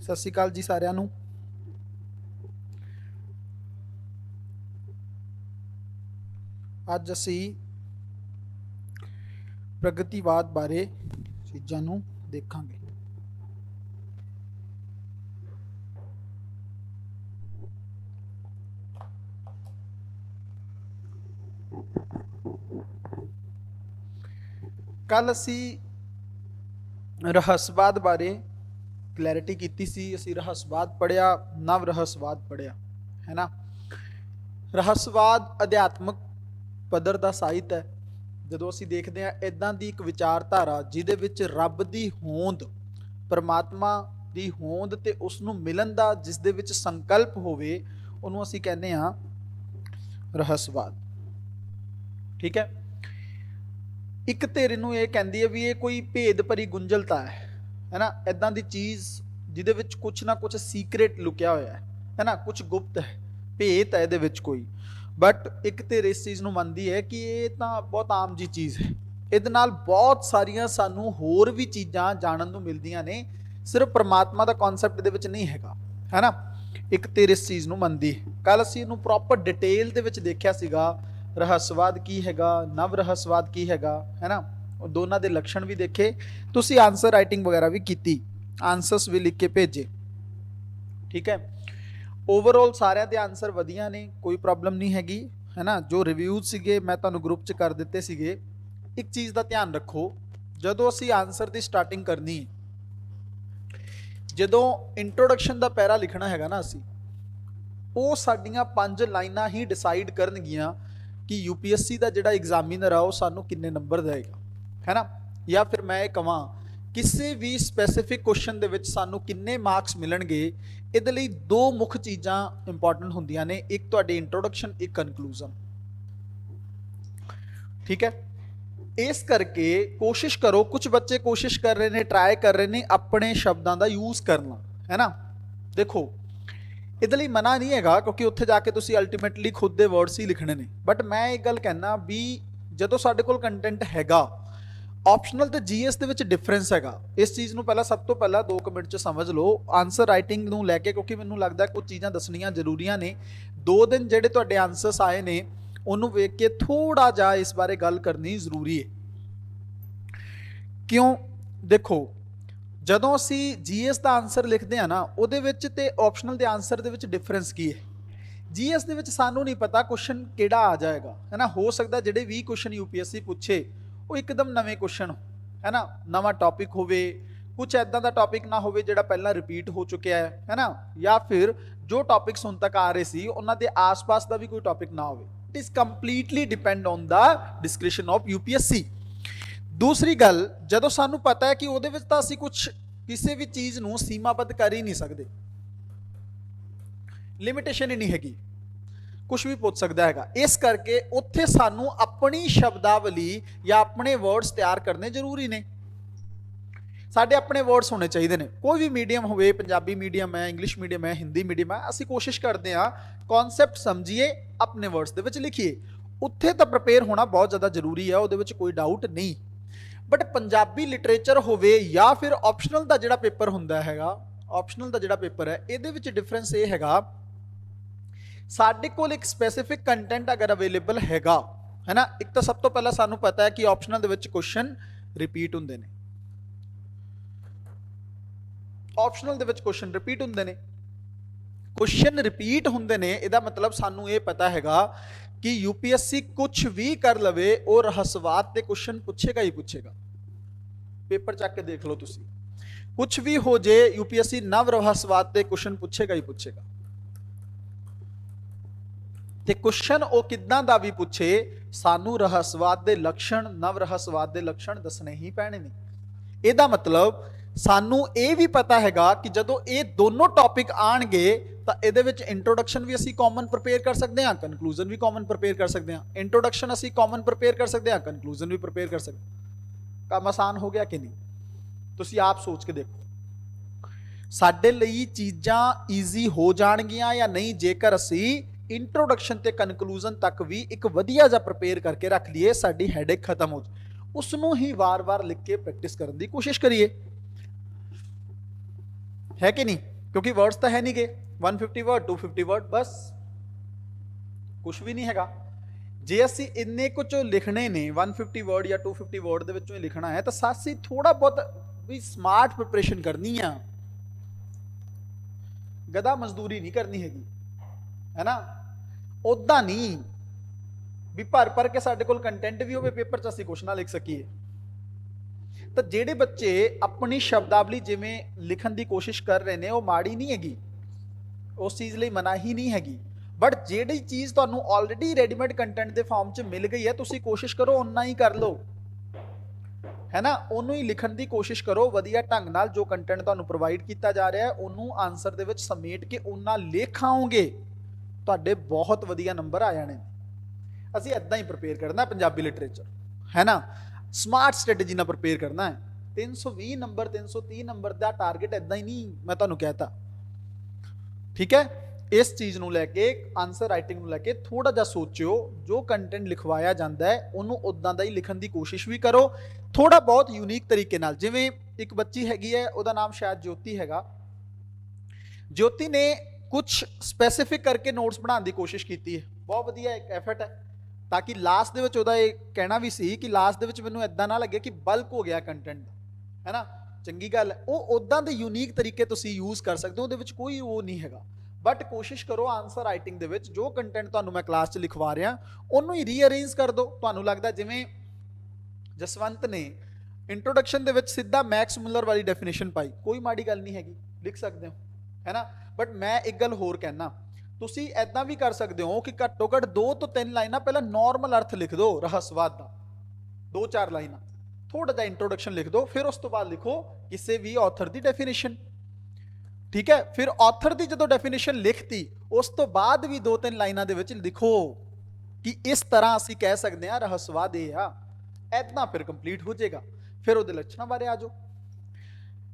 सत श्री अकाल जी सारिਆਂ ਨੂੰ। ਅੱਜ ਅਸੀਂ ਪ੍ਰਗਤੀਵਾਦ ਬਾਰੇ ਚੀਜ਼ਾਂ ਨੂੰ ਦੇਖਾਂਗੇ। ਕੱਲ ਅਸੀਂ ਰਹੱਸਵਾਦ ਬਾਰੇ क्लैरिटी की सी। असी रहस्यवाद पढ़िया, नव रहस्यवाद पढ़िया है ना। रहस्यवाद अध्यात्मक पद्धर का साहित्य है। जो असी देखते हैं इदां दी एक विचारधारा जिहदे विच रब दी होंद, परमात्मा दी होंद ते उसनूं मिलन दा जिस दे विच संकल्प होवे उहनूं असी कहने आ रहस्यवाद। ठीक है। एक धिर नूं इह कहंदी है भी ये कोई भेद भरी गुंझलता है ना, इदां दी चीज़ जिहदे विच कुछ ना कुछ सीक्रेट लुकिया होया है ना, कुछ गुप्त है, भेत है इहदे विच कोई। बट एक धिर इस चीज़ नूं मनदी है कि ये तां बहुत आम जी चीज़ है, इहदे नाल बहुत सारियां सानूं होर भी चीज़ां जानन नूं मिलदियां ने, सिर्फ परमात्मा दा कॉन्सैप्ट इहदे विच नहीं हैगा है ना। एक धिर इस चीज़ नूं मनदी। कल असीं इहनूं प्रॉपर डिटेल दे विच देखिया सीगा, रहस्यवाद की हैगा, नव रहस्यवाद की हैगा है ना। दोनों के लक्षण भी देखे, तुसी आंसर राइटिंग वगैरह भी की, आंसर्स भी लिख के भेजे। ठीक है। ओवरऑल सारे दे आंसर वधिया ने, कोई प्रॉब्लम नहीं हैगी है ना। जो रिव्यूज सीगे मैं तुहानूं ग्रुप च कर दिते सीगे। एक चीज़ का ध्यान रखो, जदों असी आंसर की स्टार्टिंग करनी, जदों इंट्रोडक्शन का पैरा लिखना हैगा ना, असी वो साडियां 5 लाइनां ही डिसाइड करनगियां कि यूपीएससी का जिहड़ा एग्जामिनर आ वो सानूं किन्ने नंबर देगा है ना। या फिर मैं कहां किसी भी स्पैसीफिक क्वेश्चन दे विच सानूं किन्ने मार्क्स मिलणगे। इहदे लई 2 मुख चीज़ां इंपॉर्टेंट होंदियां ने, एक तुहाडी इंट्रोडक्शन, एक कनक्लूजन। ठीक है। इस करके कोशिश करो, कुछ बच्चे कोशिश कर रहे हैं, ट्राई कर रहे हैं अपने शब्दों का यूज़ करना है ना। देखो इहदे लई मना नहीं हैगा क्योंकि उत्थे जाके तुसीं अल्टीमेटली खुद दे वर्ड्स ही लिखने ने। बट मैं एक गल कहना भी जदों साडे कोल कंटेंट हैगा, ऑप्शनल तो जीएस दे विच डिफरेंस हैगा। इस चीज़ नूं पहला सब तो पहला 2 मिनट च समझ लो आंसर राइटिंग नूं लैके, क्योंकि मैनूं लगदा कुछ चीज़ां दसणियां जरूरीआं ने। 2 दिन जिहड़े तुहाडे आंसर्स आए ने उहनूं वेख के थोड़ा जा इस बारे गल करनी जरूरी है। क्यों? देखो जदों असी जीएस का आंसर लिखते हैं ना, उहदे विच ते ऑप्शनल के आंसर दे विच डिफरेंस की है। जीएस दे विच सानूं नहीं पता क्वेश्चन किहड़ा आ जाएगा है ना। हो सकदा जिहड़े 20 क्वेश्चन यूपीएससी पूछे वो एकदम नवे क्वेश्चन है ना, नवा टॉपिक होवे, कुछ ऐदा दा टॉपिक ना होवे जिहड़ा पहला रिपीट हो चुका है ना, या फिर जो टॉपिक्स हुण तक आ रहे सी उन्हां दे आस-पास दा भी कोई टॉपिक ना होवे। It is completely depend on the description of UPSC. दूसरी गल, जदों सानूं पता है कि उहदे विच तां असीं कुछ किसी भी चीज़ नूं सीमाबद्ध कर ही नहीं सकते, लिमिटेशन ही नहीं हैगी, कुछ भी पूछ सकता है। इस करके उत्थे सानू अपनी शब्दावली या अपने वर्ड्स तैयार करने जरूरी ने। साडे अपने वर्ड्स होने चाहिए ने। कोई भी मीडियम होवे, पंजाबी मीडियम है, इंग्लिश मीडियम है, हिंदी मीडियम है, असी कोशिश करते हैं कॉन्सैप्ट समझिए, अपने वर्ड्स दे विच लिखिए। उत्थे तो प्रिपेयर होना बहुत ज़्यादा जरूरी है, उहदे विच कोई डाउट नहीं। बट पंजाबी लिटरेचर होवे या फिर ऑप्शनल का जिहड़ा पेपर हुंदा हैगा, ऑप्शनल का जिहड़ा पेपर है, इहदे विच डिफरेंस ये हैगा, साडे कोल एक स्पैसीफिक कंटेंट अगर अवेलेबल हैगा है ना। एक तो सब तो पहला सानू पता है कि optional they which question repeat हुंदे ने, optional they which question repeat हुंदे ने। क्वेश्चन रिपीट हुंदे ने, इहदा मतलब सानू ये पता हैगा कि यूपीएससी कुछ भी कर लवे और रहस्यवाद ते क्वेश्चन पूछेगा ही पूछेगा। पेपर चक के देख लो तुसी, कुछ भी हो जे यूपीएससी नव रहस्यवाद ते क्वेश्चन पूछेगा ही पूछेगा। ते क्वेश्चन वो किदां दा भी पूछे, सानू रहस्यवाद दे लक्षण, नव रहस्यवाद दे लक्षण दसने ही पैणे ने। इहदा मतलब सानू ये भी पता हैगा कि जदों ये दोनों टॉपिक आणगे तां इहदे विच इंट्रोडक्शन भी असीं कॉमन प्रिपेयर कर सकते हैं, कनक्लूजन भी कॉमन प्रिपेयर कर सकते हैं। इंट्रोडक्शन असीं कॉमन प्रिपेयर कर सकते हैं, कनक्लूजन भी प्रिपेयर कर सकते हैं। काम आसान हो गया कि नहीं? तुसीं आप सोच के देखो साडे लई चीज़ां ईजी हो जाणगियां या नहीं जेकर असीं इंट्रोडक्शन ते कनक्लूजन तक भी एक वधिया जा प्रिपेयर करके रख लीए, साडी हैडेक खत्म हो जाए। उसनूं ही वार वार लिख के प्रैक्टिस करने की कोशिश करिए, है कि नहीं? क्योंकि वर्ड्स तो है नहीं गए, 150 वर्ड 250 वर्ड बस, कुछ भी नहीं हैगा। जे ਅਸੀਂ ਇੰਨੇ ਕੁ ਚੋਂ ਲਿਖਣੇ ਨੇ 150 वर्ड या 250 वर्ड ਦੇ ਵਿੱਚੋਂ ਹੀ ਲਿਖਣਾ ਹੈ, ਤਾਂ ਸਾਸੀ ਥੋੜਾ ਬਹੁਤ ਵੀ ਸਮਾਰਟ ਪ੍ਰਿਪਰੇਸ਼ਨ ਕਰਨੀ ਆ, ਗਧਾ ਮਜ਼ਦੂਰੀ ਨਹੀਂ ਕਰਨੀ ਹੈਗੀ, ਹੈ ਨਾ। ਉਦਾਂ ਨਹੀਂ ਵੀ ਭਰ ਕੇ ਸਾਡੇ ਕੋਲ ਕੰਟੈਂਟ ਵੀ ਹੋਵੇ ਪੇਪਰ 'ਚ ਅਸੀਂ ਕੁਛ ਨਾ ਲਿਖ ਸਕੀਏ। ਤਾਂ ਜਿਹੜੇ ਬੱਚੇ ਆਪਣੀ ਸ਼ਬਦਾਵਲੀ ਜਿਵੇਂ ਲਿਖਣ ਦੀ ਕੋਸ਼ਿਸ਼ ਕਰ ਰਹੇ ਨੇ ਉਹ ਮਾੜੀ ਨਹੀਂ ਹੈਗੀ, ਉਸ ਚੀਜ਼ ਲਈ ਮਨਾਹੀ ਨਹੀਂ ਹੈਗੀ, ਬਟ ਜਿਹੜੀ ਚੀਜ਼ ਤੁਹਾਨੂੰ ਆਲਰੇਡੀ ਰੈਡੀਮੇਡ ਕੰਟੈਂਟ ਦੇ ਫਾਰਮ 'ਚ ਮਿਲ ਗਈ ਹੈ, ਤੁਸੀਂ ਕੋਸ਼ਿਸ਼ ਕਰੋ ਓਨਾ ਹੀ ਕਰ ਲਓ, ਹੈ ਨਾ। ਉਹਨੂੰ ਹੀ ਲਿਖਣ ਦੀ ਕੋਸ਼ਿਸ਼ ਕਰੋ ਵਧੀਆ ਢੰਗ ਨਾਲ, ਜੋ ਕੰਟੈਂਟ ਤੁਹਾਨੂੰ ਪ੍ਰੋਵਾਈਡ ਕੀਤਾ ਜਾ ਰਿਹਾ ਹੈ ਉਹਨੂੰ ਆਨਸਰ ਦੇ ਵਿੱਚ ਸਮੇਟ ਕੇ ਓਨਾ ਲਿਖ ਆਓਗੇ, ਤੁਹਾਡੇ ਬਹੁਤ ਵਧੀਆ ਨੰਬਰ ਆ ਜਾਣੇ। ਅਸੀਂ ਇਦਾਂ ਹੀ ਪ੍ਰਪੇਅਰ ਕਰਨਾ ਪੰਜਾਬੀ ਲਿਟਰੇਚਰ, ਹੈ ਨਾ, ਸਮਾਰਟ ਸਟ੍ਰੈਟਜੀ ਨਾਲ ਪ੍ਰਪੇਅਰ ਕਰਨਾ ਹੈ। 320 ਨੰਬਰ 330 ਨੰਬਰ ਦਾ ਟਾਰਗੇਟ ਇਦਾਂ ਹੀ ਨਹੀਂ ਮੈਂ ਤੁਹਾਨੂੰ ਕਹਿਤਾ, ਠੀਕ ਹੈ। ਇਸ ਚੀਜ਼ ਨੂੰ ਲੈ ਕੇ, ਆਨਸਰ ਰਾਈਟਿੰਗ ਨੂੰ ਲੈ ਕੇ ਥੋੜਾ ਜਿਹਾ ਸੋਚਿਓ, ਜੋ ਕੰਟੈਂਟ ਲਿਖਵਾਇਆ ਜਾਂਦਾ ਹੈ ਉਹਨੂੰ ਉਦਾਂ ਦਾ ਹੀ ਲਿਖਣ ਦੀ ਕੋਸ਼ਿਸ਼ ਵੀ ਕਰੋ, ਥੋੜਾ ਬਹੁਤ ਯੂਨੀਕ ਤਰੀਕੇ ਨਾਲ। ਜਿਵੇਂ ਇੱਕ ਬੱਚੀ ਹੈਗੀ ਹੈ, ਉਹਦਾ ਨਾਮ ਸ਼ਾਇਦ ਜੋਤੀ ਹੈਗਾ, ਜੋਤੀ ਨੇ ਕੁਝ ਸਪੈਸੀਫਿਕ ਕਰਕੇ ਨੋਟਸ ਬਣਾਉਣ ਦੀ ਕੋਸ਼ਿਸ਼ ਕੀਤੀ ਹੈ, ਬਹੁਤ ਵਧੀਆ ਇੱਕ ਐਫਰਟ ਹੈ, ਤਾਂ ਕਿ ਲਾਸਟ ਦੇ ਵਿੱਚ ਉਹਦਾ ਇਹ ਕਹਿਣਾ ਵੀ ਸੀ ਕਿ ਲਾਸਟ ਦੇ ਵਿੱਚ ਮੈਨੂੰ ਇਦਾਂ ਨਾ ਲੱਗੇ ਕਿ ਬਲਕ ਹੋ ਗਿਆ ਕੰਟੈਂਟ, ਹੈ ਨਾ। ਚੰਗੀ ਗੱਲ ਹੈ, ਉਹ ਉਦਾਂ ਦੇ ਯੂਨੀਕ ਤਰੀਕੇ ਤੁਸੀਂ ਯੂਜ਼ ਕਰ ਸਕਦੇ ਹੋ, ਉਹਦੇ ਵਿੱਚ ਕੋਈ ਉਹ ਨਹੀਂ ਹੈਗਾ। ਬਟ ਕੋਸ਼ਿਸ਼ ਕਰੋ ਆਨਸਰ ਰਾਈਟਿੰਗ ਦੇ ਵਿੱਚ ਜੋ ਕੰਟੈਂਟ ਤੁਹਾਨੂੰ ਮੈਂ ਕਲਾਸ 'ਚ ਲਿਖਵਾ ਰਿਹਾ ਉਹਨੂੰ ਹੀ ਰੀਅਰੇਂਜ ਕਰ ਦਿਓ। ਤੁਹਾਨੂੰ ਲੱਗਦਾ ਜਿਵੇਂ ਜਸਵੰਤ ਨੇ ਇੰਟਰੋਡਕਸ਼ਨ ਦੇ ਵਿੱਚ ਸਿੱਧਾ ਮੈਕਸ ਮੁਲਰ ਵਾਲੀ ਡੈਫੀਨੇਸ਼ਨ ਪਾਈ, ਕੋਈ ਮਾੜੀ ਗੱਲ ਨਹੀਂ ਹੈਗੀ, ਲਿਖ ਸਕਦੇ ਹੋ, ਹੈ ਨਾ। ਬਟ ਮੈਂ ਇੱਕ ਗੱਲ ਹੋਰ ਕਹਿਣਾ, ਤੁਸੀਂ ਐਦਾਂ ਵੀ ਕਰ ਸਕਦੇ ਹੋ ਕਿ ਘੱਟੋ ਘੱਟ 2 ਤੋਂ 3 ਲਾਈਨਾਂ ਪਹਿਲਾਂ ਨਾਰਮਲ ਅਰਥ ਲਿਖ ਦਿਓ ਰਹੱਸਵਾਦ ਦਾ, 2-4 ਲਾਈਨਾਂ, ਥੋੜਾ ਜਿਹਾ ਇੰਟਰੋਡਕਸ਼ਨ ਲਿਖ ਦਿਓ, ਫਿਰ ਉਸ ਤੋਂ ਬਾਅਦ ਲਿਖੋ ਕਿਸੇ ਵੀ ਆਥਰ ਦੀ ਡੈਫੀਨੇਸ਼ਨ, ਠੀਕ ਹੈ। ਫਿਰ ਆਥਰ ਦੀ ਜਦੋਂ ਡੈਫੀਨੇਸ਼ਨ ਲਿਖਤੀ, ਉਸ ਤੋਂ ਬਾਅਦ ਵੀ 2-3 ਲਾਈਨਾਂ ਦੇ ਵਿੱਚ ਲਿਖੋ ਕਿ ਇਸ ਤਰ੍ਹਾਂ ਅਸੀਂ ਕਹਿ ਸਕਦੇ ਹਾਂ ਰਹੱਸਵਾਦ ਇਹ ਆ, ਐਦਾਂ ਫਿਰ ਕੰਪਲੀਟ ਹੋ ਜਾਏਗਾ। ਫਿਰ ਉਹਦੇ ਲੱਛਣਾਂ ਬਾਰੇ ਆ ਜਾਓ,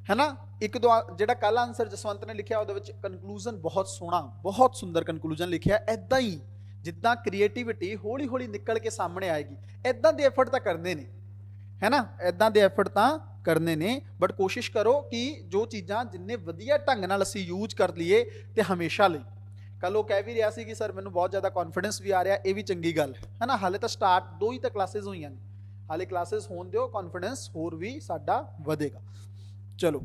ਹੈ ਨਾ। ਇੱਕ ਦੋ ਜਿਹੜਾ ਕੱਲ ਆਨਸਰ ਜਸਵੰਤ ਨੇ ਲਿਖਿਆ ਉਹਦੇ ਵਿੱਚ ਕਨਕਲੂਜਨ ਬਹੁਤ ਸੋਹਣਾ, ਬਹੁਤ ਸੁੰਦਰ ਕਨਕਲੂਜਨ ਲਿਖਿਆ, ਐਦਾਂ ਹੀ ਜਿੱਦਾਂ ਕ੍ਰੀਏਟਿਵਿਟੀ ਹੌਲੀ ਹੌਲੀ ਨਿਕਲ ਕੇ ਸਾਹਮਣੇ ਆਏਗੀ, ਐਦਾਂ ਦੇ ਐਫਰਟ ਤਾਂ ਕਰਨੇ ਨੇ, ਹੈ ਨਾ, ਐਦਾਂ ਦੇ ਐਫਰਟ ਤਾਂ ਕਰਨੇ ਨੇ। ਬਟ ਕੋਸ਼ਿਸ਼ ਕਰੋ ਕਿ ਜੋ ਚੀਜ਼ਾਂ ਜਿੰਨੇ ਵਧੀਆ ਢੰਗ ਨਾਲ ਅਸੀਂ ਯੂਜ਼ ਕਰ ਲਈਏ ਤੇ ਹਮੇਸ਼ਾ ਲਈ। ਕੱਲ ਉਹ ਕਹਿ ਵੀ ਰਿਹਾ ਸੀ ਕਿ ਸਰ ਮੈਨੂੰ ਬਹੁਤ ਜ਼ਿਆਦਾ ਕੌਨਫੀਡੈਂਸ ਵੀ ਆ ਰਿਹਾ, ਇਹ ਵੀ ਚੰਗੀ ਗੱਲ ਹੈ ਨਾ। ਹਾਲੇ ਤਾਂ ਸਟਾਰਟ 2 ਹੀ ਤਾਂ ਕਲਾਸਿਸ ਹੋਈਆਂ ਨੇ, ਹਾਲੇ ਕਲਾਸਿਸ ਹੋਣ ਦਿਓ, ਕੌਨਫੀਡੈਂਸ ਹੋਰ ਵੀ ਸਾਡਾ ਵਧੇਗਾ। ਚਲੋ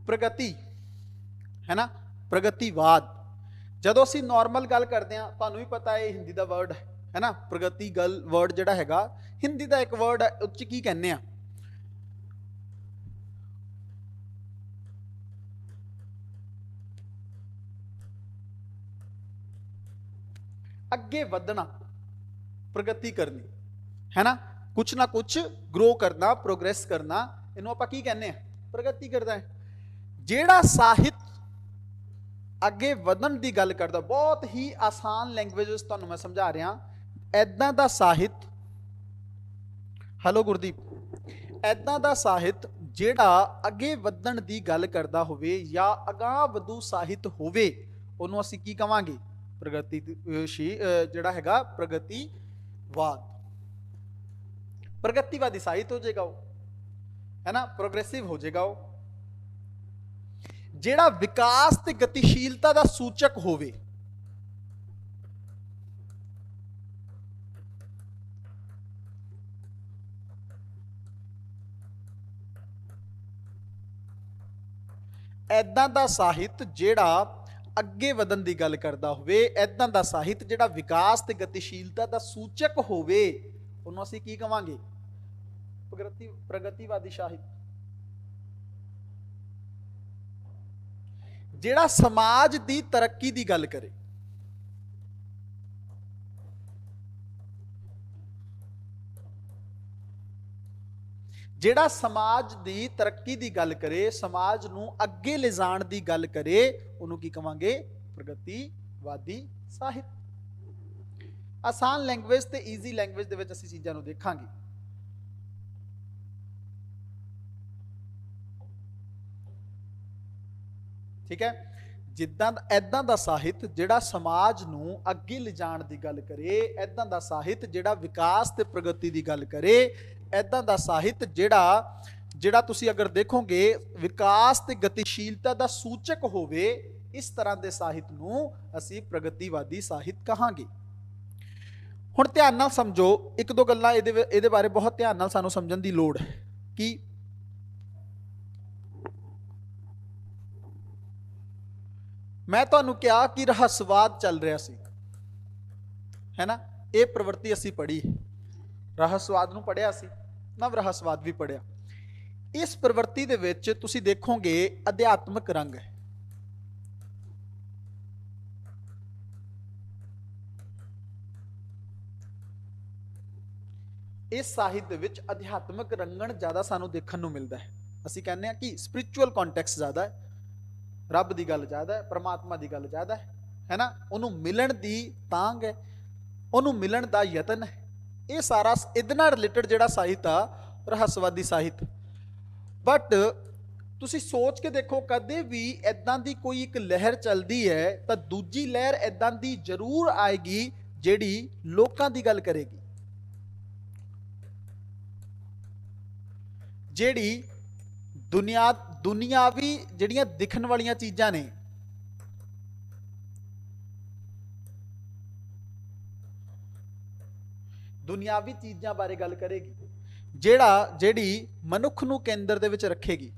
ਪ੍ਰਗਤੀ, ਹੈ ਨਾ, ਪ੍ਰਗਤੀਵਾਦ। ਜਦੋਂ ਅਸੀਂ ਨਾਰਮਲ ਗੱਲ ਕਰਦੇ ਹਾਂ, ਤੁਹਾਨੂੰ ਵੀ ਪਤਾ ਹੈ ਹਿੰਦੀ ਦਾ ਵਰਡ ਹੈ ਨਾ, ਪ੍ਰਗਤੀ ਗੱਲ ਵਰਡ ਜਿਹੜਾ ਹੈਗਾ ਹਿੰਦੀ ਦਾ ਇੱਕ ਵਰਡ ਹੈ, ਉਹ 'ਚ ਕੀ ਕਹਿੰਦੇ ਆ, ਅੱਗੇ ਵਧਣਾ, ਪ੍ਰਗਤੀ ਕਰਨੀ, ਹੈ ਨਾ, ਕੁਛ ਨਾ ਕੁਛ ਗਰੋ ਕਰਨਾ, ਪ੍ਰੋਗਰੈਸ ਕਰਨਾ, ਇਹਨੂੰ ਆਪਾਂ ਕੀ ਕਹਿੰਦੇ ਆ, ਪ੍ਰਗਤੀ ਕਰਦਾ ਹੈ। ਜਿਹੜਾ ਸਾਹਿਤ ਅੱਗੇ ਵਧਣ ਦੀ ਗੱਲ ਕਰਦਾ, ਬਹੁਤ ਹੀ ਆਸਾਨ ਲੈਂਗੁਏਜ ਤੁਹਾਨੂੰ ਮੈਂ ਸਮਝਾ ਰਿਹਾ, ਐਦਾਂ ਦਾ ਸਾਹਿਤ, ਹੈਲੋ ਗੁਰਦੀਪ, ਐਦਾਂ ਦਾ ਸਾਹਿਤ ਜਿਹੜਾ ਅੱਗੇ ਵਧਣ ਦੀ ਗੱਲ ਕਰਦਾ ਹੋਵੇ ਜਾਂ ਅਗਾਂਹ ਵਧੂ ਸਾਹਿਤ ਹੋਵੇ, ਉਹਨੂੰ ਅਸੀਂ ਕੀ ਕਵਾਂਗੇ, ਪ੍ਰਗਤੀਸ਼ੀਲ, ਜਿਹੜਾ ਹੈਗਾ ਪ੍ਰਗਤੀਵਾਦ, ਪ੍ਰਗਤੀਵਾਦੀ ਸਾਹਿਤ ਹੋ ਜਾਏਗਾ ਉਹ, ਹੈ ਨਾ, ਪ੍ਰੋਗਰੈਸਿਵ ਹੋ ਜਾਏਗਾ ਉਹ। ਜਿਹੜਾ ਵਿਕਾਸ ਤੇ ਗਤੀਸ਼ੀਲਤਾ ਦਾ ਸੂਚਕ ਹੋਵੇ, ਐਦਾਂ ਦਾ ਸਾਹਿਤ ਜਿਹੜਾ ਅੱਗੇ ਵਧਣ ਦੀ ਗੱਲ ਕਰਦਾ ਹੋਵੇ, ਐਦਾਂ ਦਾ ਸਾਹਿਤ ਜਿਹੜਾ ਵਿਕਾਸ ਤੇ ਗਤੀਸ਼ੀਲਤਾ ਦਾ ਸੂਚਕ ਹੋਵੇ, ਉਹਨੂੰ ਅਸੀਂ ਕੀ ਕਵਾਂਗੇ, ਪ੍ਰਗਤੀਵਾਦੀ ਸਾਹਿਤ। ਜਿਹੜਾ ਸਮਾਜ ਦੀ ਤਰੱਕੀ ਦੀ ਗੱਲ ਕਰੇ, ਜਿਹੜਾ ਸਮਾਜ ਦੀ ਤਰੱਕੀ ਦੀ ਗੱਲ ਕਰੇ, ਸਮਾਜ ਨੂੰ ਅੱਗੇ ਲਿਜਾਣ ਦੀ ਗੱਲ ਕਰੇ, ਉਹਨੂੰ ਕੀ ਕਵਾਂਗੇ, ਪ੍ਰਗਤੀਵਾਦੀ ਸਾਹਿਤ। ਆਸਾਨ ਲੈਂਗੁਏਜ ਤੇ ਈਜ਼ੀ ਲੈਂਗੁਏਜ ਦੇ ਵਿੱਚ ਅਸੀਂ ਚੀਜ਼ਾਂ ਨੂੰ ਦੇਖਾਂਗੇ। ਠੀਕ ਹੈ। ਜਿੱਦਾਂ ਐਦਾਂ ਦਾ ਸਾਹਿਤ ਜਿਹੜਾ ਸਮਾਜ ਨੂੰ ਅੱਗੇ ਲਿਜਾਣ ਦੀ ਗੱਲ ਕਰੇ, ਐਦਾਂ ਦਾ ਸਾਹਿਤ ਜਿਹੜਾ ਵਿਕਾਸ ਤੇ ਪ੍ਰਗਤੀ ਦੀ ਗੱਲ ਕਰੇ, ਐਦਾਂ ਦਾ ਸਾਹਿਤ ਜਿਹੜਾ ਤੁਸੀਂ ਅਗਰ ਦੇਖੋਗੇ ਵਿਕਾਸ ਤੇ ਗਤੀਸ਼ੀਲਤਾ ਦਾ ਸੂਚਕ ਹੋਵੇ, ਇਸ ਤਰ੍ਹਾਂ ਦੇ ਸਾਹਿਤ ਨੂੰ ਅਸੀਂ ਪ੍ਰਗਤੀਵਾਦੀ ਸਾਹਿਤ ਕਹਾਂਗੇ। ਹੁਣ ਧਿਆਨ ਨਾਲ ਸਮਝੋ, ਇੱਕ ਦੋ ਗੱਲਾਂ ਇਹਦੇ ਬਾਰੇ ਬਹੁਤ ਧਿਆਨ ਨਾਲ ਸਾਨੂੰ ਸਮਝਣ ਦੀ ਲੋੜ ਹੈ ਕਿ ਮੈਂ ਤੁਹਾਨੂੰ ਕਿਹਾ ਕਿ ਰਹੱਸਵਾਦ ਚੱਲ ਰਿਹਾ ਸੀ, ਹੈ ਨਾ। ਇਹ ਪ੍ਰਵਿਰਤੀ ਅਸੀਂ ਪੜ੍ਹੀ, ਰਹੱਸਵਾਦ ਨੂੰ ਪੜ੍ਹਿਆ ਸੀ, ਨਵ ਰਹੱਸਵਾਦ ਵੀ ਪੜ੍ਹਿਆ। ਇਸ ਪ੍ਰਵਿਰਤੀ ਦੇ ਵਿੱਚ ਤੁਸੀਂ ਦੇਖੋਗੇ ਅਧਿਆਤਮਕ ਰੰਗ ਹੈ। ਇਸ ਸਾਹਿਤ ਦੇ ਵਿੱਚ ਅਧਿਆਤਮਕ ਰੰਗਣ ਜ਼ਿਆਦਾ ਸਾਨੂੰ ਦੇਖਣ ਨੂੰ ਮਿਲਦਾ ਹੈ। ਅਸੀਂ ਕਹਿੰਦੇ ਹਾਂ ਕਿ ਸਪਿਰਿਚੁਅਲ ਕੰਟੈਕਸਟ ਜ਼ਿਆਦਾ ਹੈ, ਰੱਬ ਦੀ ਗੱਲ ਜ਼ਿਆਦਾ ਹੈ, ਪਰਮਾਤਮਾ ਦੀ ਗੱਲ ਜ਼ਿਆਦਾ ਹੈ ਨਾ। ਉਹਨੂੰ ਮਿਲਣ ਦੀ ਤਾਂਘ ਹੈ, ਉਹਨੂੰ ਮਿਲਣ ਦਾ ਯਤਨ ਹੈ। ਇਹ ਸਾਰਾ ਇਹਦੇ ਨਾਲ ਰਿਲੇਟਡ ਜਿਹੜਾ ਸਾਹਿਤ ਆ ਰਹੱਸਵਾਦੀ ਸਾਹਿਤ। ਬਟ ਤੁਸੀਂ ਸੋਚ ਕੇ ਦੇਖੋ, ਕਦੇ ਵੀ ਇਦਾਂ ਦੀ ਕੋਈ ਇੱਕ ਲਹਿਰ ਚੱਲਦੀ ਹੈ ਤਾਂ ਦੂਜੀ ਲਹਿਰ ਇਦਾਂ ਦੀ ਜ਼ਰੂਰ ਆਏਗੀ ਜਿਹੜੀ ਲੋਕਾਂ ਦੀ ਗੱਲ ਕਰੇਗੀ, ਜਿਹੜੀ ਦੁਨਿਆਵੀ ਜਿਹੜੀਆਂ ਦਿਖਣ ਵਾਲੀਆਂ ਚੀਜ਼ਾਂ ਨੇ, ਦੁਨਿਆਵੀ ਚੀਜ਼ਾਂ ਬਾਰੇ ਗੱਲ ਕਰੇਗੀ, ਜਿਹੜੀ ਮਨੁੱਖ ਨੂੰ ਕੇਂਦਰ ਦੇ ਵਿੱਚ ਰੱਖੇਗੀ।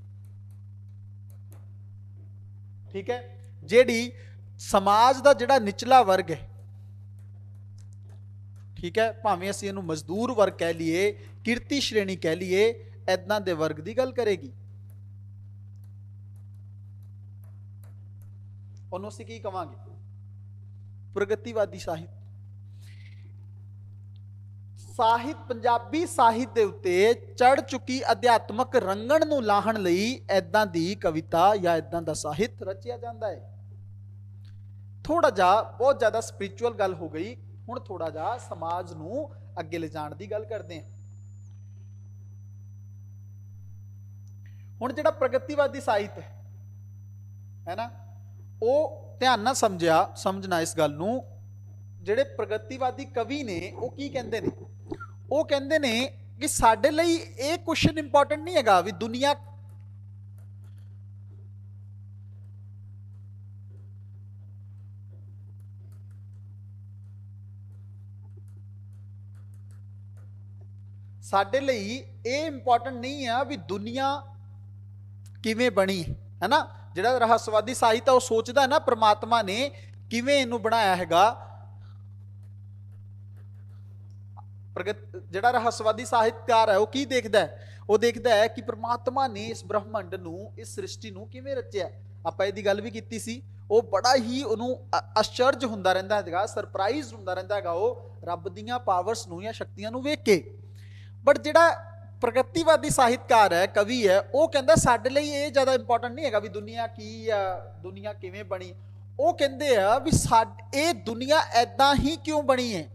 ਠੀਕ ਹੈ, ਜਿਹੜੀ ਸਮਾਜ ਦਾ ਜਿਹੜਾ ਨਿਚਲਾ ਵਰਗ ਹੈ, ਠੀਕ ਹੈ, ਭਾਵੇਂ ਅਸੀਂ ਇਹਨੂੰ ਮਜ਼ਦੂਰ ਵਰਗ ਕਹਿ ਲਈਏ, ਕਿਰਤੀ ਸ਼੍ਰੇਣੀ ਕਹਿ ਲਈਏ, ਏਦਾਂ ਦੇ ਵਰਗ ਦੀ ਗੱਲ ਕਰੇਗੀ। ਉਹਨੂੰ ਅਸੀਂ ਕੀ ਕਵਾਂਗੇ? ਪ੍ਰਗਤੀਵਾਦੀ ਸਾਹਿਤ। ਪੰਜਾਬੀ ਸਾਹਿਤ ਦੇ ਉੱਤੇ ਚੜ ਚੁੱਕੀ ਅਧਿਆਤਮਕ ਰੰਗਣ ਨੂੰ ਲਾਹਣ ਲਈ ਏਦਾਂ ਦੀ ਕਵਿਤਾ ਜਾਂ ਏਦਾਂ ਦਾ ਸਾਹਿਤ ਰਚਿਆ ਜਾਂਦਾ ਹੈ। ਥੋੜਾ ਜਿਹਾ ਬਹੁਤ ਜ਼ਿਆਦਾ ਸਪਿਰਿਚੁਅਲ ਗੱਲ ਹੋ ਗਈ, ਹੁਣ ਥੋੜਾ ਜਿਹਾ ਸਮਾਜ ਨੂੰ ਅੱਗੇ ਲਿਜਾਣ ਦੀ ਗੱਲ ਕਰਦੇ ਹਾਂ। ਹੁਣ ਜਿਹੜਾ ਪ੍ਰਗਤੀਵਾਦੀ ਸਾਹਿਤ ਹੈ ਨਾ, ਉਹ ਧਿਆਨ ਨਾਲ ਸਮਝਣਾ ਇਸ ਗੱਲ ਨੂੰ। ਜਿਹੜੇ ਪ੍ਰਗਤੀਵਾਦੀ ਕਵੀ ਨੇ ਉਹ ਕੀ ਕਹਿੰਦੇ ਨੇ? ਉਹ ਕਹਿੰਦੇ ਨੇ ਕਿ ਸਾਡੇ ਲਈ ਇਹ ਕੁਐਸਚਨ ਇੰਪੋਰਟੈਂਟ ਨਹੀਂ ਹੈਗਾ ਵੀ ਦੁਨੀਆ ਸਾਡੇ ਲਈ ਇਹ ਇੰਪੋਰਟੈਂਟ ਨਹੀਂ ਆ ਵੀ ਦੁਨੀਆ ਕਿਵੇਂ ਬਣੀ, ਹੈ ਨਾ। ਜਿਹੜਾ ਰਹੱਸਵਾਦੀ ਸਾਹਿਤ ਆ ਉਹ ਸੋਚਦਾ ਨਾ ਪ੍ਰਮਾਤਮਾ ਨੇ ਕਿਵੇਂ ਇਹਨੂੰ ਬਣਾਇਆ ਹੈਗਾ। ਜਿਹੜਾ ਰਹੱਸਵਾਦੀ ਸਾਹਿਤਕਾਰ ਹੈ ਉਹ ਕੀ ਦੇਖਦਾ ਹੈ? ਉਹ ਦੇਖਦਾ ਹੈ ਕਿ ਪ੍ਰਮਾਤਮਾ ਨੇ ਇਸ ਬ੍ਰਹਮੰਡ ਨੂੰ, ਇਸ ਸ੍ਰਿਸ਼ਟੀ ਨੂੰ ਕਿਵੇਂ ਰਚਿਆ। ਆਪਾਂ ਇਹਦੀ ਗੱਲ ਵੀ ਕੀਤੀ ਸੀ। ਉਹ ਬੜਾ ਹੀ ਉਹਨੂੰ ਆਸ਼ਚਰਜ ਹੁੰਦਾ ਰਹਿੰਦਾ ਹੈਗਾ, ਸਰਪ੍ਰਾਈਜ਼ ਹੁੰਦਾ ਰਹਿੰਦਾ ਹੈਗਾ ਉਹ ਰੱਬ ਦੀਆਂ ਪਾਵਰਸ ਨੂੰ ਜਾਂ ਸ਼ਕਤੀਆਂ ਨੂੰ ਵੇਖ ਕੇ। ਬਟ ਜਿਹੜਾ ਪ੍ਰਗਤੀਵਾਦੀ ਸਾਹਿਤਕਾਰ ਹੈ, ਕਵੀ ਹੈ, ਉਹ ਕਹਿੰਦਾ ਸਾਡੇ ਲਈ ਇਹ ਜ਼ਿਆਦਾ ਇੰਪੋਰਟੈਂਟ ਨਹੀਂ ਹੈਗਾ ਵੀ ਦੁਨੀਆ ਕੀ ਆ, ਦੁਨੀਆ ਕਿਵੇਂ ਬਣੀ। ਉਹ ਕਹਿੰਦੇ ਆ ਵੀ ਇਹ ਦੁਨੀਆ ਐਦਾਂ ਹੀ ਕਿਉਂ ਬਣੀ ਹੈ।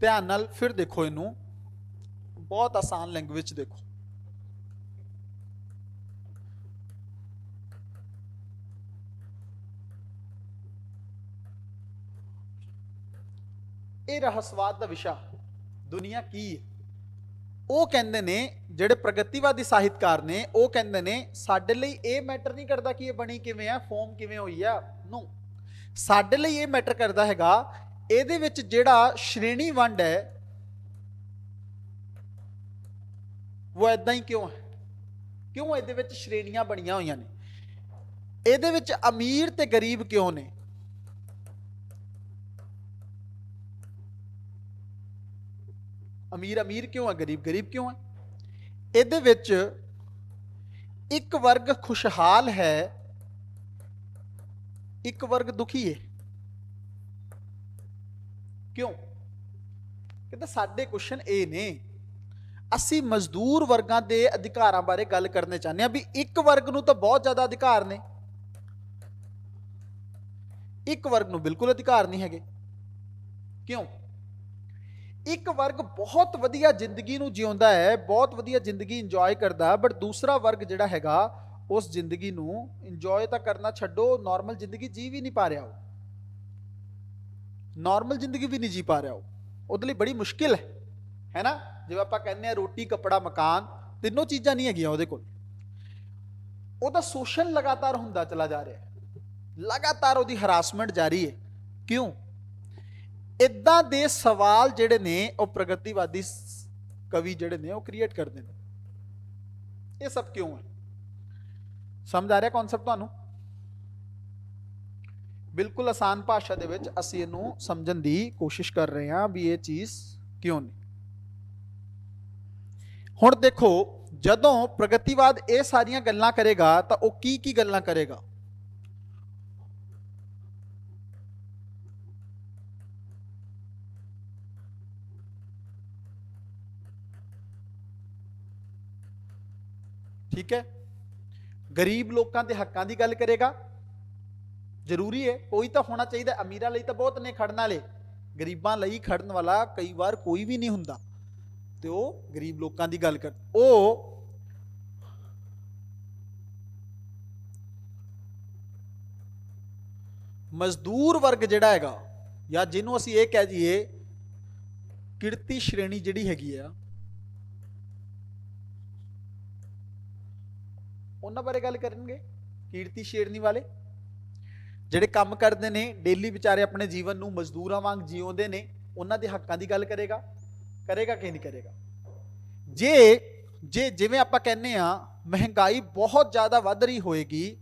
ਧਿਆਨ ਨਾਲ ਫਿਰ ਦੇਖੋ ਇਹਨੂੰ, ਬਹੁਤ ਆਸਾਨ ਲੈਂਗੁਏਜ ਦੇਖੋ। ਇਹ ਰਹੱਸਵਾਦ ਦਾ ਵਿਸ਼ਾ ਦੁਨੀਆ ਕੀ ਹੈ। ਉਹ ਕਹਿੰਦੇ ਨੇ, ਜਿਹੜੇ ਪ੍ਰਗਤੀਵਾਦੀ ਸਾਹਿਤਕਾਰ ਨੇ, ਉਹ ਕਹਿੰਦੇ ਨੇ ਸਾਡੇ ਲਈ ਇਹ ਮੈਟਰ ਨਹੀਂ ਕਰਦਾ ਕਿ ਇਹ ਬਣੀ ਕਿਵੇਂ ਆ, ਫਾਰਮ ਕਿਵੇਂ ਹੋਈ ਆ। ਨੋ, ਸਾਡੇ ਲਈ ਇਹ ਮੈਟਰ ਕਰਦਾ ਹੈਗਾ ਇਹਦੇ ਵਿੱਚ ਜਿਹੜਾ ਸ਼੍ਰੇਣੀ ਵੰਡ ਹੈ ਉਹ ਐਦਾਂ ਹੀ ਕਿਉਂ ਹੈ, ਕਿਉਂ ਇਹਦੇ ਵਿੱਚ ਸ਼੍ਰੇਣੀਆਂ ਬਣੀਆਂ ਹੋਈਆਂ ਨੇ, ਇਹਦੇ ਵਿੱਚ ਅਮੀਰ ਤੇ ਗਰੀਬ ਕਿਉਂ ਨੇ। ਅਮੀਰ ਅਮੀਰ ਕਿਉਂ ਹੈ, ਗਰੀਬ ਗਰੀਬ ਕਿਉਂ ਹੈ। ਇਹਦੇ ਵਿੱਚ ਇੱਕ ਵਰਗ ਖੁਸ਼ਹਾਲ ਹੈ, ਇੱਕ ਵਰਗ ਦੁਖੀ ਹੈ। ਕਿਉਂ? ਕਹਿੰਦਾ ਸਾਡੇ ਕੁਐਸਚਨ ਇਹ ਨੇ, ਅਸੀਂ ਮਜ਼ਦੂਰ ਵਰਗਾਂ ਦੇ ਅਧਿਕਾਰਾਂ ਬਾਰੇ ਗੱਲ ਕਰਨੇ ਚਾਹੁੰਦੇ ਹਾਂ ਵੀ ਇੱਕ ਵਰਗ ਨੂੰ ਤਾਂ ਬਹੁਤ ਜ਼ਿਆਦਾ ਅਧਿਕਾਰ ਨੇ, ਇੱਕ ਵਰਗ ਨੂੰ ਬਿਲਕੁਲ ਅਧਿਕਾਰ ਨਹੀਂ ਹੈਗੇ। ਕਿਉਂ? ਇੱਕ ਵਰਗ ਬਹੁਤ ਵਧੀਆ ਜ਼ਿੰਦਗੀ ਨੂੰ ਜਿਉਂਦਾ ਹੈ, ਬਹੁਤ ਵਧੀਆ ਜ਼ਿੰਦਗੀ ਇੰਜੋਏ ਕਰਦਾ, ਬਟ ਦੂਸਰਾ ਵਰਗ ਜਿਹੜਾ ਹੈਗਾ ਉਸ ਜ਼ਿੰਦਗੀ ਨੂੰ ਇੰਜੋਏ ਤਾਂ ਕਰਨਾ ਛੱਡੋ, ਨਾਰਮਲ ਜ਼ਿੰਦਗੀ ਜੀ ਵੀ ਨਹੀਂ ਪਾ ਰਿਹਾ, ਉਹ ਨਾਰਮਲ ਜ਼ਿੰਦਗੀ ਵੀ ਨਹੀਂ ਜੀ ਪਾ ਰਿਹਾ, ਉਹ ਉਹਦੇ ਲਈ ਬੜੀ ਮੁਸ਼ਕਿਲ ਹੈ ਨਾ। ਜਿਵੇਂ ਆਪਾਂ ਕਹਿੰਦੇ ਆ ਰੋਟੀ ਕੱਪੜਾ ਮਕਾਨ, ਤਿੰਨੋਂ ਚੀਜ਼ਾਂ ਨਹੀਂ ਹੈਗੀਆਂ ਉਹਦੇ ਕੋਲ। ਉਹਦਾ ਸ਼ੋਸ਼ਣ ਲਗਾਤਾਰ ਹੁੰਦਾ ਚਲਾ ਜਾ ਰਿਹਾ, ਲਗਾਤਾਰ ਉਹਦੀ ਹਰਾਸਮੈਂਟ ਜਾਰੀ ਹੈ। ਕਿਉਂ? ਇਦਾਂ ਦੇ ਸਵਾਲ ਜਿਹੜੇ ਨੇ ਉਹ ਪ੍ਰਗਤੀਵਾਦੀ ਕਵੀ ਜਿਹੜੇ ਨੇ ਉਹ ਕ੍ਰੀਏਟ ਕਰਦੇ ਨੇ। ਇਹ ਸਭ ਕਿਉਂ ਹੈ? ਸਮਝ ਆ ਰਿਹਾ ਕਨਸੈਪਟ ਤੁਹਾਨੂੰ? ਬਿਲਕੁਲ ਆਸਾਨ ਭਾਸ਼ਾ ਦੇ ਵਿੱਚ ਅਸੀਂ ਇਹਨੂੰ ਸਮਝਣ ਦੀ ਕੋਸ਼ਿਸ਼ ਕਰ ਰਹੇ ਹਾਂ ਵੀ ਇਹ ਚੀਜ਼ ਕਿਉਂ ਨਹੀਂ। ਹੁਣ ਦੇਖੋ, ਜਦੋਂ ਪ੍ਰਗਤੀਵਾਦ ਇਹ ਸਾਰੀਆਂ ਗੱਲਾਂ ਕਰੇਗਾ ਤਾਂ ਉਹ ਕੀ ਕੀ ਗੱਲਾਂ ਕਰੇਗਾ? ਠੀਕ ਹੈ, ਗਰੀਬ ਲੋਕਾਂ ਦੇ ਹੱਕਾਂ ਦੀ ਗੱਲ ਕਰੇਗਾ। ਜ਼ਰੂਰੀ ਹੈ, ਕੋਈ ਤਾਂ ਹੋਣਾ ਚਾਹੀਦਾ। ਅਮੀਰਾਂ ਲਈ ਤਾਂ ਬਹੁਤ ਨੇ ਖੜਨ ਵਾਲੇ, ਗਰੀਬਾਂ ਲਈ ਖੜਨ ਵਾਲਾ ਕਈ ਵਾਰ ਕੋਈ ਵੀ ਨਹੀਂ ਹੁੰਦਾ, ਤੇ ਉਹ ਗਰੀਬ ਲੋਕਾਂ ਦੀ ਗੱਲ ਕਰ। ਉਹ ਮਜ਼ਦੂਰ ਵਰਗ ਜਿਹੜਾ ਹੈਗਾ, ਜਾਂ ਜਿਹਨੂੰ ਅਸੀਂ ਇਹ ਕਹਿ ਦਈਏ ਕਿਰਤੀ ਸ਼੍ਰੇਣੀ ਜਿਹੜੀ ਹੈਗੀ ਆ, ਉਹਨਾਂ ਬਾਰੇ ਗੱਲ ਕਰਨਗੇ। ਕੀਰਤੀ ਸ਼ੇਰਨੀ ਵਾਲੇ ਜਿਹੜੇ ਕੰਮ ਕਰਦੇ ਨੇ ਡੇਲੀ, ਵਿਚਾਰੇ ਆਪਣੇ ਜੀਵਨ ਨੂੰ ਮਜ਼ਦੂਰਾਂ ਵਾਂਗ ਜਿਉਂਦੇ ਨੇ, ਉਹਨਾਂ ਦੇ ਹੱਕਾਂ ਦੀ ਗੱਲ ਕਰੇਗਾ। ਕਰੇਗਾ ਕਿ ਨਹੀਂ ਕਰੇਗਾ? ਜੇ ਜਿਵੇਂ ਆਪਾਂ ਕਹਿੰਦੇ ਆ ਮਹਿੰਗਾਈ ਬਹੁਤ ਜ਼ਿਆਦਾ ਵੱਧ ਰਹੀ ਹੋਏਗੀ,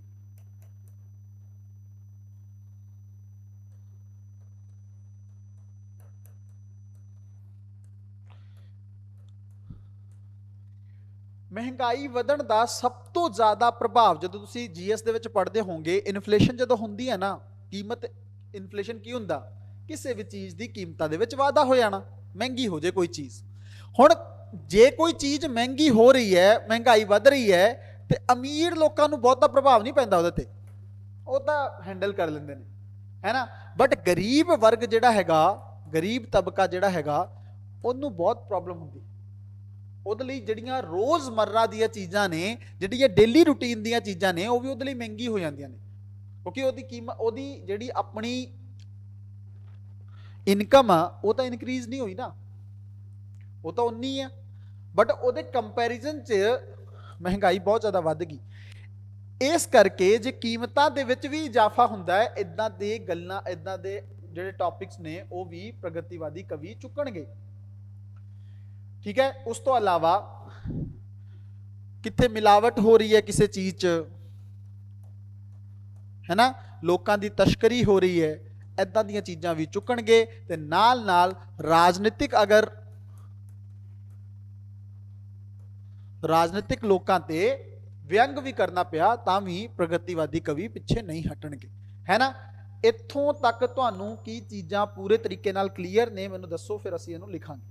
ਮਹਿੰਗਾਈ ਵਧਣ ਦਾ ਸਭ ਤੋਂ ਜ਼ਿਆਦਾ ਪ੍ਰਭਾਵ, ਜਦੋਂ ਤੁਸੀਂ ਜੀਐਸ ਦੇ ਵਿੱਚ ਪੜ੍ਹਦੇ ਹੋਵੋਗੇ, ਇਨਫਲੇਸ਼ਨ ਜਦੋਂ ਹੁੰਦੀ ਹੈ ਨਾ, ਕੀਮਤ ਇਨਫਲੇਸ਼ਨ ਕੀ ਹੁੰਦਾ? ਕਿਸੇ ਵੀ ਚੀਜ਼ ਦੀ ਕੀਮਤਾਂ ਦੇ ਵਿੱਚ ਵਾਧਾ ਹੋ ਜਾਣਾ, ਮਹਿੰਗੀ ਹੋ ਜੇ ਕੋਈ ਚੀਜ਼। ਹੁਣ ਜੇ ਕੋਈ ਚੀਜ਼ ਮਹਿੰਗੀ ਹੋ ਰਹੀ ਹੈ, ਮਹਿੰਗਾਈ ਵੱਧ ਰਹੀ ਹੈ, ਤੇ ਅਮੀਰ ਲੋਕਾਂ ਨੂੰ ਬਹੁਤਾ ਪ੍ਰਭਾਵ ਨਹੀਂ ਪੈਂਦਾ ਉਹਦੇ ਤੇ, ਉਹ ਤਾਂ ਹੈਂਡਲ ਕਰ ਲੈਂਦੇ ਨੇ, ਹੈ ਨਾ। ਬਟ ਗਰੀਬ ਵਰਗ ਜਿਹੜਾ ਹੈਗਾ, ਗਰੀਬ ਤਬਕਾ ਜਿਹੜਾ ਹੈਗਾ, ਉਹਨੂੰ ਬਹੁਤ ਪ੍ਰੋਬਲਮ ਹੁੰਦੀ। ਉਹਦੇ ਲਈ ਜਿਹੜੀਆਂ ਰੋਜ਼ਮर्रा ਦੀਆਂ ਚੀਜ਼ਾਂ ਨੇ, ਜਿਹੜੀਆਂ ਡੇਲੀ ਰੂਟੀਨ ਦੀਆਂ ਚੀਜ਼ਾਂ ਨੇ, ਉਹ ਵੀ ਉਹਦੇ ਲਈ ਮਹਿੰਗੀ ਹੋ ਜਾਂਦੀਆਂ ਨੇ, ਕਿਉਂਕਿ ਉਹਦੀ ਕੀਮਤ, ਉਹਦੀ ਜਿਹੜੀ ਆਪਣੀ ਇਨਕਮ ਆ, ਉਹ ਤਾਂ ਇਨਕਰੀਜ਼ ਨਹੀਂ ਹੋਈ ਨਾ, ਉਹ ਤਾਂ ਉਨੀ ਆ, ਬਟ ਉਹਦੇ ਕੰਪੈਰੀਜ਼ਨ 'ਚ ਮਹਿੰਗਾਈ ਬਹੁਤ ਜ਼ਿਆਦਾ ਵੱਧ ਗਈ। ਇਸ ਕਰਕੇ ਜੇ ਕੀਮਤਾਂ ਦੇ ਵਿੱਚ ਵੀ ਇਜ਼ਾਫਾ ਹੁੰਦਾ ਹੈ, ਇਦਾਂ ਦੇ ਗੱਲਾਂ, ਇਦਾਂ ਦੇ ਜਿਹੜੇ ਟੌਪਿਕਸ ਨੇ ਉਹ ਵੀ ਪ੍ਰਗਤੀਵਾਦੀ ਕਵੀ ਚੁੱਕਣਗੇ। ਠੀਕ ਹੈ। ਉਸ ਤੋਂ ਇਲਾਵਾ ਕਿੱਥੇ ਮਿਲਾਵਟ ਹੋ ਰਹੀ ਹੈ ਕਿਸੇ ਚੀਜ਼ 'ਚ, ਹੈ ਨਾ, ਲੋਕਾਂ ਦੀ ਤਸਕਰੀ ਹੋ ਰਹੀ ਹੈ, ਇਦਾਂ ਦੀਆਂ ਚੀਜ਼ਾਂ ਵੀ ਚੁੱਕਣਗੇ। ਤੇ ਨਾਲ ਨਾਲ ਰਾਜਨੀਤਿਕ, ਅਗਰ ਰਾਜਨੀਤਿਕ ਲੋਕਾਂ ਤੇ ਵਿਅੰਗ ਵੀ ਕਰਨਾ ਪਿਆ ਤਾਂ ਵੀ ਪ੍ਰਗਤੀਵਾਦੀ ਕਵੀ ਪਿੱਛੇ ਨਹੀਂ ਹਟਣਗੇ, ਹੈ ਨਾ। ਇੱਥੋਂ ਤੱਕ ਤੁਹਾਨੂੰ ਕੀ ਚੀਜ਼ਾਂ ਪੂਰੇ ਤਰੀਕੇ ਨਾਲ ਕਲੀਅਰ ਨੇ? ਮੈਨੂੰ ਦੱਸੋ, ਫਿਰ ਅਸੀਂ ਇਹਨੂੰ ਲਿਖਾਂਗੇ।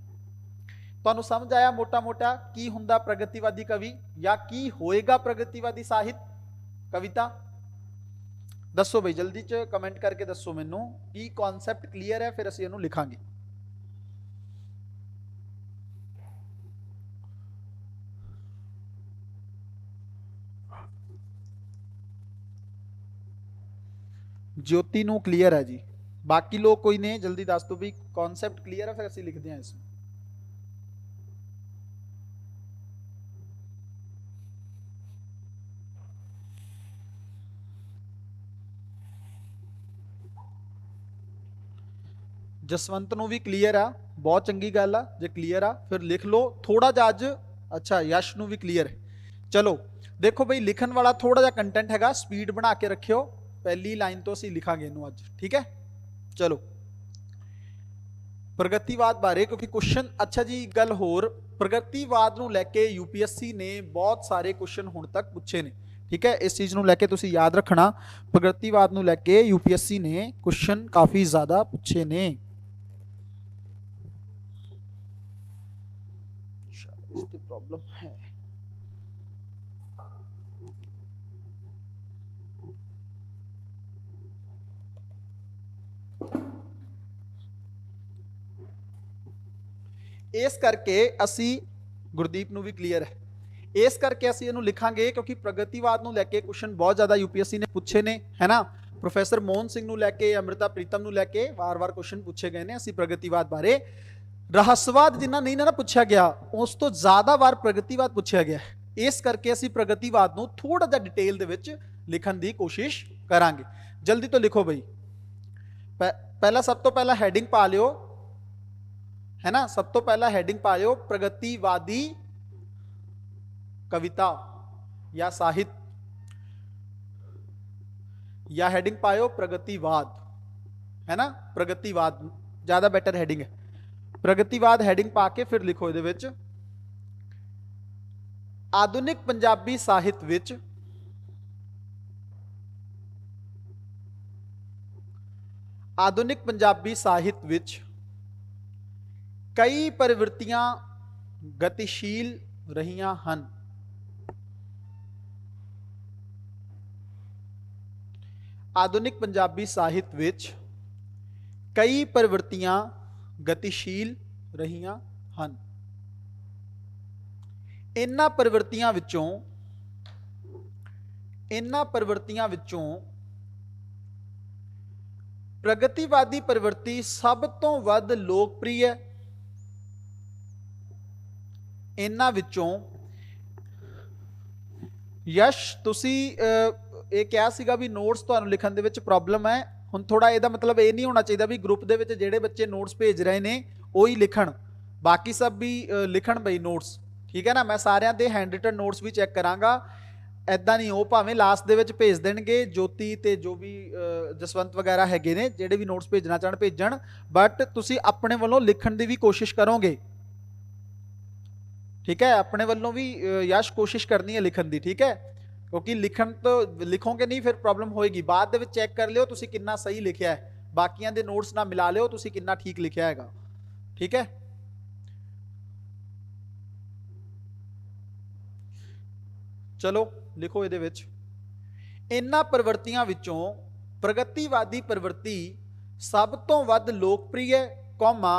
ਤੁਹਾਨੂੰ ਸਮਝ ਆਇਆ ਮੋਟਾ ਮੋਟਾ ਕੀ ਹੁੰਦਾ ਪ੍ਰਗਤੀਵਾਦੀ ਕਵੀ, ਜਾਂ ਕੀ ਹੋਏਗਾ ਪ੍ਰਗਤੀਵਾਦੀ ਸਾਹਿਤ, ਕਵਿਤਾ? ਦੱਸੋ ਬਈ, ਜਲਦੀ ਚ ਕਮੈਂਟ ਕਰਕੇ ਦੱਸੋ ਮੈਨੂੰ ਕੀ ਕਨਸੈਪਟ ਕਲੀਅਰ ਹੈ, ਫਿਰ ਅਸੀਂ ਇਹਨੂੰ ਲਿਖਾਂਗੇ। ज्योति ਨੂੰ ਕਲੀਅਰ ਹੈ ਜੀ, ਬਾਕੀ ਲੋਕ ਕੋਈ ਨੇ ਜਲਦੀ ਦੱਸ ਦਿਓ ਵੀ ਕਨਸੈਪਟ ਕਲੀਅਰ ਹੈ, ਫਿਰ ਅਸੀਂ ਲਿਖਦੇ ਹਾਂ ਇਸ ਨੂੰ। ਜਸਵੰਤ ਨੂੰ ਵੀ ਕਲੀਅਰ ਆ, ਬਹੁਤ ਚੰਗੀ ਗੱਲ ਆ, ਜੇ ਕਲੀਅਰ ਆ ਫਿਰ ਲਿਖ ਲਓ ਥੋੜਾ ਜਿਹਾ ਅੱਜ। ਅੱਛਾ, ਯਸ਼ ਨੂੰ ਵੀ ਕਲੀਅਰ ਹੈ। ਚਲੋ ਦੇਖੋ ਬਈ, ਲਿਖਣ ਵਾਲਾ ਥੋੜਾ ਜਿਹਾ ਕੰਟੈਂਟ ਹੈਗਾ, ਸਪੀਡ ਬਣਾ ਕੇ ਰੱਖਿਓ, ਪਹਿਲੀ ਲਾਈਨ ਤੋਂ ਅਸੀਂ ਲਿਖਾਂਗੇ ਇਹਨੂੰ ਅੱਜ, ਠੀਕ ਹੈ। ਚਲੋ ਪ੍ਰਗਤੀਵਾਦ ਬਾਰੇ, ਕਿਉਂਕਿ ਕੁਐਸਚਨ, ਅੱਛਾ ਜੀ ਇੱਕ ਗੱਲ ਹੋਰ, ਪ੍ਰਗਤੀਵਾਦ ਨੂੰ ਲੈ ਕੇ यूपीएससी ਨੇ ਬਹੁਤ ਸਾਰੇ ਕੁਐਸਚਨ ਹੁਣ ਤੱਕ ਪੁੱਛੇ ਨੇ, ਠੀਕ ਹੈ। ਇਸ ਚੀਜ਼ ਨੂੰ ਲੈ ਕੇ ਤੁਸੀਂ ਯਾਦ ਰੱਖਣਾ, ਪ੍ਰਗਤੀਵਾਦ ਨੂੰ ਲੈ ਕੇ यूपीएससी ਨੇ ਕੁਐਸਚਨ ਕਾਫੀ ਜ਼ਿਆਦਾ ਪੁੱਛੇ ਨੇ। इसकी प्रॉब्लम है। ਇਸ ਕਰਕੇ ਅਸੀਂ ਗੁਰਦੀਪ ਨੂੰ ਵੀ ਕਲੀਅਰ ਹੈ, ਇਸ ਕਰਕੇ ਅਸੀਂ ਇਹਨੂੰ ਲਿਖਾਂਗੇ ਕਿਉਂਕਿ ਪ੍ਰਗਤੀਵਾਦ ਨੂੰ ਲੈ ਕੇ ਕੁਐਸਚਨ ਬਹੁਤ ਜ਼ਿਆਦਾ यूपीएससी ਨੇ ਪੁੱਛੇ ਨੇ, ਹੈ ਨਾ। ਪ੍ਰੋਫੈਸਰ ਮੋਹਨ ਸਿੰਘ ਨੂੰ ਲੈ ਕੇ, ਅੰਮ੍ਰਿਤਾ ਪ੍ਰੀਤਮ ਨੂੰ ਲੈ ਕੇ ਵਾਰ-ਵਾਰ ਕੁਐਸਚਨ ਪੁੱਛੇ ਗਏ ਨੇ। ਅਸੀਂ ਪ੍ਰਗਤੀਵਾਦ ਬਾਰੇ, ਰਹੱਸਵਾਦ ਜਿੰਨਾ ਨਹੀਂ ਨਾ ਪੁੱਛਿਆ ਗਿਆ ਉਸ ਤੋਂ ਜ਼ਿਆਦਾ ਵਾਰ ਪ੍ਰਗਤੀਵਾਦ ਪੁੱਛਿਆ ਗਿਆ, ਇਸ ਕਰਕੇ ਅਸੀਂ ਪ੍ਰਗਤੀਵਾਦ ਨੂੰ ਥੋੜਾ ਜਿਹਾ ਡਿਟੇਲ ਦੇ ਵਿੱਚ ਲਿਖਣ ਦੀ ਕੋਸ਼ਿਸ਼ ਕਰਾਂਗੇ। ਜਲਦੀ ਤੋਂ ਲਿਖੋ ਬਈ। ਪਹਿਲਾਂ ਸਭ ਤੋਂ ਪਹਿਲਾਂ ਹੈਡਿੰਗ ਪਾ ਲਿਓ, है ना। सब तो पहला हेडिंग पायो प्रगतिवादी कविता या साहित्य, या हेडिंग पायो प्रगतिवाद, है ना। प्रगतिवाद ज्यादा बेटर हेडिंग है। प्रगतिवाद हेडिंग पाके फिर लिखो इहदे विच आधुनिक पंजाबी साहित्य विच आधुनिक पंजाबी साहित्य विच कई प्रवृत्तियां गतिशील रहियां हन। आधुनिक पंजाबी साहित्य विच कई प्रवृत्तियां गतिशील रहियां हन। इन्हां प्रवृत्तियां विचों प्रगतिवादी प्रवृत्ति सब तो वध लोकप्रिय है। इन्हां विचों यश तुसी ਇਹ ਕਿਹਾ ਸੀਗਾ ਵੀ ਨੋਟਸ ਤੁਹਾਨੂੰ ਲਿਖਣ ਦੇ ਵਿੱਚ ਪ੍ਰੋਬਲਮ ਹੈ। ਹੁਣ ਥੋੜਾ ਇਹਦਾ ਮਤਲਬ ਇਹ ਨਹੀਂ ਹੋਣਾ ਚਾਹੀਦਾ ਵੀ ਗਰੁੱਪ ਦੇ ਵਿੱਚ ਜਿਹੜੇ ਬੱਚੇ ਨੋਟਸ ਭੇਜ ਰਹੇ ਨੇ ਉਹੀ ਲਿਖਣ, ਬਾਕੀ ਸਭ ਵੀ ਲਿਖਣ ਬਈ ਨੋਟਸ, ਠੀਕ ਹੈ ਨਾ। ਮੈਂ ਸਾਰਿਆਂ ਦੇ ਹੈਂਡ ਰਿਟਨ ਨੋਟਸ ਵੀ ਚੈੱਕ ਕਰਾਂਗਾ, ਐਦਾਂ ਨਹੀਂ। ਉਹ ਭਾਵੇਂ ਲਾਸਟ ਦੇ ਵਿੱਚ ਭੇਜ ਦੇਣਗੇ, ਜੋਤੀ ਤੇ ਜੋ ਵੀ ਜਸਵੰਤ ਵਗੈਰਾ ਹੈਗੇ ਨੇ ਜਿਹੜੇ ਵੀ ਨੋਟਸ ਭੇਜਣਾ ਚਾਹਣ ਭੇਜਣ, ਬਟ ਤੁਸੀਂ ਆਪਣੇ ਵੱਲੋਂ ਲਿਖਣ ਦੀ ਵੀ ਕੋਸ਼ਿਸ਼ ਕਰੋਗੇ, ठीक है। अपने वालों भी यश कोशिश करनी है लिखन दी, ठीक है, क्योंकि लिखन तो लिखोगे नहीं फिर प्रॉब्लम होएगी। बाद दे विच चेक कर लियो तुसी कितना सही लिखिया है, बाकियां दे नोट्स ना मिला लियो तुसी कितना ठीक लिखिया हैगा, ठीक है। चलो लिखो इहदे विच इन्हां प्रवृत्तियां विचों प्रगतिवादी प्रवृत्ति सब तो वध लोकप्रिय कौमा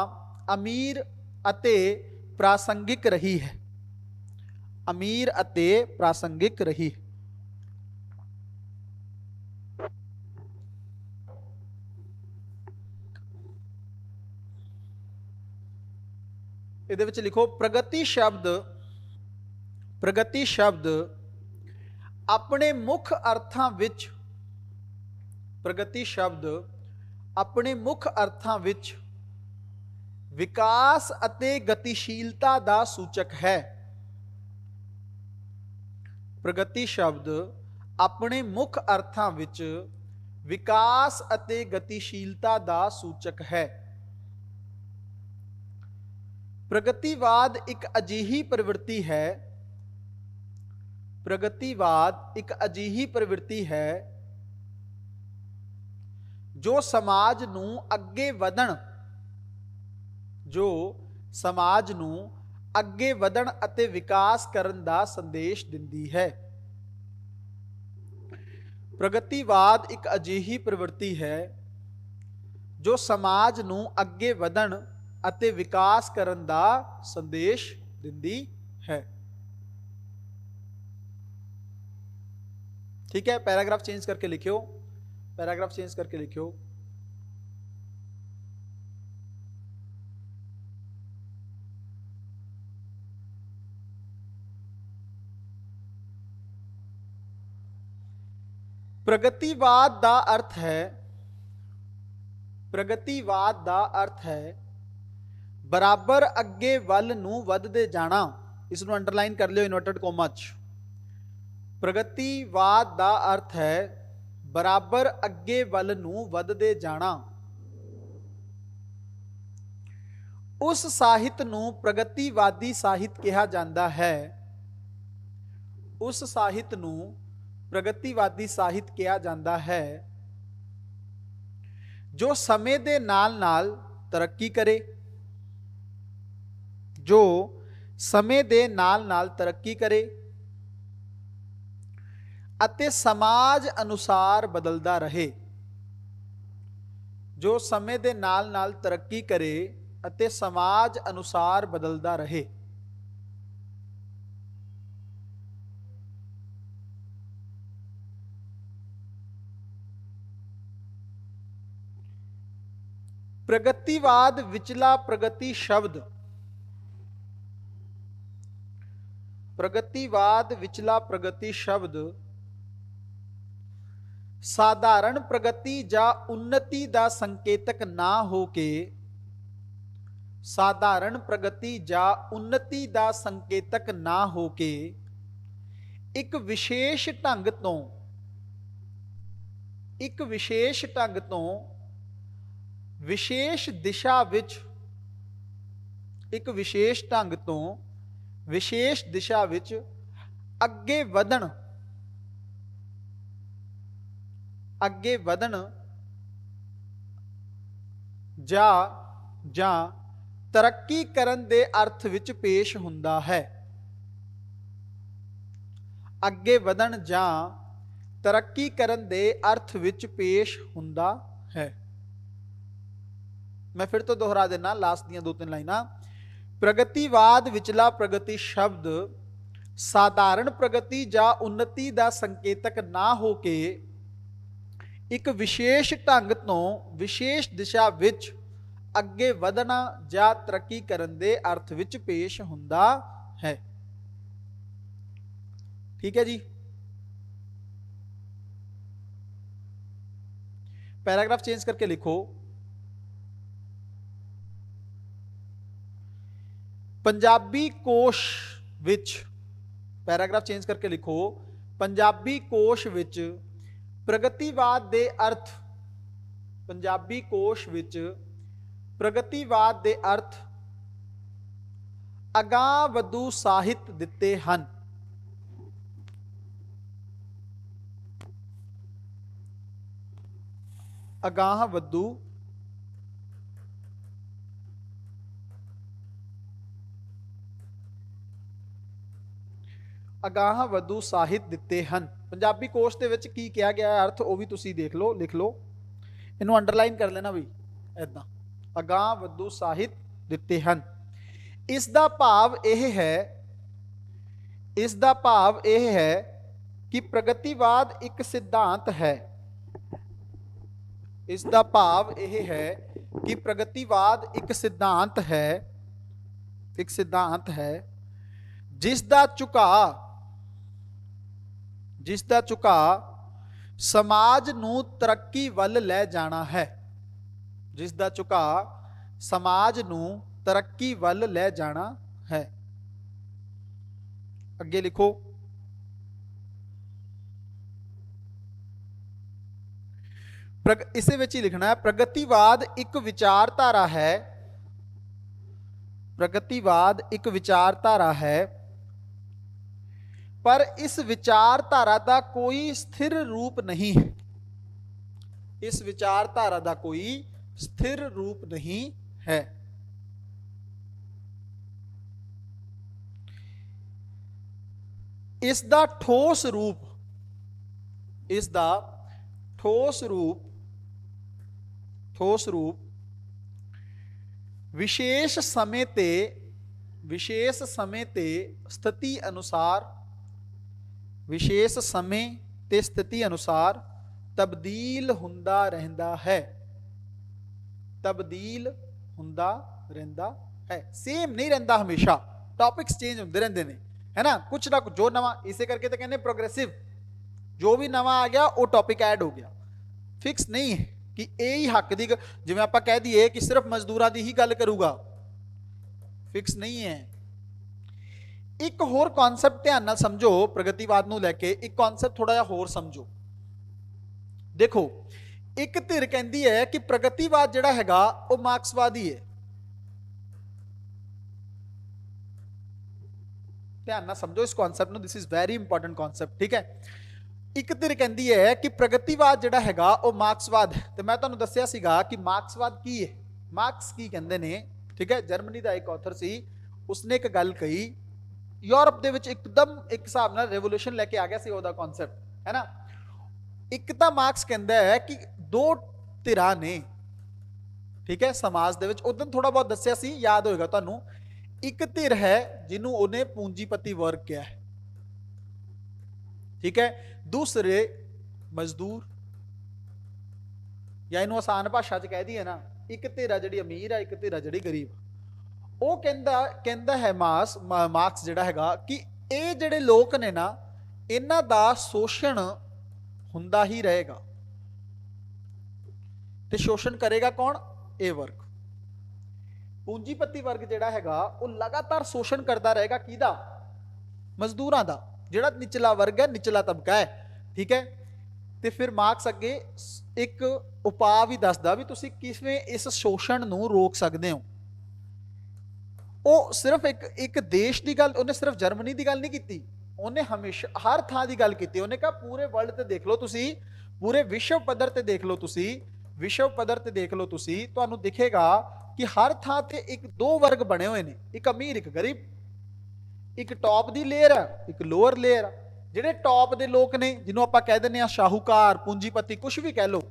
अमीर अते प्रासंगिक रही है। अमीर अते प्रासंगिक रही है। इहदे विच लिखो प्रगति शब्द अपने मुख अर्थां विच, प्रगति शब्द अपने मुख अर्थां विच विकास अते गतिशीलता दा सूचक है। प्रगति शब्द अपने मुख अर्थां विच विकास अते गतिशीलता दा सूचक है। प्रगतिवाद एक अजिही प्रवृत्ति है, प्रगतिवाद एक अजिही प्रवृत्ति है जो समाज नूं अगे वधण, जो समाज नूं अगे वधण अते विकास करन दा संदेश दिंदी है। प्रगतिवाद एक अजिही प्रवृत्ति है जो समाज नूं अगे वधण अते विकास करन दा संदेश दिंदी है। ठीक है, पैराग्राफ चेंज करके लिखियो, पैराग्राफ चेंज करके लिखियो। प्रगतिवाद दा अर्थ है, प्रगतिवाद दा अर्थ है बराबर अगे वल नूं वधदे जाना। इसनूं अंडरलाइन कर लियो इनवर्टेड कोमा च। प्रगतिवाद दा अर्थ है बराबर अगे वल नूं वधदे जाना। उस साहित्य नूं प्रगतिवादी साहित्य कहा जाता है, उस साहित्य नूं प्रगतिवादी साहित्य कहा जाता है जो समय दे नाल नाल तरक्की करे, जो समय दे नाल नाल तरक्की करे अते समाज अनुसार बदलदा रहे, जो समय दे नाल नाल तरक्की करे ਅਤੇ ਸਮਾਜ ਅਨੁਸਾਰ ਬਦਲਦਾ ਰਹੇ। ਪ੍ਰਗਤੀਵਾਦ ਵਿਚਲਾ ਪ੍ਰਗਤੀ ਸ਼ਬਦ, ਪ੍ਰਗਤੀਵਾਦ ਵਿਚਲਾ ਪ੍ਰਗਤੀ ਸ਼ਬਦ ਸਾਧਾਰਨ ਪ੍ਰਗਤੀ ਜਾਂ ਉન્નਤੀ ਦਾ ਸੰਕੇਤਕ ਨਾ ਹੋ ਕੇ, ਸਾਧਾਰਨ ਪ੍ਰਗਤੀ ਜਾਂ ਉન્નਤੀ ਦਾ ਸੰਕੇਤਕ ਨਾ ਹੋ ਕੇ ਇੱਕ ਵਿਸ਼ੇਸ਼ ਢੰਗ ਤੋਂ, ਇੱਕ ਵਿਸ਼ੇਸ਼ ਢੰਗ ਤੋਂ ਵਿਸ਼ੇਸ਼ ਦਿਸ਼ਾ ਵਿੱਚ, ਇੱਕ ਵਿਸ਼ੇਸ਼ ਢੰਗ ਤੋਂ ਵਿਸ਼ੇਸ਼ ਦਿਸ਼ਾ ਵਿੱਚ ਅੱਗੇ ਵਧਣ, ਅੱਗੇ ਵਧਣ ਜਾਂ ਤਰੱਕੀ ਕਰਨ ਦੇ ਅਰਥ ਵਿੱਚ ਪੇਸ਼ ਹੁੰਦਾ ਹੈ। ਅੱਗੇ ਵਧਣ ਜਾਂ ਤਰੱਕੀ ਕਰਨ ਦੇ ਅਰਥ ਵਿੱਚ ਪੇਸ਼ ਹੁੰਦਾ ਹੈ। मैं फिर तो दोहरा देना लास्ट दियां 2-3 लाइना। प्रगतिवाद विचला प्रगति शब्द साधारण प्रगति ਜਾਂ ਉન્નਤੀ ਦਾ ਸੰਕੇਤਕ ਨਾ ਹੋ ਕੇ ਇੱਕ ਵਿਸ਼ੇਸ਼ ਢੰਗ ਤੋਂ ਵਿਸ਼ੇਸ਼ ਦਿਸ਼ਾ ਵਿੱਚ ਅੱਗੇ ਵਧਣਾ ਜਾਂ ਤਰੱਕੀ ਕਰਨ ਦੇ ਅਰਥ ਵਿੱਚ ਪੇਸ਼ ਹੁੰਦਾ ਹੈ। ਠੀਕ ਹੈ ਜੀ। पैराग्राफ चेंज करके लिखो। पंजाबी कोश विच, पैराग्राफ चेंज करके लिखो, पंजाबी कोश विच प्रगतिवाद दे अर्थ, पंजाबी कोश विच प्रगतिवाद दे अर्थ अगां वधू ਸਾਹਿਤ ਦਿੱਤੇ ਹਨ। ਅਗਾਂਹ ਵਧੂ ਅਗਾਂਹ ਵਧੂ ਸਾਹਿਤ ਦਿੱਤੇ ਹਨ। ਪੰਜਾਬੀ ਕੋਸ਼ ਦੇ ਵਿੱਚ ਕੀ ਕਿਹਾ ਗਿਆ ਹੈ ਅਰਥ, ਉਹ ਵੀ ਤੁਸੀਂ ਦੇਖ ਲਓ, ਲਿਖ ਲਓ, ਇਹਨੂੰ ਅੰਡਰਲਾਈਨ ਕਰ ਲੈਣਾ ਵੀ ਐਦਾਂ, ਅਗਾਂਹ ਵਧੂ ਸਾਹਿਤ ਦਿੱਤੇ ਹਨ। ਇਸ ਦਾ ਭਾਵ ਇਹ ਹੈ, ਇਸ ਦਾ ਭਾਵ ਇਹ ਹੈ ਕਿ ਪ੍ਰਗਤੀਵਾਦ ਇੱਕ ਸਿਧਾਂਤ ਹੈ। ਇਸ ਦਾ ਭਾਵ ਇਹ ਹੈ ਕਿ ਪ੍ਰਗਤੀਵਾਦ ਇੱਕ ਸਿਧਾਂਤ ਹੈ, ਇੱਕ ਸਿਧਾਂਤ ਹੈ ਜਿਸ ਦਾ ਝੁਕਾਅ, ਜਿਸ ਦਾ ਝੁਕਾਅ ਸਮਾਜ ਨੂੰ ਤਰੱਕੀ ਵੱਲ ਲੈ ਜਾਣਾ ਹੈ, ਜਿਸ ਦਾ ਝੁਕਾਅ ਸਮਾਜ ਨੂੰ ਤਰੱਕੀ ਵੱਲ ਲੈ ਜਾਣਾ ਹੈ। ਅੱਗੇ ਲਿਖੋ। ਇਸੇ ਵਿੱਚ ਹੀ ਲਿਖਣਾ ਹੈ, ਪ੍ਰਗਤੀਵਾਦ ਇੱਕ ਵਿਚਾਰਧਾਰਾ ਹੈ, ਪ੍ਰਗਤੀਵਾਦ ਇੱਕ ਵਿਚਾਰਧਾਰਾ ਹੈ, ਪਰ ਇਸ ਵਿਚਾਰਧਾਰਾ ਦਾ ਕੋਈ ਸਥਿਰ ਰੂਪ ਨਹੀਂ ਹੈ। ਇਸ ਵਿਚਾਰਧਾਰਾ ਦਾ ਕੋਈ ਸਥਿਰ ਰੂਪ ਨਹੀਂ ਹੈ। ਇਸ ਦਾ ਠੋਸ ਰੂਪ, ਇਸ ਦਾ ਠੋਸ ਰੂਪ, ਠੋਸ ਰੂਪ ਵਿਸ਼ੇਸ਼ ਸਮੇਂ ਤੇ, ਵਿਸ਼ੇਸ਼ ਸਮੇਂ ਤੇ ਸਥਿਤੀ ਅਨੁਸਾਰ, ਵਿਸ਼ੇਸ਼ ਸਮੇਂ ਤੇ ਸਥਿਤੀ ਅਨੁਸਾਰ ਤਬਦੀਲ ਹੁੰਦਾ ਰਹਿੰਦਾ ਹੈ, ਤਬਦੀਲ ਹੁੰਦਾ ਰਹਿੰਦਾ है। सेम नहीं रहता हमेशा, टॉपिक्स चेंज होते रहते हैं, है ना, कुछ ना कुछ जो नवा, इसे करके तो कहने प्रोग्रेसिव, जो भी नवा आ गया वो टॉपिक ऐड हो गया। फिक्स नहीं है कि यही हक दी, जिवें आपां कह दईए कि सिर्फ मजदूरां दी ही गल करूगा, फिक्स नहीं है। एक होर कॉन्सैप्ट ध्यान नाल समझो, प्रगतिवाद नूं लैके एक कॉन्सैप्ट थोड़ा जिहा होर समझो। देखो, एक धिर कहती है कि प्रगतिवाद जिहड़ा हैगा वो मार्क्सवादी है। ध्यान नाल समझो इस कॉन्सैप्ट नूं, this is very important concept, ठीक है। एक धिर कहती है कि प्रगतिवाद जिहड़ा हैगा वो मार्क्सवाद है, तो मैं तुहानूं दस्सिया सीगा कि मार्क्सवाद की है, मार्क्स की कहंदे ने, ठीक है। जर्मनी का एक ऑथर सी, उसने एक गल कही, यूरोप दे विच एकदम एक हिसाब नाल रेवोल्यूशन लैके आ गया सी ओहदा कॉन्सैप्ट, है ना। एक तो मार्क्स कहता है कि दो धिरां ने, ठीक है। समाज ਦੇ ਵਿੱਚ ਉਦੋਂ ਥੋੜਾ ਬਹੁਤ ਦੱਸਿਆ ਸੀ, याद ਹੋਏਗਾ ਤੁਹਾਨੂੰ। ਇੱਕ ਧਿਰ ਹੈ ਜਿਹਨੂੰ ਉਹਨੇ ਪੂੰਜੀਪਤੀ ਵਰਗ ਕਿਹਾ ਹੈ, ठीक है। दूसरे मजदूर, या इनू आसान भाषा च कह दीए ना, एक धिर जिहड़ी अमीर है, एक धिर जिहड़ी गरीब। वो कहता है मार्क्स जिहड़ा हैगा कि ये जिहड़े लोग ने ना, इन्हां दा शोषण हुंदा ही रहेगा। ते शोषण करेगा कौन? ये वर्ग, पूंजीपति वर्ग जिहड़ा हैगा वो लगातार शोषण करता रहेगा। किहदा? मजदूरां दा, ਜਿਹੜਾ ਨਿਚਲਾ ਵਰਗ ਹੈ, ਨਿਚਲਾ ਤਬਕਾ ਹੈ, ਠੀਕ ਹੈ। ਤੇ ਫਿਰ ਮਾਰਕਸ ਅੱਗੇ ਇੱਕ ਉਪਾਅ ਵੀ ਦੱਸਦਾ ਵੀ ਤੁਸੀਂ ਕਿਵੇਂ ਇਸ ਸ਼ੋਸ਼ਣ ਨੂੰ ਰੋਕ ਸਕਦੇ ਹੋ। ਉਹ ਸਿਰਫ ਇੱਕ ਦੇਸ਼ ਦੀ ਗੱਲ, ਉਹਨੇ ਸਿਰਫ ਜਰਮਨੀ ਦੀ ਗੱਲ ਨਹੀਂ ਕੀਤੀ, ਉਹਨੇ ਹਮੇਸ਼ਾ ਹਰ ਥਾਂ ਦੀ ਗੱਲ ਕੀਤੀ। ਉਹਨੇ ਕਿਹਾ ਪੂਰੇ ਵਰਲਡ ਤੇ ਦੇਖ ਲਓ ਤੁਸੀਂ, ਪੂਰੇ ਵਿਸ਼ਵ ਪੱਧਰ ਤੇ ਦੇਖ ਲਓ ਤੁਸੀਂ, ਵਿਸ਼ਵ ਪੱਧਰ ਤੇ ਦੇਖ ਲਓ ਤੁਸੀਂ, ਤੁਹਾਨੂੰ ਦਿਖੇਗਾ ਕਿ ਹਰ ਥਾਂ ਤੇ ਇੱਕ ਦੋ ਵਰਗ ਬਣੇ ਹੋਏ ਨੇ, ਇੱਕ ਅਮੀਰ ਇੱਕ ਗਰੀਬ। ਇੱਕ ਟੌਪ ਦੀ ਲੇਅਰ ਹੈ, ਇੱਕ ਲੋਅਰ ਲੇਅਰ ਆ। ਜਿਹੜੇ ਟੌਪ ਦੇ ਲੋਕ ਨੇ, ਜਿਹਨੂੰ ਆਪਾਂ ਕਹਿ ਦਿੰਦੇ ਆ ਸ਼ਾਹੂਕਾਰ, ਪੂੰਜੀਪਤੀ, ਕੁਝ ਵੀ ਕਹਿ ਲਓ,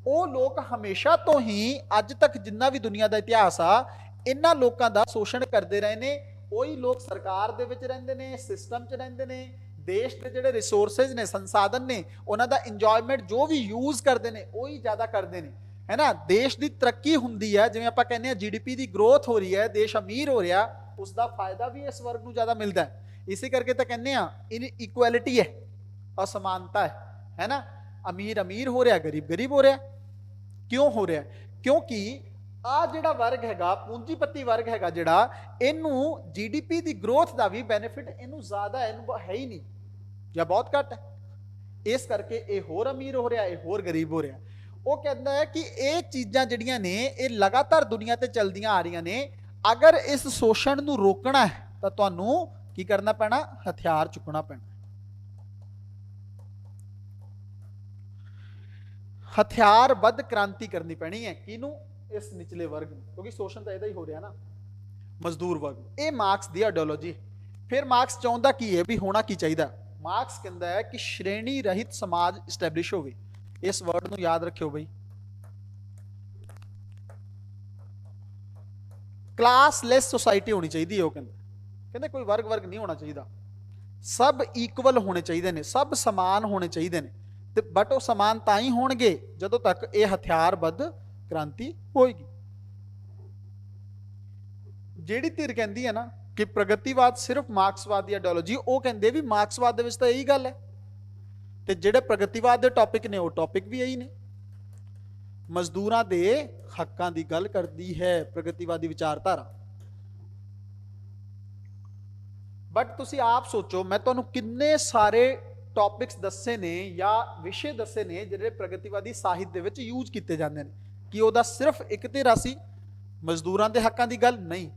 ਉਹ ਲੋਕ ਹਮੇਸ਼ਾ ਤੋਂ ਹੀ ਅੱਜ ਤੱਕ ਜਿੰਨਾ ਵੀ ਦੁਨੀਆ ਦਾ ਇਤਿਹਾਸ ਆ, ਇਹਨਾਂ ਲੋਕਾਂ ਦਾ ਸ਼ੋਸ਼ਣ ਕਰਦੇ ਰਹੇ ਨੇ। ਉਹੀ ਲੋਕ ਸਰਕਾਰ ਦੇ ਵਿੱਚ ਰਹਿੰਦੇ ਨੇ, ਸਿਸਟਮ 'ਚ ਰਹਿੰਦੇ ਨੇ, ਦੇਸ਼ ਦੇ ਜਿਹੜੇ ਰਿਸੋਰਸਿਸ ਨੇ, ਸੰਸਾਧਨ ਨੇ, ਉਹਨਾਂ ਦਾ ਇੰਜੋਇਮੈਂਟ ਜੋ ਵੀ ਯੂਜ਼ ਕਰਦੇ ਨੇ, ਉਹੀ ਜ਼ਿਆਦਾ ਕਰਦੇ ਨੇ, ਹੈ ਨਾ। ਦੇਸ਼ ਦੀ ਤਰੱਕੀ ਹੁੰਦੀ ਹੈ, ਜਿਵੇਂ ਆਪਾਂ ਕਹਿੰਦੇ ਆ GDP ਦੀ ਗਰੋਥ ਹੋ ਰਹੀ ਹੈ, ਦੇਸ਼ ਅਮੀਰ ਹੋ ਰਿਹਾ, उसका फायदा भी इस वर्ग को ज्यादा मिलता है। इसी करके तो कहने इन इक्वलिटी है, असमानता है ना। अमीर अमीर हो रहा, गरीब गरीब हो रहा। क्यों हो रहा? क्योंकि आ जिहड़ा वर्ग हैगा, पूंजीपति वर्ग हैगा जिहड़ा, इनू GDP की ग्रोथ का भी बेनिफिट इनू ज्यादा इनू है ही नहीं, या बहुत घट है। इस करके ये होर अमीर हो रहा, ये होर गरीब हो रहा। वो कहता है कि ये चीज़ां जिहड़ियां ने, ये लगातार दुनिया ते चलदियां आ रही ने। अगर इस शोषण नूं रोकना है तो तुहानूं की करना पैना? हथियार चुकना पैना, हथियारबद्ध क्रांति करनी पैनी है। किनूं? इस निचले वर्ग नूं, क्योंकि शोषण तो इहदा ही हो रहा ना, मजदूर वर्ग। ये मार्क्स की आइडियोलॉजी। फिर मार्क्स चाहुंदा की है भी होना की चाहिए? मार्क्स कहता है कि श्रेणी रहित समाज इस्टैबलिश होवे। इस वर्ड नूं याद रखियो बई, क्लासलैस सोसाइटी होनी चाहिए। वो कहते कोई वर्ग वर्ग नहीं होना चाहिए, सब ईक्वल होने चाहिए ने, सब समान होने चाहिए ने। बट वो समान तां ही होणगे जदों तक ये हथियारबद्ध क्रांति होएगी। जिहड़ी धिर कहती है ना कि प्रगतिवाद सिर्फ मार्क्सवाद की आइडियोलॉजी, वो कहते भी मार्क्सवाद दे विच तां यही गल है। ते जिहड़े प्रगतिवाद के टॉपिक ने, वो टॉपिक भी यही ने। मजदूरां दे हक्कां दी गल करदी है प्रगतिवादी विचारधारा। बट तुसी आप सोचो, मैं तुहानूं किन्ने सारे टॉपिक्स दस्से ने या विषय दस्से ने जिहड़े प्रगतिवादी साहित्य दे विच यूज कीते जांदे ने, कि ओहदा सिर्फ एक धिरा सी, मजदूरां दे हक्कां दी गल नहीं,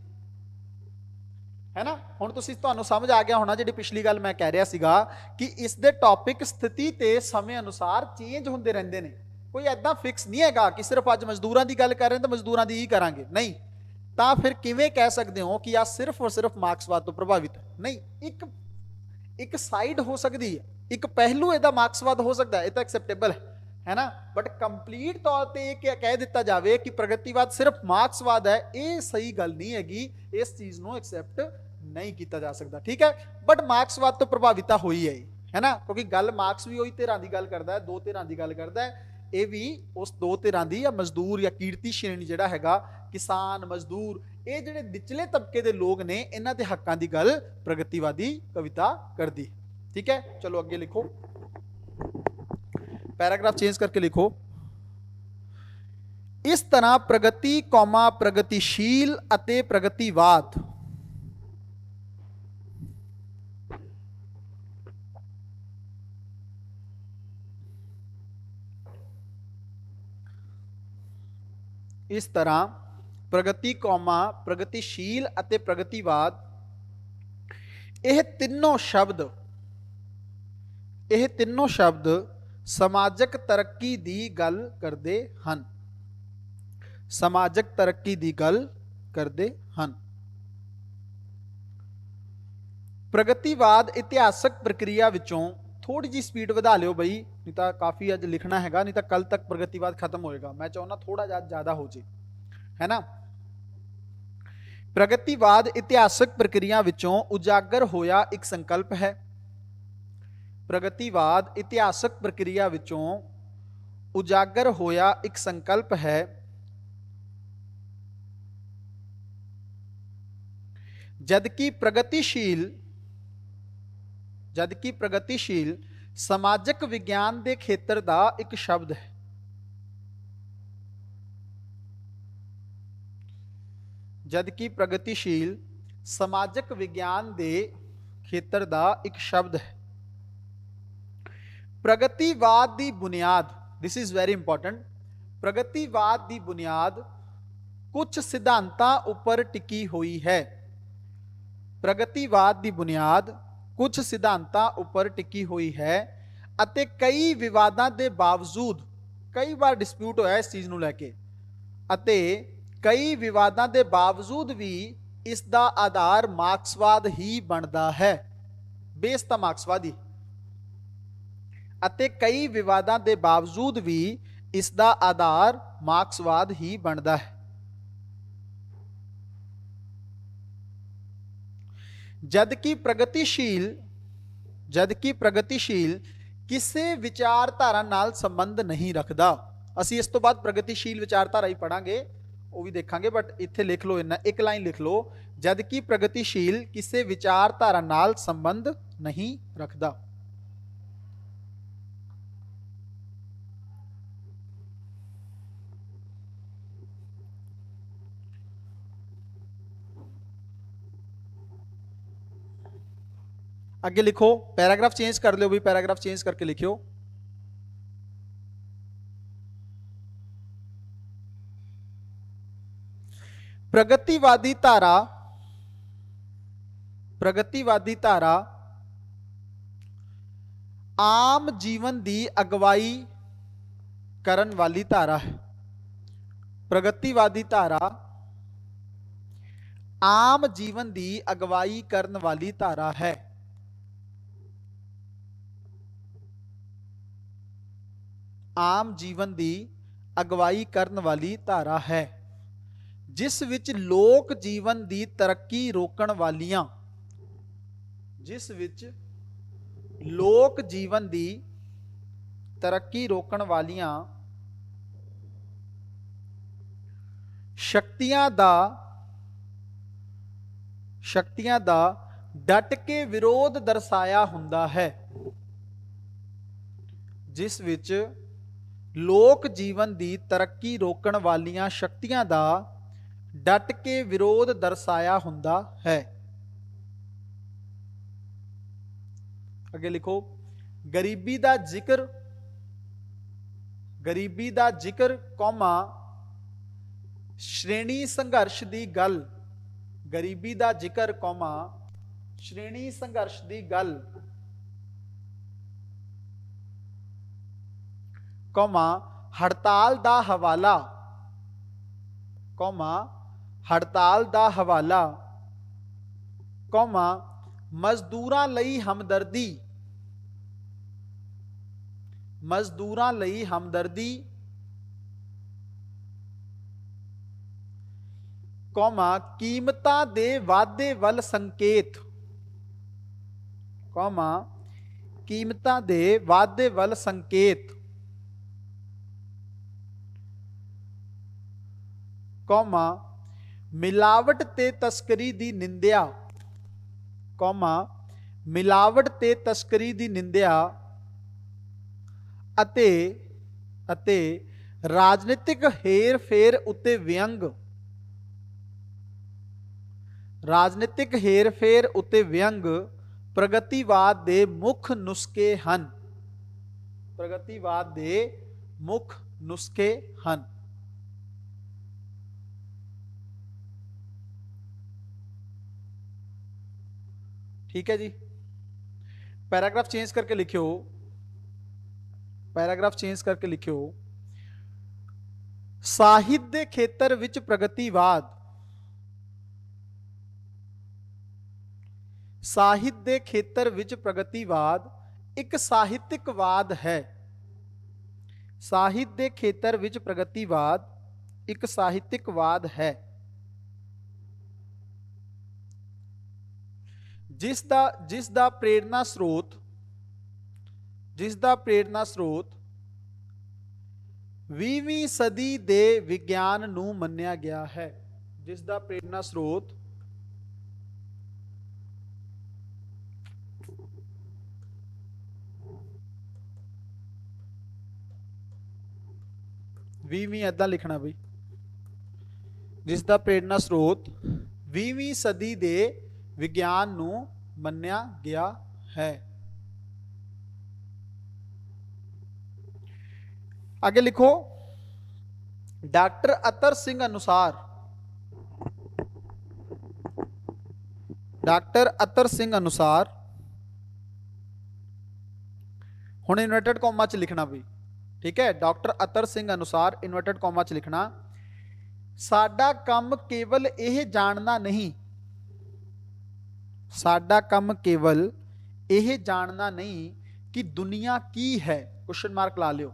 है ना। हुण तुसी तुहानूं समझ आ गया होना जिहड़ी पिछली गल मैं कह रहा सीगा कि इस दे टॉपिक स्थिति ते समय अनुसार चेंज हुंदे रहिंदे ने। कोई ऐदा फिक्स नहीं है कि सिर्फ अज मजदूरों की गल कर रहे हैं तो मजदूरों की ही करांगे, नहीं। तो फिर किवें कह सकते हो कि आ सिर्फ और सिर्फ मार्क्सवाद तो प्रभावित है? नहीं, एक साइड हो सकती है, एक पहलू इहदा मार्क्सवाद हो सकता है, यह तो एक्सेप्टेबल है ना। बट कंप्लीट तौर पर कह दिता जाए कि प्रगतिवाद सिर्फ मार्क्सवाद है, ये सही गल नहीं हैगी। इस चीज़ को एक्सेप्ट नहीं किया जा सकता, ठीक है। बट मार्क्सवाद तो प्रभावित हो ही है ना, क्योंकि गल मार्क्स भी वही धिरां दी गल करता है, दो धिरां दी गल करता है। ये भी उस दो धिरां दी, या मजदूर या कीर्ति श्रेणी जिहड़ा हैगा, किसान मजदूर, ये जिहड़े निचले तबके दे लोग ने, इन्हां दे हक्कां दी गल प्रगतिवादी कविता करदी, ठीक है। चलो अगे लिखो, पैराग्राफ चेंज करके लिखो। इस तरह प्रगति कौमा प्रगतिशील अते प्रगतिवाद इस तरह प्रगति कौमा प्रगतिशील अते प्रगतिवाद, यह तीनों शब्द समाजक तरक्की दी गल करदे हन, समाजक तरक्की दी गल करदे हन। प्रगतिवाद इतिहासक प्रक्रिया विचों थोड़ी जी स्पीड वधा लियो बई, नहीं तो काफ़ी अज लिखना हैगा, नहीं तो कल तक प्रगतिवाद खत्म होएगा। मैं चाहना थोड़ा ज़्यादा हो जाए। है ना। प्रगतिवाद इतिहासक प्रक्रिया विचों उजागर होया एक संकल्प है। प्रगतिवाद इतिहासक प्रक्रिया विचों उजागर होया एक संकल्प है। जबकि प्रगतिशील समाजिक विज्ञान के खेत्र का एक शब्द है। जबकि प्रगतिशील समाजिक विज्ञान के खेत्र का एक शब्द है। प्रगतिवाद की बुनियाद, दिस इज वेरी इंपॉर्टेंट, प्रगतिवाद की बुनियाद कुछ सिद्धांतां उपर टिकी हुई है। प्रगतिवाद की बुनियाद कुछ सिद्धांतां उपर टिकी हुई है अते कई विवादां दे बावजूद, कई बार डिस्प्यूट होया इस चीज़ नूं लैके, अते कई विवादां दे बावजूद भी इसका आधार मार्क्सवाद ही बनता है। बेस तां मार्क्सवाद ही, अते कई विवादां दे बावजूद भी इसका आधार मार्क्सवाद ही बनता है। जबकि प्रगतिशील किसी विचारधारा नाल संबंध नहीं रखता। असी इस तो बाद प्रगतिशील विचारधारा ही पढ़ांगे, वो भी देखांगे, बट इत्थे लिख लो, इन्ना एक लाइन लिख लो, जबकि प्रगतिशील किसी विचारधारा नाल संबंध नहीं रखता। आगे लिखो, पैराग्राफ चेंज कर लो भी, पैराग्राफ चेंज करके लिखियो। प्रगतिवादी धारा आम जीवन की अगवाई करन वाली धारा है। प्रगतिवादी धारा आम जीवन की अगवाई करन वाली धारा है। आम जीवन की अगवाई करन वाली धारा है, जिस विच लोक जीवन की तरक्की रोकण वालियां, जिस विच लोक जीवन की तरक्की रोकण वालियां शक्तियां दा डट के विरोध दर्शाया हुंदा है। जिस विच लोक जीवन की तरक्की रोकण वालियां शक्तियां दा डट के विरोध दर्शाया हुंदा है। अगे लिखो, गरीबी दा जिक्र कौमा श्रेणी संघर्ष की गल, गरीबी दा जिक्र कौमा श्रेणी संघर्ष की गल, कौमा हड़ताल दा हवाला, कौमा हड़ताल दा हवाला, कौमा मजदूरां लई हमदर्दी, मजदूरां लई हमदर्दी, कौमा कीमतां दे वाधे वल संकेत, कौमा कीमतां दे वाधे वल संकेत, कौमा मिलावट ते तस्करी दी निंदिया, कौमा मिलावट ते तस्करी दी निंदिया अते राजनीतिक हेर फेर उत्ते व्यंग, राजनीतिक हेर फेर उत्ते व्यंग प्रगतिवाद दे मुख नुस्खे हन, प्रगतिवाद दे मुख नुस्खे हन। ठीक है जी, पैराग्राफ चेंज करके लिखियो, पैराग्राफ चेंज करके लिखियो, साहित्य खेत्र विच प्रगतिवाद, साहित्य खेत्र विच प्रगतिवाद एक साहित्यिकवाद है। साहित्य खेत्र विच प्रगतिवाद ਇੱਕ ਸਾਹਿਤਿਕਵਾਦ ਹੈ ਜਿਸ ਦਾ ਪ੍ਰੇਰਣਾ ਸਰੋਤ 20ਵੀਂ ਸਦੀ ਦੇ ਵਿਗਿਆਨ ਨੂੰ ਮੰਨਿਆ ਗਿਆ ਹੈ। ਜਿਸ ਦਾ ਪ੍ਰੇਰਣਾ ਸਰੋਤ 20ਵੀਂ ਏਦਾਂ ਲਿਖਣਾ ਬਈ, ਜਿਸ ਦਾ ਪ੍ਰੇਰਣਾ ਸਰੋਤ 20ਵੀਂ ਸਦੀ ਦੇ ਵਿਗਿਆਨ ਨੂੰ ਮੰਨਿਆ ਗਿਆ ਹੈ। आगे लिखो, डॉक्टर अतर सिंह अनुसार, हुण इन्वर्टेड कॉमा च लिखना भी, ठीक है। डॉक्टर अतर सिंह अनुसार इन्वर्टेड कॉमा च लिखना, साडा काम केवल यह जानना नहीं, साडा काम केवल यह जानना नहीं कि दुनिया की है, क्वेश्चन मार्क ला लियो।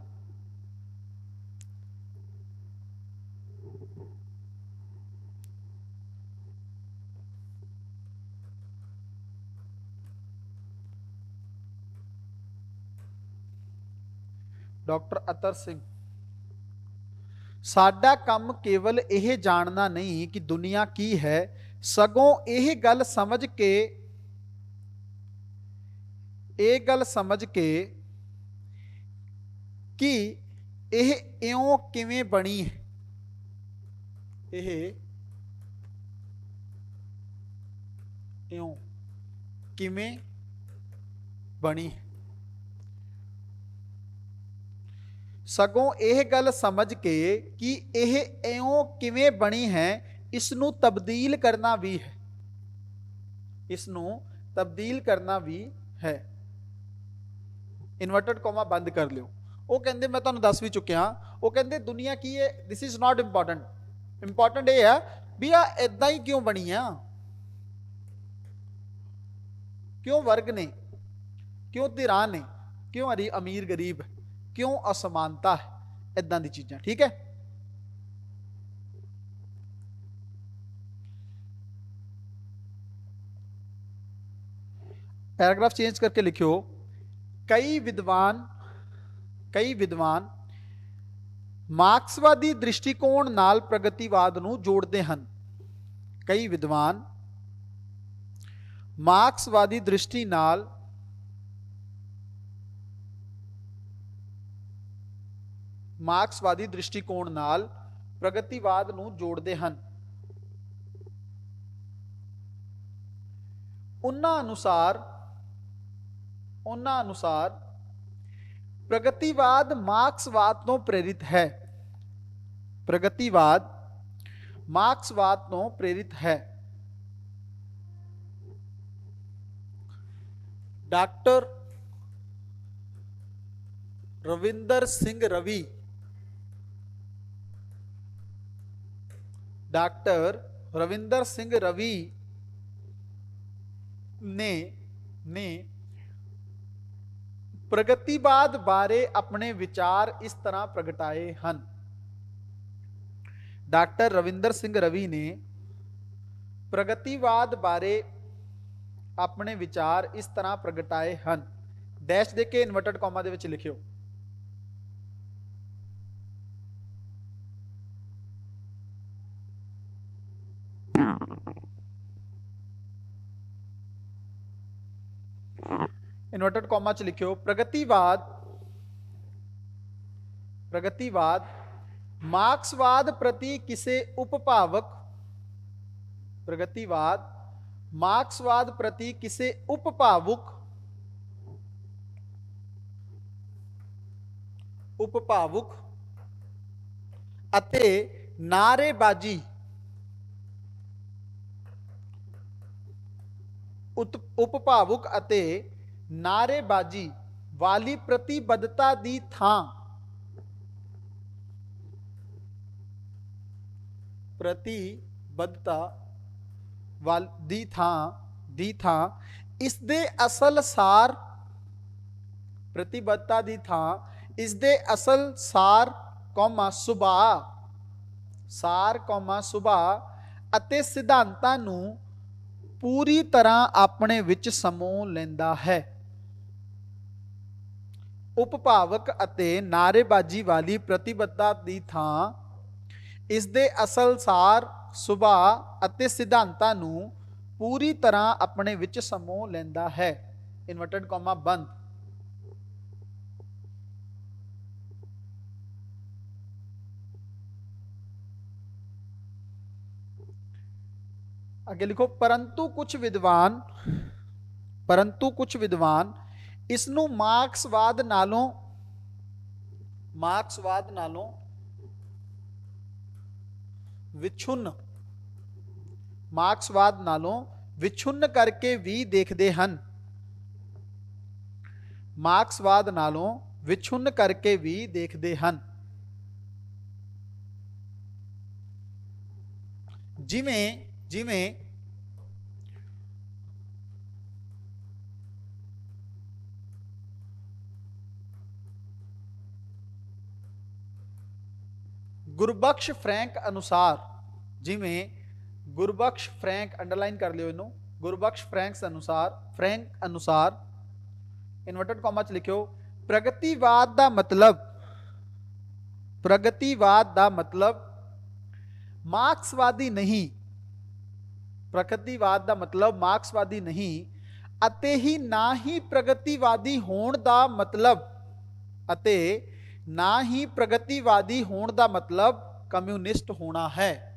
डॉक्टर अतर सिंह, साडा काम केवल यह जानना नहीं कि दुनिया की है, सगों यह गल समझ के कि यह इयों किवें बनी है, यह इयों किवें बनी है, सगों यह गल समझ के कि यह इयों किवें बनी है, इसनू तब्दील करना भी है, इसनू तब्दील करना भी है। इन्वर्टेड कॉमा बंद कर लियो। वो कहते मैं तुहानू दस भी चुकिया, वो कहते दुनिया की है, this is not important, important यह है भी आ इदां ही क्यों बनी आ, क्यों वर्ग ने, क्यों धिरां ने, क्यों अमीर गरीब, क्यों असमानता है, इदां दी चीज़ां, ठीक है। पैराग्राफ चेंज करके लिखियो, कई विद्वान मार्क्सवादी दृष्टिकोण नाल प्रगतिवाद नूं जोड़दे हन। कई विद्वान मार्क्सवादी दृष्टि नाल मार्क्सवादी दृष्टिकोण नाल प्रगतिवाद नूं जोड़दे हन। उन्हां अनुसार प्रगतिवाद मार्क्सवाद तो प्रेरित है, प्रगतिवाद मार्क्सवाद तो प्रेरित है। डॉक्टर रविंदर सिंह रवि, डॉक्टर रविंदर सिंह रवि ने प्रगतिवाद बारे अपने विचार इस तरह प्रगटाए हन। डॉक्टर रविंदर सिंह रवि ने प्रगतिवाद बारे अपने विचार इस तरह प्रगटाए हन। डैश दे के इन्वर्टेड कॉमा दे विच लिखियो। इन्वर्टेड कॉमा च लिखियो, प्रगतिवाद मार्क्सवाद प्रति किसे उपभावक, प्रगतिवाद मार्क्सवाद प्रति किसे उपभावुक अते नारेबाजी उपभावुक अते नारेबाजी वाली प्रतिबद्धता दी थां, प्रतिबद्धता दी थां इस दे असल सार, प्रतिबद्धता दी थां इस दे असल सार कौमा सुभाव ਸਾਰ ਕੌਮਾ ਸੁਭਾਅ ਅਤੇ ਸਿਧਾਂਤਾਂ ਨੂੰ ਪੂਰੀ ਤਰ੍ਹਾਂ ਆਪਣੇ ਵਿੱਚ ਸਮੋ ਲੈਂਦਾ ਹੈ। ਉਪਭਾਵਕ ਅਤੇ ਨਾਅਰੇਬਾਜ਼ੀ ਵਾਲੀ ਪ੍ਰਤੀਬੱਧਤਾ ਦੀ ਥਾਂ ਇਸ ਦੇ ਅਸਲ ਸਾਰ ਸੁਭਾਅ ਅਤੇ ਸਿਧਾਂਤਾਂ ਨੂੰ ਪੂਰੀ ਤਰ੍ਹਾਂ ਆਪਣੇ ਵਿੱਚ ਸਮੋ ਲੈਂਦਾ ਹੈ। ਇਨਵਰਟਡ ਕੌਮਾ ਬੰਦ। आगे लिखो परंतु कुछ विद्वान इसनू मार्क्सवाद नालों विछुन्न करके भी देखते हैं। मार्क्सवाद नालों विछुन्न करके भी देखते हैं। जिमें गुरबख्श फ्रैंक अनुसार, अंडरलाइन कर लियो इनू, गुरबख्श फ्रैंक अनुसार इन्वर्टेड कॉमा च लिखियो प्रगतिवाद दा मतलब मार्क्सवादी नहीं, प्रगतिवाद दा मतलब मार्क्सवादी नहीं अते ही ना ही प्रगतिवादी होण दा मतलब कम्युनिस्ट होना है।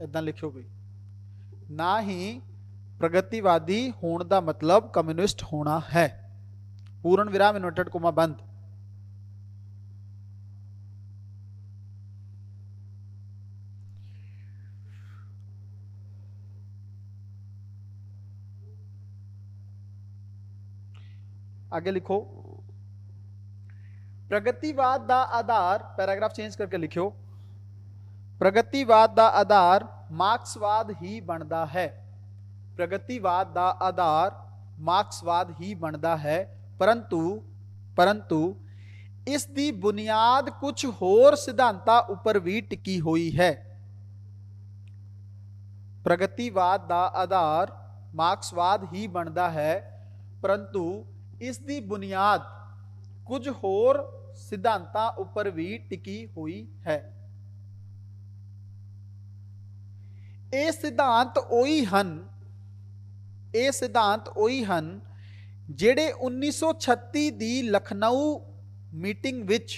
इदां लिखियो भाई, ना ही प्रगतिवादी होने का मतलब कम्युनिस्ट होना है। पूर्ण विराम इन्वर्टेड कोमा बंद। आगे लिखो प्रगतिवाद का आधार, पैराग्राफ चेंज करके लिखियो प्रगतिवाद का आधार मार्क्सवाद ही बनता है। प्रगतिवाद का आधार मार्क्सवाद ही बनता है, परंतु इसकी बुनियाद कुछ होर सिद्धांतां उपर भी टिकी हुई है। प्रगतिवाद का आधार मार्क्सवाद ही बनता है, परंतु इसकी बुनियाद कुछ होर सिद्धांतां उपर भी टिकी हुई है। ये सिद्धांत ओही हन जेड़े 1936 दी लखनऊ मीटिंग विच,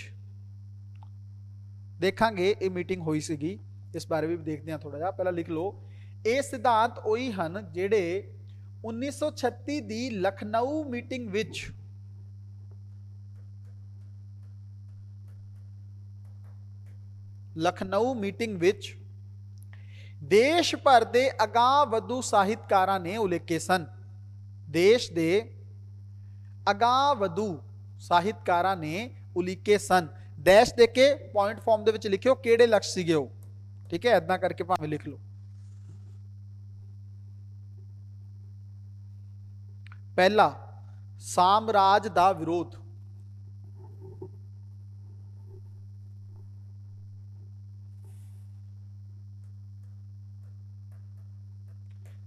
देखांगे ये मीटिंग हुई सीगी, इस बारे भी देखते हैं थोड़ा जा, पहला लिख लो। ये सिद्धांत ओही हन जेड़े 1936 दी लखनऊ मीटिंग विच देश भर के अगाह वधू साहित्यकारां ने उल्लेखे सन। देश के अगाह वधू साहित्यकारां ने उल्लेखे सन। डैश दे के पॉइंट फॉर्म दे विच लिखियो किहड़े लक्ष्य सीगे वो, ठीक है, इदां करके भावें लिख लो। पहला साम्राज दा विरोध,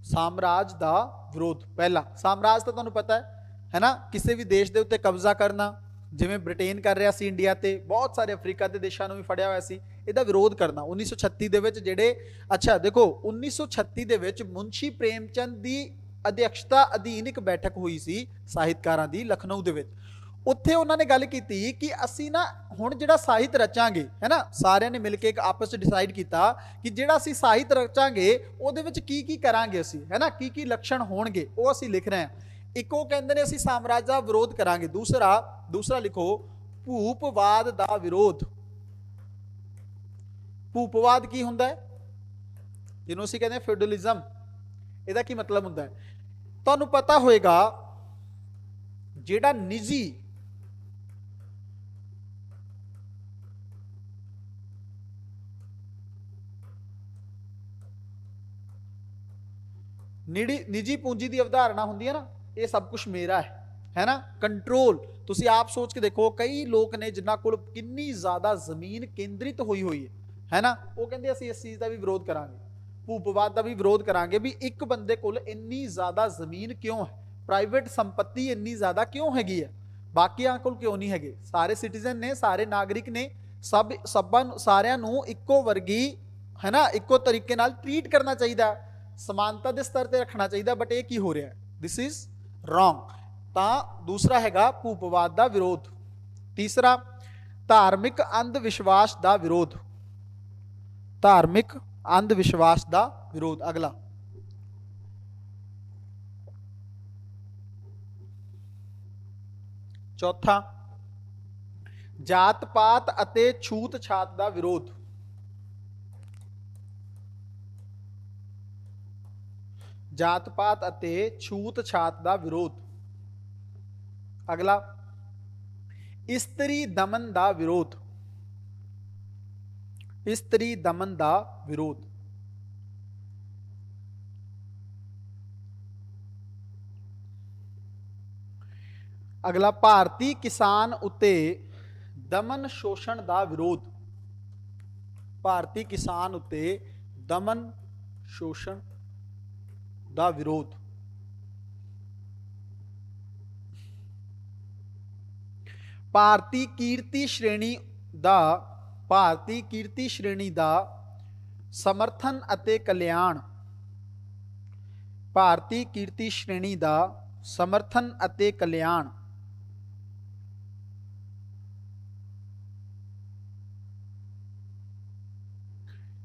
साम्राज दा विरोध। पहला साम्राज तो तुहानूं पता है ना, किसी भी देश के उत्ते कब्जा करना, जिवें ब्रिटेन कर रहा सी इंडिया ते, बहुत सारे अफ्रीका के देशों में भी फड़िया हुआ सी, इहदा विरोध करना। 1936 दे विच जिहड़े, अच्छा देखो 1936 दे विच मुंशी प्रेमचंद की अध्यक्षता अधीन एक बैठक हुई सी साहित्यकारां दी लखनऊ दे विच। उत्थे उन्होंने गल की कि असी ना हुण जिहड़ा साहित्य रचांगे, है ना, सारिਆਂ ने मिलकर एक आपस में डिसाइड किया कि जिहड़ा असी साहित्य रचांगे उहदे विच की करांगे असी, है ना, की लक्षण होणगे वो असी लिख रहे हैं। एक वो कहंदे ने असी साम्राज्य दा विरोध करांगे। दूसरा लिखो भूपवाद दा विरोध। भूपवाद की हुंदा है, जिन्हों असी कहते हैं फ्यूडलिज्म, इहदा की मतलब हुंदा है? तुहानूं पता होएगा जिहड़ा निजी पूंजी की अवधारणा होंदी है ना, ये सब कुछ मेरा है, है ना। कंट्रोल, ਤੁਸੀਂ ਆਪ ਸੋਚ ਕੇ ਦੇਖੋ, ਕਈ ਲੋਕ ਨੇ ਜਿਨ੍ਹਾਂ ਕੋਲ ਕਿੰਨੀ ਜ਼ਿਆਦਾ ਜ਼ਮੀਨ ਕੇਂਦਰਿਤ ਹੋਈ ਹੋਈ ਹੈ ਨਾ, ਉਹ ਕਹਿੰਦੇ ਅਸੀਂ ਇਸ ਚੀਜ਼ ਦਾ ਵੀ ਵਿਰੋਧ ਕਰਾਂਗੇ, ਭੂਪਵਾਦ ਦਾ ਵੀ ਵਿਰੋਧ ਕਰਾਂਗੇ ਵੀ ਇੱਕ ਬੰਦੇ ਕੋਲ ਇੰਨੀ ਜ਼ਿਆਦਾ ਜ਼ਮੀਨ ਕਿਉਂ ਹੈ, ਪ੍ਰਾਈਵੇਟ ਸੰਪत्ति ਇੰਨੀ ਜ਼ਿਆਦਾ ਕਿਉਂ ਹੈਗੀ ਹੈ, ਬਾਕੀਆਂ ਕੋਲ ਕਿਉਂ ਨਹੀਂ ਹੈਗੇ। ਸਾਰੇ ਸਿਟੀਜ਼ਨ ਨੇ, ਸਾਰੇ ਨਾਗਰਿਕ ਨੇ, ਸਾਰਿਆਂ ਨੂੰ ਇੱਕੋ ਵਰਗੀ है ना, ਇੱਕੋ ਤਰੀਕੇ ਨਾਲ ਟ੍ਰੀਟ ਕਰਨਾ ਚਾਹੀਦਾ, ਸਮਾਨਤਾ ਦੇ ਸਤਰ ਤੇ ਰੱਖਣਾ ਚਾਹੀਦਾ। ਬਟ ਇਹ ਕੀ ਹੋ ਰਿਹਾ, ਦਿਸ ਇਜ਼ ਰੋਂਗ। ਤਾਂ ਦੂਸਰਾ ਹੈਗਾ ਭੂਪਵਾਦ ਦਾ ਵਿਰੋਧ। ਤੀਸਰਾ ਧਾਰਮਿਕ ਅੰਧ ਵਿਸ਼ਵਾਸ ਦਾ ਵਿਰੋਧ, ਧਾਰਮਿਕ ਅੰਧ ਵਿਸ਼ਵਾਸ ਦਾ ਵਿਰੋਧ। ਅਗਲਾ ਚੌਥਾ ਜਾਤ ਪਾਤ ਅਤੇ ਛੂਤ ਛਾਤ ਦਾ ਵਿਰੋਧ, ਜਾਤ ਪਾਤ ਅਤੇ ਛੂਤ ਛਾਤ ਦਾ ਵਿਰੋਧ। ਅਗਲਾ ਇਸਤਰੀ ਦਮਨ ਦਾ ਵਿਰੋਧ, ਇਸਤਰੀ ਦਮਨ ਦਾ ਵਿਰੋਧ। ਅਗਲਾ ਭਾਰਤੀ ਕਿਸਾਨ ਉਤੇ ਦਮਨ ਸ਼ੋਸ਼ਣ ਦਾ ਵਿਰੋਧ, ਭਾਰਤੀ ਕਿਸਾਨ ਉਤੇ ਦਮਨ ਸ਼ੋਸ਼ਣ ਦਾ ਵਿਰੋਧ। ਭਾਰਤੀ ਕੀਰਤੀ ਸ਼੍ਰੇਣੀ ਦਾ, ਭਾਰਤੀ ਕੀਰਤੀ ਸ਼੍ਰੇਣੀ ਦਾ ਸਮਰਥਨ ਅਤੇ ਕਲਿਆਣ, ਭਾਰਤੀ ਕੀਰਤੀ ਸ਼੍ਰੇਣੀ ਦਾ ਸਮਰਥਨ ਅਤੇ ਕਲਿਆਣ।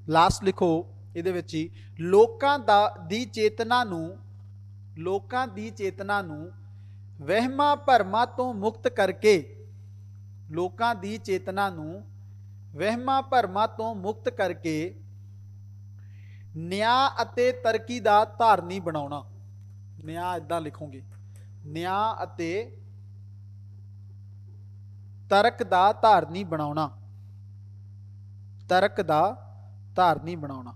ਲਾਸਟ ਲਿਖੋ ਇਹਦੇ ਵਿੱਚ ਹੀ, ਲੋਕਾਂ ਦੀ ਚੇਤਨਾ ਨੂੰ, ਲੋਕਾਂ ਦੀ ਚੇਤਨਾ ਨੂੰ ਵਹਿਮਾਂ ਭਰਮਾਂ ਤੋਂ ਮੁਕਤ ਕਰਕੇ, ਲੋਕਾਂ ਦੀ ਚੇਤਨਾ ਨੂੰ ਵਹਿਮਾਂ ਭਰਮਾਂ ਤੋਂ ਮੁਕਤ ਕਰਕੇ ਨਿਆਂ ਅਤੇ ਤਰੱਕੀ ਦਾ ਧਾਰਨੀ ਬਣਾਉਣਾ। ਨਿਆਂ ਇਦਾਂ ਲਿਖੋਗੇ, ਨਿਆਂ ਅਤੇ ਤਰਕ ਦਾ ਧਾਰਨੀ ਬਣਾਉਣਾ, ਤਰਕ ਦਾ ਧਾਰਨੀ ਬਣਾਉਣਾ।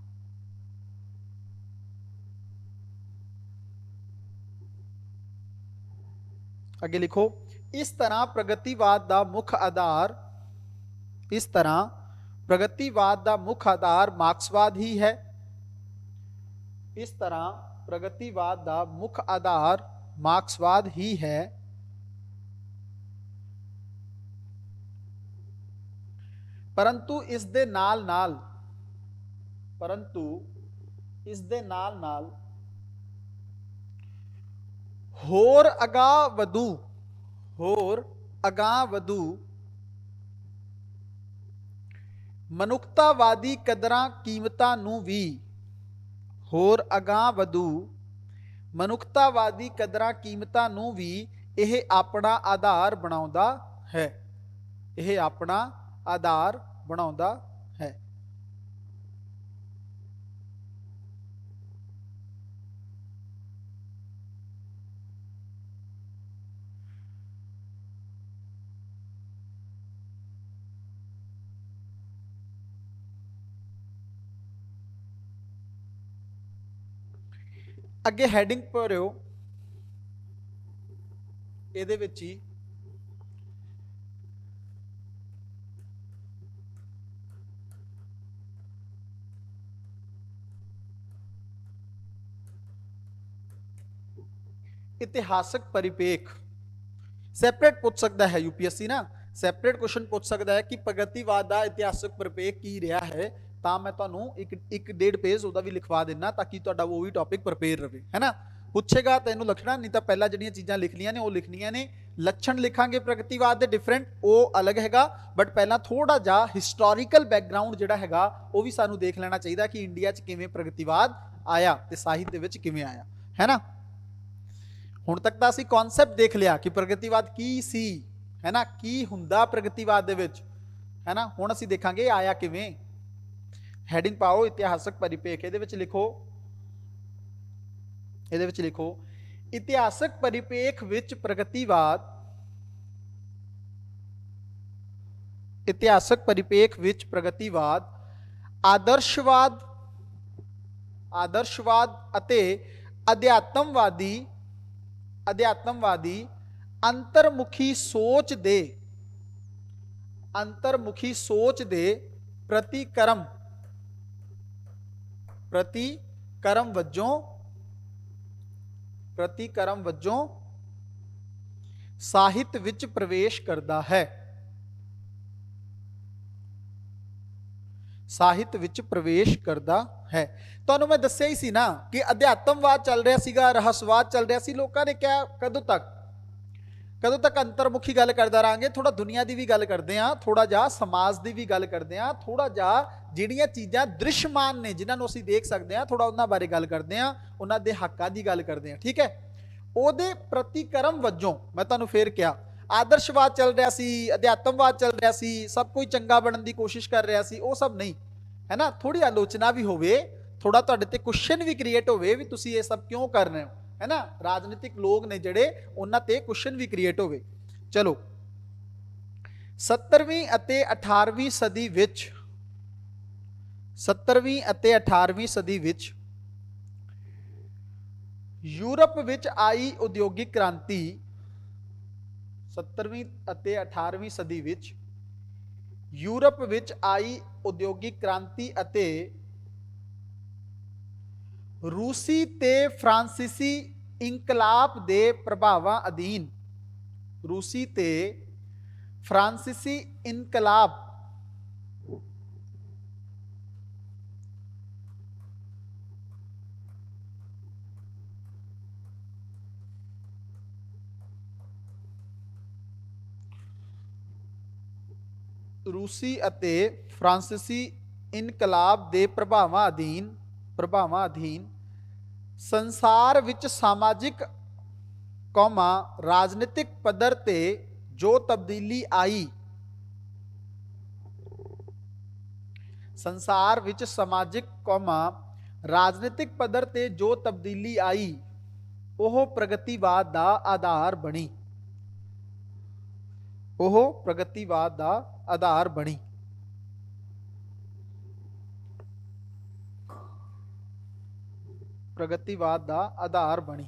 ਅੱਗੇ ਲਿਖੋ, ਇਸ ਤਰ੍ਹਾਂ ਪ੍ਰਗਤੀਵਾਦ ਦਾ ਮੁੱਖ ਆਧਾਰ, ਇਸ ਤਰ੍ਹਾਂ ਪ੍ਰਗਤੀਵਾਦ ਦਾ ਮੁੱਖ ਆਧਾਰ ਮਾਰਕਸਵਾਦ ਹੀ ਹੈ। ਇਸ ਤਰ੍ਹਾਂ ਪ੍ਰਗਤੀਵਾਦ ਦਾ ਮੁੱਖ ਆਧਾਰ ਮਾਰਕਸਵਾਦ ਹੀ ਹੈ। ਪਰੰਤੂ ਇਸ ਦੇ ਨਾਲ ਨਾਲ, ਪਰੰਤੂ ਇਸ ਦੇ ਨਾਲ ਨਾਲ ਹੋਰ ਅਗਾਂਹ ਵਧੂ, ਹੋਰ ਅਗਾਂਹ ਵਧੂ ਮਨੁੱਖਤਾਵਾਦੀ ਕਦਰਾਂ ਕੀਮਤਾਂ ਨੂੰ ਵੀ, ਹੋਰ ਅਗਾਂਹ ਵਧੂ ਮਨੁੱਖਤਾਵਾਦੀ ਕਦਰਾਂ ਕੀਮਤਾਂ ਨੂੰ ਵੀ ਇਹ ਆਪਣਾ ਆਧਾਰ ਬਣਾਉਂਦਾ ਹੈ, ਇਹ ਆਪਣਾ ਆਧਾਰ ਬਣਾਉਂਦਾ ਹੈ। ਅੱਗੇ ਹੈਡਿੰਗ ਭਰਿਓ, ਇਹਦੇ ਵਿੱਚ ਹੀ ਇਤਿਹਾਸਕ ਪਰਿਪੇਖ ਸੈਪਰੇਟ ਪੁੱਛ ਸਕਦਾ ਹੈ यूपीएससी ना, ਸੈਪਰੇਟ ਕੁਐਸਚਨ ਪੁੱਛ ਸਕਦਾ ਹੈ ਕਿ ਪ੍ਰਗਤੀਵਾਦ ਦਾ ਇਤਿਹਾਸਕ ਪਰਿਪੇਖ ਕੀ ਰਿਹਾ ਹੈ। ਤਾਂ ਮੈਂ ਤੁਹਾਨੂੰ ਇੱਕ ਡੇਢ ਪੇਜ ਉਹਦਾ ਵੀ ਲਿਖਵਾ ਦੇਣਾ ਤਾਂ ਕਿ ਤੁਹਾਡਾ ਉਹ ਵੀ ਟੌਪਿਕ ਪ੍ਰਪੇਅਰ ਰਹੇ, ਹੈ ਨਾ। ਪੁੱਛੇਗਾ ਤੈਨੂੰ ਲਿਖਣਾ, ਨਹੀਂ ਤਾਂ ਪਹਿਲਾਂ ਜਿਹੜੀਆਂ ਚੀਜ਼ਾਂ ਲਿਖਣੀਆਂ ਨੇ ਉਹ ਲਿਖਣੀਆਂ ਨੇ। ਲੱਛਣ ਲਿਖਾਂਗੇ ਪ੍ਰਗਤੀਵਾਦ ਦੇ ਡਿਫਰੈਂਟ, ਉਹ ਅਲੱਗ ਹੈਗਾ, ਬਟ ਪਹਿਲਾਂ ਥੋੜਾ ਜਿਹਾ ਹਿਸਟੋਰੀਕਲ ਬੈਕਗ੍ਰਾਉਂਡ ਜਿਹੜਾ ਹੈਗਾ ਉਹ ਵੀ ਸਾਨੂੰ ਦੇਖ ਲੈਣਾ ਚਾਹੀਦਾ ਕਿ ਇੰਡੀਆ 'ਚ ਕਿਵੇਂ ਪ੍ਰਗਤੀਵਾਦ ਆਇਆ ਤੇ ਸਾਹਿਤ ਦੇ ਵਿੱਚ ਕਿਵੇਂ ਆਇਆ, ਹੈ ਨਾ। ਹੁਣ ਤੱਕ ਤਾਂ ਅਸੀਂ ਕਨਸੈਪਟ ਦੇਖ ਲਿਆ ਕਿ ਪ੍ਰਗਤੀਵਾਦ ਕੀ ਸੀ, ਹੈ ਨਾ, ਕੀ ਹੁੰਦਾ ਪ੍ਰਗਤੀਵਾਦ ਦੇ ਵਿੱਚ, ਹੈ ਨਾ। ਹੁਣ ਅਸੀਂ ਦੇਖਾਂਗੇ ਆਇਆ ਕਿਵੇਂ। ਹੈਡਿੰਗ ਪਾਓ ਇਤਿਹਾਸਕ ਪਰਿਪੇਖ, ਇਹਦੇ ਵਿੱਚ ਲਿਖੋ, ਇਹਦੇ ਵਿੱਚ ਲਿਖੋ ਇਤਿਹਾਸਕ ਪਰਿਪੇਖ ਵਿੱਚ ਪ੍ਰਗਤੀਵਾਦ, ਇਤਿਹਾਸਕ ਪਰਿਪੇਖ ਵਿੱਚ ਪ੍ਰਗਤੀਵਾਦ ਆਦਰਸ਼ਵਾਦ, ਆਦਰਸ਼ਵਾਦ ਅਤੇ ਅਧਿਆਤਮਵਾਦੀ, ਅਧਿਆਤਮਵਾਦੀ ਅੰਤਰਮੁਖੀ ਸੋਚ ਦੇ ਅੰਤਰਮੁਖੀ ਸੋਚ ਦੇ ਪ੍ਰਤੀਕਰਮ ਵਜੋਂ ਸਾਹਿਤ ਵਿੱਚ ਪ੍ਰਵੇਸ਼ ਕਰਦਾ ਹੈ। ਸਾਹਿਤ ਵਿੱਚ ਪ੍ਰਵੇਸ਼ ਕਰਦਾ ਹੈ। ਤੁਹਾਨੂੰ ਮੈਂ ਦੱਸਿਆ ਹੀ ਸੀ ਨਾ ਕਿ ਅਧਿਆਤਮਵਾਦ ਚੱਲ ਰਿਹਾ ਸੀਗਾ, ਰਹੱਸਵਾਦ ਚੱਲ ਰਿਹਾ ਸੀ। ਲੋਕਾਂ ਨੇ ਕਿਹਾ ਕਦੋਂ ਤੱਕ ਅੰਤਰਮੁਖੀ ਗੱਲ ਕਰਦਾ ਰਹਾਂਗੇ। ਥੋੜਾ ਦੁਨੀਆ ਦੀ ਵੀ ਗੱਲ ਕਰਦੇ ਆ, ਥੋੜਾ ਜਿਹਾ ਸਮਾਜ ਦੀ ਵੀ ਗੱਲ ਕਰਦੇ ਆ, ਥੋੜਾ ਜਿਹਾ ਜਿਹੜੀਆਂ ਚੀਜ਼ਾਂ ਦ੍ਰਿਸ਼ਮਾਨ ਨੇ ਜਿਨ੍ਹਾਂ ਨੂੰ ਅਸੀਂ ਦੇਖ ਸਕਦੇ ਆ, ਥੋੜਾ ਉਹਨਾਂ ਬਾਰੇ ਗੱਲ ਕਰਦੇ ਆ, ਉਹਨਾਂ ਦੇ ਹੱਕਾਂ ਦੀ ਗੱਲ ਕਰਦੇ ਆ। ਠੀਕ ਹੈ, ਉਹਦੇ ਪ੍ਰਤੀਕਰਮ ਵਜੋਂ ਮੈਂ ਤੁਹਾਨੂੰ ਫੇਰ ਕਿਹਾ, ਆਦਰਸ਼ਵਾਦ ਚੱਲ ਰਿਹਾ ਸੀ, ਅਧਿਆਤਮਵਾਦ ਚੱਲ ਰਿਹਾ ਸੀ, ਸਭ ਕੋਈ ਚੰਗਾ ਬਣਨ ਦੀ ਕੋਸ਼ਿਸ਼ ਕਰ ਰਿਹਾ ਸੀ, ਉਹ ਸਭ ਨਹੀਂ ਹੈ ਨਾ। ਥੋੜੀ ਆਲੋਚਨਾ ਵੀ ਹੋਵੇ, ਥੋੜਾ ਤੁਹਾਡੇ ਤੇ ਕੁਐਸਚਨ ਵੀ ਕ੍ਰੀਏਟ ਹੋਵੇ ਵੀ ਤੁਸੀਂ ਇਹ ਸਭ ਕਿਉਂ ਕਰ ਰਹੇ ਹੋ, ਹੈ ਨਾ। ਰਾਜਨੀਤਿਕ ਲੋਕ ਨੇ ਜਿਹੜੇ, ਉਹਨਾਂ ਤੇ ਕੁਐਸਚਨ ਵੀ ਕ੍ਰੀਏਟ ਹੋਵੇ। ਚਲੋ, 17ਵੀਂ ਅਤੇ 18ਵੀਂ ਸਦੀ ਵਿੱਚ 17ਵੀਂ ਅਤੇ 18ਵੀਂ ਸਦੀ ਵਿੱਚ ਯੂਰਪ ਵਿੱਚ ਆਈ ਉਦਯੋਗਿਕ ਕ੍ਰਾਂਤੀ 17ਵੀਂ ਅਤੇ 18ਵੀਂ ਸਦੀ ਵਿੱਚ ਯੂਰਪ ਵਿੱਚ ਆਈ ਉਦਯੋਗਿਕ ਕ੍ਰਾਂਤੀ ਅਤੇ ਰੂਸੀ ਤੇ ਫਰਾਂਸੀਸੀ ਇਨਕਲਾਬ ਦੇ ਪ੍ਰਭਾਵਾਂ ਅਧੀਨ ਰੂਸੀ ਤੇ ਫਰਾਂਸੀਸੀ ਇਨਕਲਾਬ ਰੂਸੀ ਅਤੇ ਫਰਾਂਸੀਸੀ ਇਨਕਲਾਬ ਦੇ ਪ੍ਰਭਾਵਾਂ ਅਧੀਨ ਸੰਸਾਰ ਵਿੱਚ ਸਮਾਜਿਕ ਰਾਜਨੀਤਿਕ ਪੱਧਰ ਤੇ ਜੋ ਤਬਦੀਲੀ ਆਈ, ਸੰਸਾਰ ਵਿੱਚ ਸਮਾਜਿਕ ਰਾਜਨੀਤਿਕ ਪੱਧਰ ਤੇ ਜੋ ਤਬਦੀਲੀ ਆਈ, ਉਹ ਪ੍ਰਗਤੀਵਾਦ ਦਾ ਆਧਾਰ ਬਣੀ। ਉਹ ਪ੍ਰਗਤੀਵਾਦ ਦਾ ਆਧਾਰ ਬਣੀ। ਪ੍ਰਗਤੀਵਾਦ ਦਾ ਆਧਾਰ ਬਣੀ।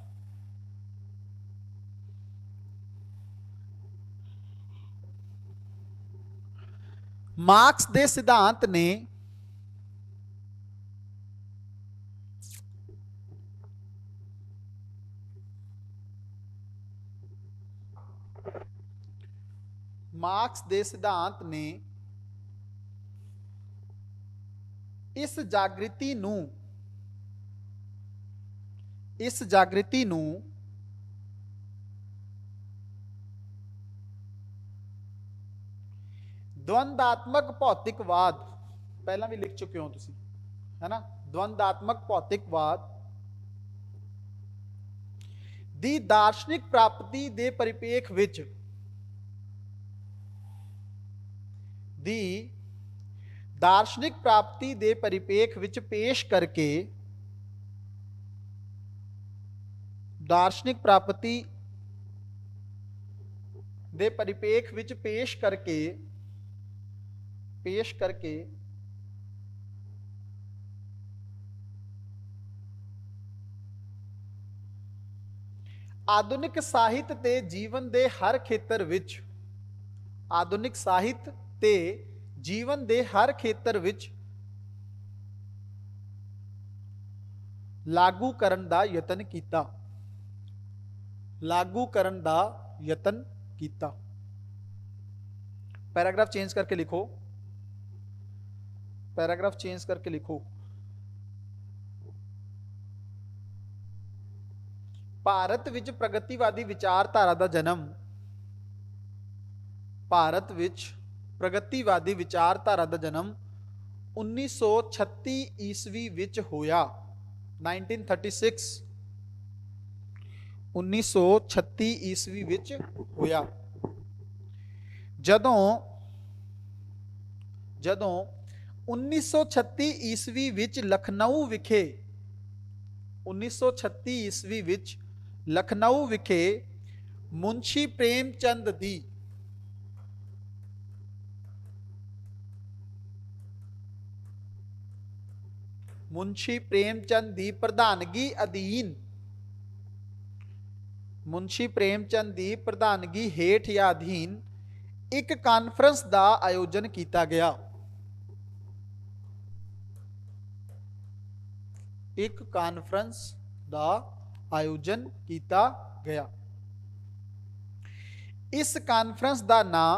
ਮਾਰਕਸ ਦੇ ਸਿਧਾਂਤ ਨੇ ਇਸ ਜਾਗ੍ਰਿਤੀ ਨੂੰ द्वंदात्मक भौतिकवाद, पहला भी लिख चुके हो तुसी, है ना। द्वंदात्मक भौतिकवाद दी दार्शनिक प्राप्ति दे परिपेख विच पेश करके दार्शनिक प्राप्ति दे परिपेख विच पेश करके आधुनिक साहित्य ते जीवन दे हर खेतर विच लागू करन दा यतन कीता। पैराग्राफ चेंज करके लिखो, भारत विच प्रगतिवादी विचारधारा दा जन्म 1936 ईस्वी विच होया। 1936 ईस्वी विच होया, जदों 1936 ईस्वी विच लखनऊ विखे 1936 ईस्वी विच लखनऊ विखे मुंशी प्रेमचंद दी प्रधानगी अधीन ਮੁਨਸ਼ੀ ਪ੍ਰੇਮਚੰਦ ਦੀ ਪ੍ਰਧਾਨਗੀ ਹੇਠ ਜਾਂ ਅਧੀਨ ਇੱਕ ਕਾਨਫਰੰਸ ਦਾ ਆਯੋਜਨ ਕੀਤਾ ਗਿਆ। ਇੱਕ ਕਾਨਫਰੰਸ ਦਾ ਆਯੋਜਨ ਕੀਤਾ ਗਿਆ। ਇਸ ਕਾਨਫਰੰਸ ਦਾ ਨਾਂ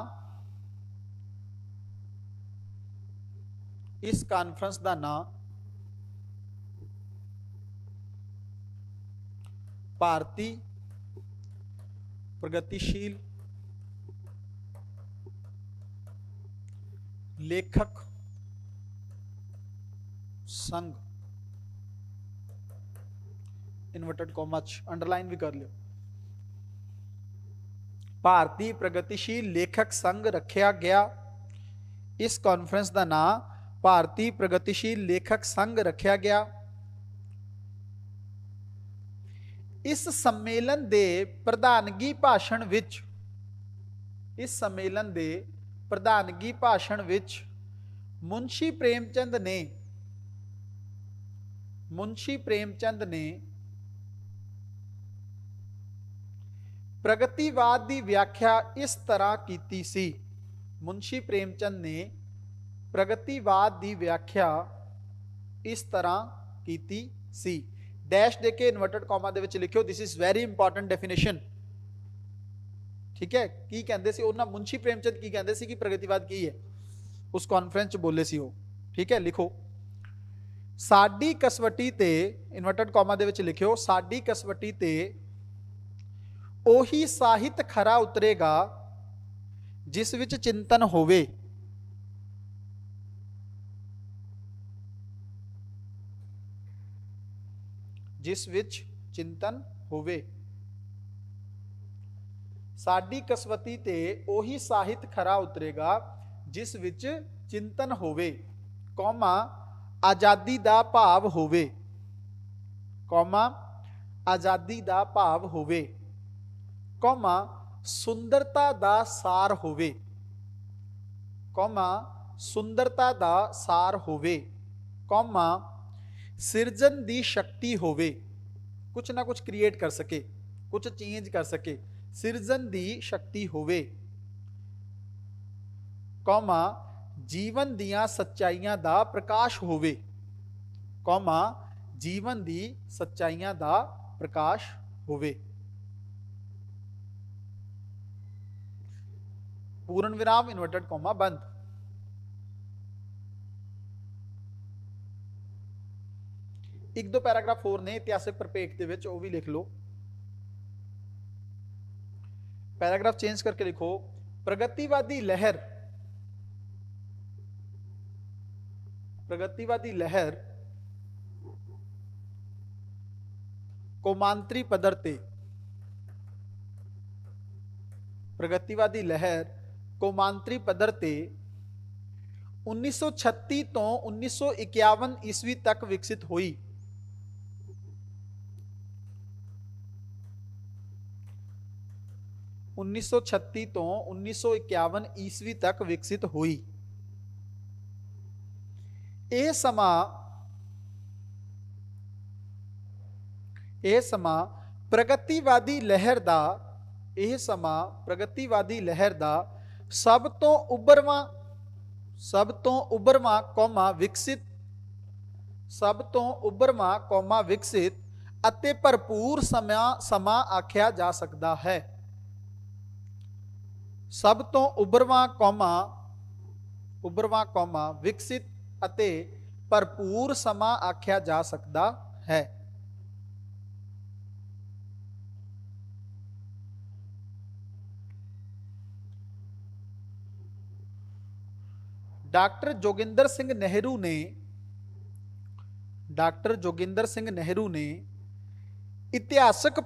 ਭਾਰਤੀ ਪ੍ਰਗਤੀਸ਼ੀਲ ਲੇਖਕ ਸੰਘ, ਇਨਵਰਟਡ ਕੌਮਾ ਚ ਅੰਡਰਲਾਈਨ ਵੀ ਕਰ ਲਿਓ, ਭਾਰਤੀ ਪ੍ਰਗਤੀਸ਼ੀਲ ਲੇਖਕ ਸੰਘ ਰੱਖਿਆ ਗਿਆ। ਇਸ ਕਾਨਫਰੰਸ ਦਾ ਨਾਮ ਭਾਰਤੀ ਪ੍ਰਗਤੀਸ਼ੀਲ ਲੇਖਕ ਸੰਘ ਰੱਖਿਆ ਗਿਆ। ਇਸ ਸੰਮੇਲਨ ਦੇ ਪ੍ਰਧਾਨਗੀ ਭਾਸ਼ਣ ਵਿੱਚ ਮੁਨਸ਼ੀ ਪ੍ਰੇਮਚੰਦ ਨੇ ਪ੍ਰਗਤੀਵਾਦ ਦੀ ਵਿਆਖਿਆ ਇਸ ਤਰ੍ਹਾਂ ਕੀਤੀ ਸੀ। ਮੁਨਸ਼ੀ ਪ੍ਰੇਮਚੰਦ ਨੇ ਪ੍ਰਗਤੀਵਾਦ ਦੀ ਵਿਆਖਿਆ ਇਸ ਤਰ੍ਹਾਂ ਕੀਤੀ ਸੀ। ਡੈਸ਼ ਦੇ ਕੇ ਇਨਵਰਟਡ ਕੌਮਾ ਦੇ ਵਿੱਚ ਲਿਖਿਓ, this is very important definition. ਠੀਕ ਹੈ, ਕੀ ਕਹਿੰਦੇ ਸੀ ਉਹਨਾਂ, ਮੁਨਸ਼ੀ ਪ੍ਰੇਮਚੰਦ ਕੀ ਕਹਿੰਦੇ ਸੀ ਕਿ ਪ੍ਰਗਤੀਵਾਦ ਕੀ ਹੈ, ਉਸ ਕਾਨਫਰੰਸ ਚ ਬੋਲੇ ਸੀ ਉਹ। ਠੀਕ ਹੈ, ਲਿਖੋ, ਸਾਡੀ ਕਸਵੱਟੀ ਤੇ, ਇਨਵਰਟਡ ਕੌਮਾ ਦੇ ਵਿੱਚ ਲਿਖਿਓ, ਸਾਡੀ ਕਸਵੱਟੀ ਤੇ ਉਹੀ ਸਾਹਿਤ ਖਰਾ ਉਤਰੇਗਾ ਜਿਸ ਵਿੱਚ ਚਿੰਤਨ ਹੋਵੇ। ਜਿਸ ਵਿੱਚ ਚਿੰਤਨ ਹੋਵੇ। ਸਾਡੀ ਕਸਵੱਟੀ ਤੇ ਉਹੀ ਸਾਹਿਤ ਖਰਾ ਉਤਰੇਗਾ ਜਿਸ ਵਿੱਚ ਚਿੰਤਨ ਹੋਵੇ, ਕੌਮਾ ਆਜ਼ਾਦੀ ਦਾ ਭਾਵ ਹੋਵੇ, ਕੌਮਾ ਆਜ਼ਾਦੀ ਦਾ ਭਾਵ ਹੋਵੇ, ਕੌਮਾ ਸੁੰਦਰਤਾ ਦਾ ਸਾਰ ਹੋਵੇ, ਕੌਮਾ ਸੁੰਦਰਤਾ ਦਾ ਸਾਰ ਹੋਵੇ, ਕੌਮਾ ਸਿਰਜਣ ਦੀ ਸ਼ਕਤੀ ਹੋਵੇ, ਕੁਛ ਨਾ ਕੁਛ ਕ੍ਰੀਏਟ ਕਰ ਸਕੇ, ਕੁਛ ਚੇਂਜ ਕਰ ਸਕੇ, ਸਿਰਜਣ ਦੀ ਸ਼ਕਤੀ ਹੋਵੇ, ਕੌਮਾ ਜੀਵਨ ਦੀਆਂ ਸੱਚਾਈਆਂ ਦਾ ਪ੍ਰਕਾਸ਼ ਹੋਵੇ, ਕੌਮਾ ਜੀਵਨ ਦੀ ਸੱਚਾਈਆਂ ਦਾ ਪ੍ਰਕਾਸ਼ ਹੋਵੇ। पूर्ण विराम, इन्वर्टेड कॉमा बंद। एक दो पैराग्राफ होर ने इतिहासक परिपेक्ष दे विच, वो भी लिख लो। पैराग्राफ चेंज करके लिखो, प्रगतिवादी लहर कौमांतरी पद्धर ते, प्रगतिवादी लहर कौमांतरी पद्धर ते 1936 तो 1951 ईस्वी तक विकसित हुई। 1936 तो 1951 ईस्वी तक विकसित हुई। ਇਹ ਸਮਾਂ ਪ੍ਰਗਤੀਵਾਦੀ ਲਹਿਰ ਦਾ ਸਭ ਤੋਂ ਉਭਰਵਾਂ ਵਿਕਸਿਤ ਅਤੇ ਭਰਪੂਰ ਸਮਾਂ ਆਖਿਆ ਜਾ ਸਕਦਾ ਹੈ। ਸਭ ਤੋਂ ਉਭਰਵਾਂ ਵਿਕਸਿਤ ਅਤੇ ਭਰਪੂਰ ਸਮਾਂ ਆਖਿਆ ਜਾ ਸਕਦਾ ਹੈ। ਡਾਕਟਰ ਜੋਗਿੰਦਰ ਸਿੰਘ ਨਹਿਰੂ ਨੇ ਇਤਿਹਾਸਕ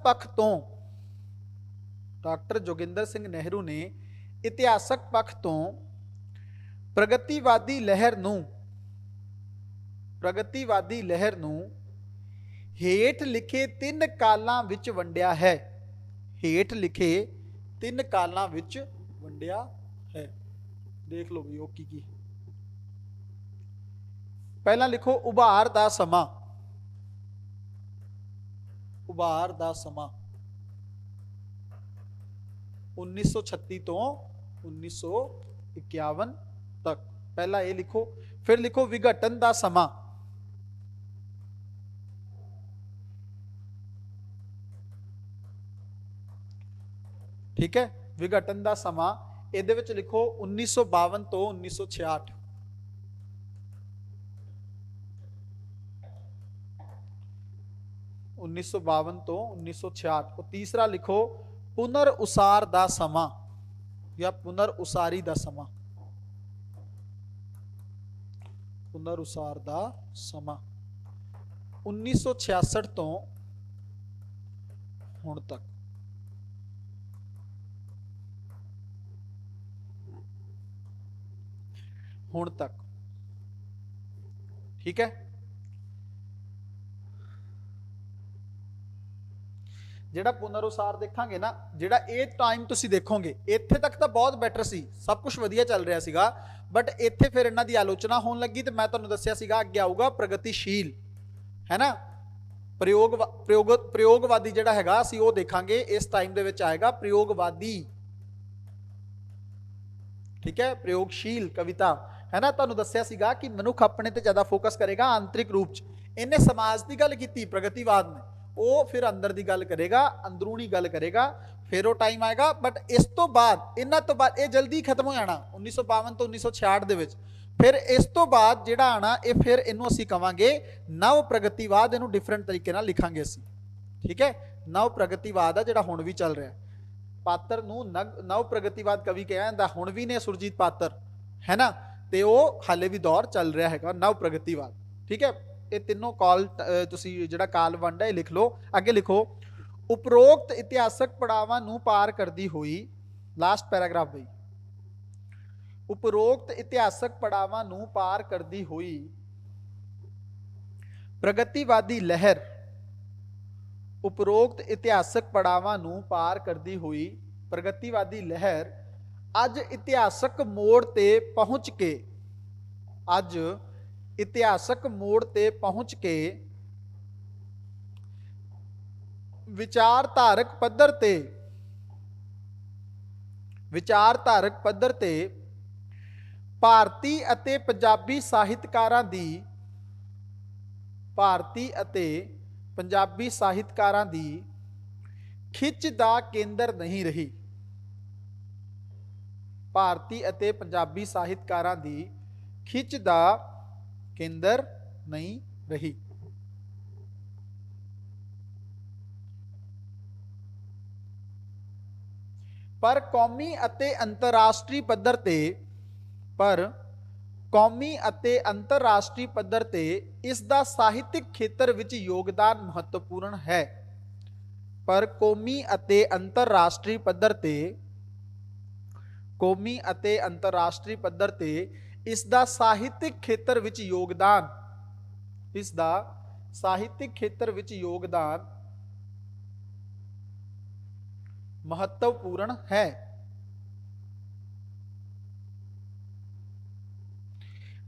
ਪੱਖ ਤੋਂ ਪ੍ਰਗਤੀਵਾਦੀ ਲਹਿਰ ਨੂੰ ਹੇਠ ਲਿਖੇ ਤਿੰਨ ਕਾਲਾਂ ਵਿੱਚ ਵੰਡਿਆ ਹੈ। ਦੇਖ ਲਓ ਵੀ ਉਹ ਕੀ। ਪਹਿਲਾਂ ਲਿਖੋ ਉਭਾਰ ਦਾ ਸਮਾਂ। 1936 तो 1951 तक। पहला ये लिखो, फिर लिखो विघटन दा समा। ठीक है, विघटन दा समा ਇਹਦੇ ਵਿੱਚ लिखो 1952 तो 1966। तो 1966। और तीसरा लिखो पुनर उसार दा समा या पुनर उसारी दा समा। पुनर उसार दा समा 1966 तो हुण तक। हुण तक, ठीक है। ਜਿਹੜਾ ਪੁਨਰਉਸਾਰ ਦੇਖਾਂਗੇ ਨਾ, ਜਿਹੜਾ ਇਹ ਟਾਈਮ ਤੁਸੀਂ ਦੇਖੋਗੇ, ਇੱਥੇ ਤੱਕ ਤਾਂ ਬਹੁਤ ਬੈਟਰ ਸੀ, ਸਭ ਕੁਝ ਵਧੀਆ ਚੱਲ ਰਿਹਾ ਸੀਗਾ, ਬਟ ਇੱਥੇ ਫਿਰ ਇਹਨਾਂ ਦੀ ਆਲੋਚਨਾ ਹੋਣ ਲੱਗੀ ਤੇ ਮੈਂ ਤੁਹਾਨੂੰ ਦੱਸਿਆ ਸੀਗਾ ਅੱਗੇ ਆਊਗਾ ਪ੍ਰਗਤੀਸ਼ੀਲ, ਹੈ ਨਾ, ਪ੍ਰਯੋਗਵਾਦੀ ਜਿਹੜਾ ਹੈਗਾ ਅਸੀਂ ਉਹ ਦੇਖਾਂਗੇ ਇਸ ਟਾਈਮ ਦੇ ਵਿੱਚ ਆਏਗਾ ਪ੍ਰਯੋਗਵਾਦੀ, ਠੀਕ ਹੈ, ਪ੍ਰਯੋਗਸ਼ੀਲ ਕਵਿਤਾ, है ना। ਤੁਹਾਨੂੰ ਦੱਸਿਆ ਸੀਗਾ ਕਿ ਮਨੁੱਖ ਆਪਣੇ ਤੇ ਜ਼ਿਆਦਾ ਫੋਕਸ ਕਰੇਗਾ ਆਂਤਰਿਕ ਰੂਪ ਚ। ਇਹਨੇ ਸਮਾਜ ਦੀ ਗੱਲ ਕੀਤੀ ਪ੍ਰਗਤੀਵਾਦ ਨੇ, ਉਹ ਫਿਰ ਅੰਦਰ ਦੀ ਗੱਲ ਕਰੇਗਾ, ਅੰਦਰੂਨੀ ਗੱਲ ਕਰੇਗਾ, ਫਿਰ ਉਹ ਟਾਈਮ ਆਏਗਾ। ਬਟ ਇਸ ਤੋਂ ਬਾਅਦ, ਇਹਨਾਂ ਤੋਂ ਬਾਅਦ ਇਹ ਜਲਦੀ ਖਤਮ ਹੋ ਜਾਣਾ 1952 ਤੋਂ 1966 ਦੇ ਵਿੱਚ। ਫਿਰ ਇਸ ਤੋਂ ਬਾਅਦ ਜਿਹੜਾ ਆਣਾ ਇਹ ਫਿਰ ਇਹਨੂੰ ਅਸੀਂ ਕਵਾਂਗੇ ਨਵ ਪ੍ਰਗਤੀਵਾਦ। ਇਹਨੂੰ ਡਿਫਰੈਂਟ ਤਰੀਕੇ ਨਾਲ ਲਿਖਾਂਗੇ ਅਸੀਂ, ਠੀਕ ਹੈ। ਨਵ ਪ੍ਰਗਤੀਵਾਦ ਆ ਜਿਹੜਾ ਹੁਣ ਵੀ ਚੱਲ ਰਿਹਾ। ਪਾਤਰ ਨੂੰ ਨਵ ਪ੍ਰਗਤੀਵਾਦ ਕਵੀ ਕਿਹਾ ਜਾਂਦਾ, ਹੁਣ ਵੀ ਨੇ ਸੁਰਜੀਤ ਪਾਤਰ, ਹੈ ਨਾ, ਤੇ ਉਹ ਹਾਲੇ ਵੀ ਦੌਰ ਚੱਲ ਰਿਹਾ ਹੈਗਾ ਨਵ ਪ੍ਰਗਤੀਵਾਦ, ਠੀਕ ਹੈ। ਇਹ ਤਿੰਨੋਂ ਕਾਲ ਤੁਸੀਂ ਜਿਹੜਾ ਕਾਲ ਵੰਡ ਹੈ ਇਹ ਲਿਖ ਲਓ। ਅੱਗੇ ਲਿਖੋ ਉਪਰੋਕਤ ਇਤਿਹਾਸਕ ਪੜਾਵਾਂ ਨੂੰ ਪਾਰ ਕਰਦੀ ਹੋਈ, ਲਾਸਟ ਪੈਰਾਗ੍ਰਾਫ ਬਈ, ਉਪਰੋਕਤ ਇਤਿਹਾਸਕ ਪੜਾਵਾਂ ਨੂੰ ਪਾਰ ਕਰਦੀ ਹੋਈ ਪ੍ਰਗਤੀਵਾਦੀ ਲਹਿਰ, ਉਪਰੋਕਤ ਇਤਿਹਾਸਕ ਪੜਾਵਾਂ ਨੂੰ ਪਾਰ ਕਰਦੀ ਹੋਈ ਪ੍ਰਗਤੀਵਾਦੀ ਲਹਿਰ ਅੱਜ ਇਤਿਹਾਸਕ ਮੋੜ ਤੇ ਪਹੁੰਚ ਕੇ, ਅੱਜ ਇਤਿਹਾਸਕ ਮੋੜ ਤੇ ਪਹੁੰਚ ਕੇ ਵਿਚਾਰਧਾਰਕ ਪੱਧਰ ਤੇ, ਵਿਚਾਰਧਾਰਕ ਪੱਧਰ ਤੇ ਭਾਰਤੀ ਅਤੇ ਪੰਜਾਬੀ ਸਾਹਿਤਕਾਰਾਂ ਦੀ, ਭਾਰਤੀ ਅਤੇ ਪੰਜਾਬੀ ਸਾਹਿਤਕਾਰਾਂ ਦੀ ਖਿੱਚ ਦਾ ਕੇਂਦਰ ਨਹੀਂ ਰਹੀ। ਭਾਰਤੀ ਅਤੇ ਪੰਜਾਬੀ ਸਾਹਿਤਕਾਰਾਂ ਦੀ ਖਿੱਚ ਦਾ ਕੇਂਦਰ ਨਹੀਂ ਰਹੀ। ਪਰ ਕੌਮੀ ਅਤੇ ਅੰਤਰਰਾਸ਼ਟਰੀ ਪੱਧਰ ਤੇ, ਪਰ ਕੌਮੀ ਅਤੇ ਅੰਤਰਰਾਸ਼ਟਰੀ ਪੱਧਰ ਤੇ ਇਸ ਦਾ ਸਾਹਿਤਿਕ ਖੇਤਰ ਵਿੱਚ ਯੋਗਦਾਨ ਮਹੱਤਵਪੂਰਨ ਹੈ। ਪਰ ਕੌਮੀ ਅਤੇ ਅੰਤਰਰਾਸ਼ਟਰੀ ਪੱਧਰ ਤੇ, ਕੌਮੀ ਅਤੇ ਅੰਤਰਰਾਸ਼ਟਰੀ ਪੱਧਰ ਤੇ ਇਸ ਦਾ ਸਾਹਿਤਿਕ ਖੇਤਰ ਵਿੱਚ ਯੋਗਦਾਨ, ਇਸ ਦਾ ਸਾਹਿਤਿਕ ਖੇਤਰ ਵਿੱਚ ਯੋਗਦਾਨ ਮਹੱਤਵਪੂਰਨ ਹੈ।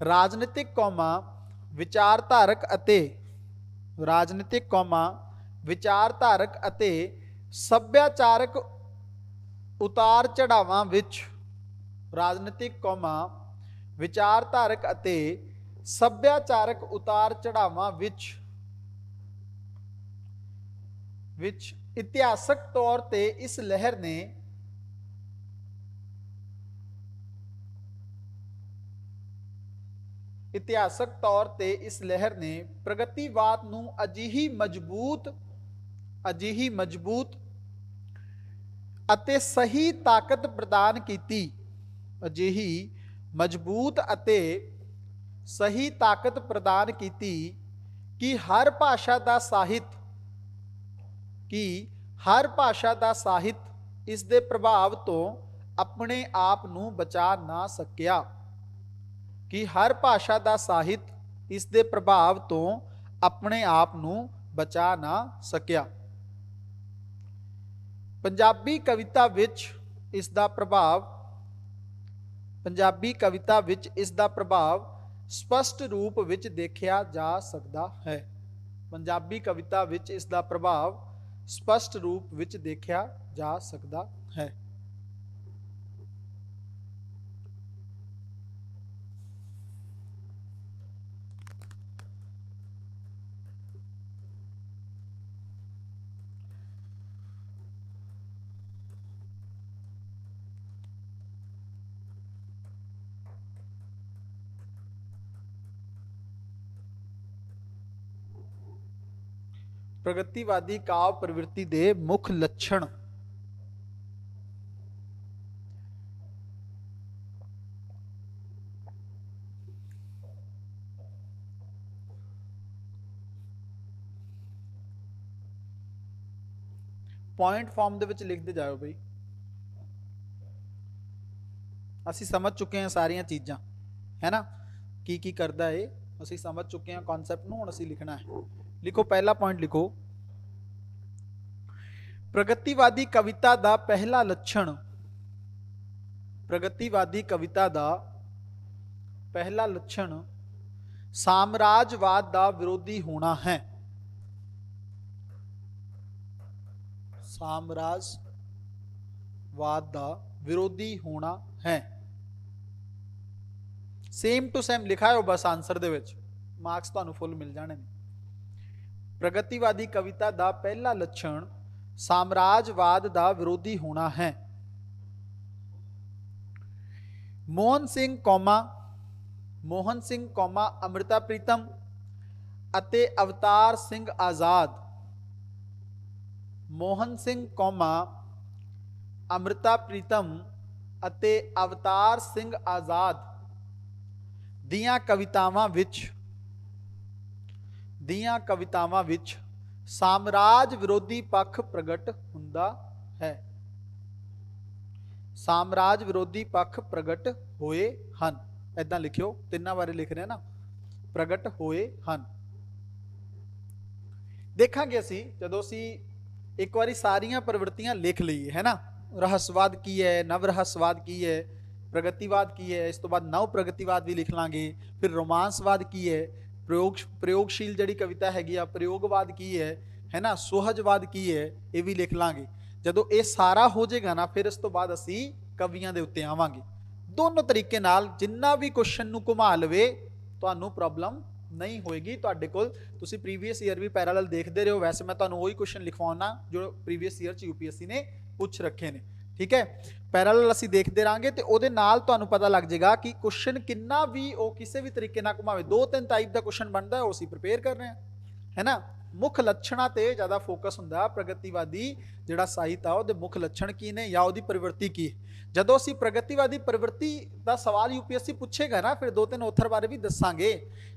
ਰਾਜਨੀਤਿਕ ਕੌਮਾਂ ਵਿਚਾਰਧਾਰਕ ਅਤੇ, ਰਾਜਨੀਤਿਕ ਕੌਮਾਂ ਵਿਚਾਰਧਾਰਕ ਅਤੇ ਸੱਭਿਆਚਾਰਕ ਉਤਾਰ ਚੜਾਵਾਂ ਵਿੱਚ, ਰਾਜਨੀਤਿਕ ਕੌਮਾਂ ਵਿਚਾਰਧਾਰਕ ਅਤੇ ਸੱਭਿਆਚਾਰਕ ਉਤਾਰ ਚੜਾਵਾਂ ਵਿੱਚ ਇਤਿਹਾਸਕ ਤੌਰ ਤੇ ਇਸ ਲਹਿਰ ਨੇ ਇਤਿਹਾਸਕ ਤੌਰ ਤੇ ਇਸ ਲਹਿਰ ਨੇ ਪ੍ਰਗਤੀਵਾਦ ਨੂੰ ਅਜਿਹੀ ਮਜ਼ਬੂਤ ਅਤੇ ਸਹੀ ਤਾਕਤ ਪ੍ਰਦਾਨ ਕੀਤੀ, ਅਜਿਹੀ ਮਜ਼ਬੂਤ ਅਤੇ ਸਹੀ ਤਾਕਤ ਪ੍ਰਦਾਨ ਕੀਤੀ ਕਿ ਹਰ ਭਾਸ਼ਾ ਦਾ ਸਾਹਿਤ, ਕਿ ਹਰ ਭਾਸ਼ਾ ਦਾ ਸਾਹਿਤ ਇਸ ਦੇ ਪ੍ਰਭਾਵ ਤੋਂ ਆਪਣੇ ਆਪ ਨੂੰ ਬਚਾ ਨਾ ਸਕਿਆ, ਕਿ ਹਰ ਭਾਸ਼ਾ ਦਾ ਸਾਹਿਤ ਇਸ ਦੇ ਪ੍ਰਭਾਵ ਤੋਂ ਆਪਣੇ ਆਪ ਨੂੰ ਬਚਾ ਨਾ ਸਕਿਆ। ਪੰਜਾਬੀ ਕਵਿਤਾ ਵਿੱਚ ਇਸ ਦਾ ਪ੍ਰਭਾਵ, ਪੰਜਾਬੀ ਕਵਿਤਾ ਵਿੱਚ ਇਸ ਦਾ ਪ੍ਰਭਾਵ ਸਪਸ਼ਟ ਰੂਪ ਵਿੱਚ ਦੇਖਿਆ ਜਾ ਸਕਦਾ ਹੈ। ਪੰਜਾਬੀ ਕਵਿਤਾ ਵਿੱਚ ਇਸ ਦਾ ਪ੍ਰਭਾਵ ਸਪਸ਼ਟ ਰੂਪ ਵਿੱਚ ਦੇਖਿਆ ਜਾ ਸਕਦਾ ਹੈ। ਪ੍ਰਗਤੀਵਾਦੀ ਕਾਵ ਪ੍ਰਵਿਰਤੀ ਦੇ ਮੁੱਖ ਲੱਛਣ। पॉइंट फॉर्म दे विच लिखते जाओ बई। असी समझ चुके हैं सारिया चीज़ां, है ना, की करता है असी समझ चुके हैं कॉन्सैप्ट नूं, हुण असी लिखना है। लिखो पहला पॉइंट लिखो, प्रगतिवादी कविता दा पहला लक्षण, प्रगतिवादी कविता दा पहला लक्षण साम्राज्यवाद दा विरोधी होना है। साम्राज्यवाद दा विरोधी होना है। सेम टू सेम लिखा है बस आंसर दे विच, मार्क्स तुहानू फुल मिल जाने। प्रगतिवादी कविता दा पहला लक्षण साम्राज्यवाद दा विरोधी होना है। मोहन सिंह कौमा अमृता प्रीतम अते अवतार सिंह आजाद, मोहन सिंह कौमा अमृता प्रीतम अते अवतार सिंह आजाद दियां कवितावां विच साम्राज विरोधी पक्ष प्रगट हुंदा है। साम्राज विरोधी पक्ष प्रगट होए हन। इदां लिखियो, तिन्ना बारे लिख रहे हैं ना, प्रगट होए हन। देखांगे असी जदों असी एक बारी सारियां प्रवृत्तियां लिख लईए, है ना, रहस्यवाद की है, नव रहस्यवाद की है, प्रगतिवाद की है, इस तो बाद नव प्रगतिवाद भी लिख लांगे, फिर रोमांसवाद की है, प्रयोगशील जिहड़ी कविता हैगी आ प्रयोगवाद की है ना, सुहजवाद की है, ये भी लिख लांगे। जदों ये सारा हो जाएगा ना, फिर इस तो बाद असी कवियां दे उत्ते आवांगे। दोनों तरीके नाल जिन्ना भी क्वेश्चन नूं घुमा लवे तुहानूं प्रॉब्लम नहीं होएगी। तुहाडे कोल तुसी प्रीवियस ईयर भी पैरालल देखते रहे हो, वैसे मैं तुहानूं वही क्वेश्चन लिखवाउणा जो प्रीवियस ईयर च यूपीएससी ने पूछ रखे ने, ठीक है। पैरालल असी देखते रहांगे तो उहदे नाल तुहानूं पता लग जाएगा कि क्वेश्चन किन्ना भी वो किसी भी तरीके नाल घुमावे, 2-3 टाइप का क्वेश्चन बनता है, वो असी प्रिपेयर कर रहे हैं, है ना। मुख लक्षणां ते ज़्यादा फोकस हुंदा प्रगतिवादी जिहड़ा साहित्य आ उहदे मुख लक्षण की ने या उहदी प्रवृत्ति की। जदों असी प्रगतिवादी प्रवृत्ति का सवाल यूपीएससी पूछेगा ना, फिर 2-3 ऑथर बारे भी दसांगे।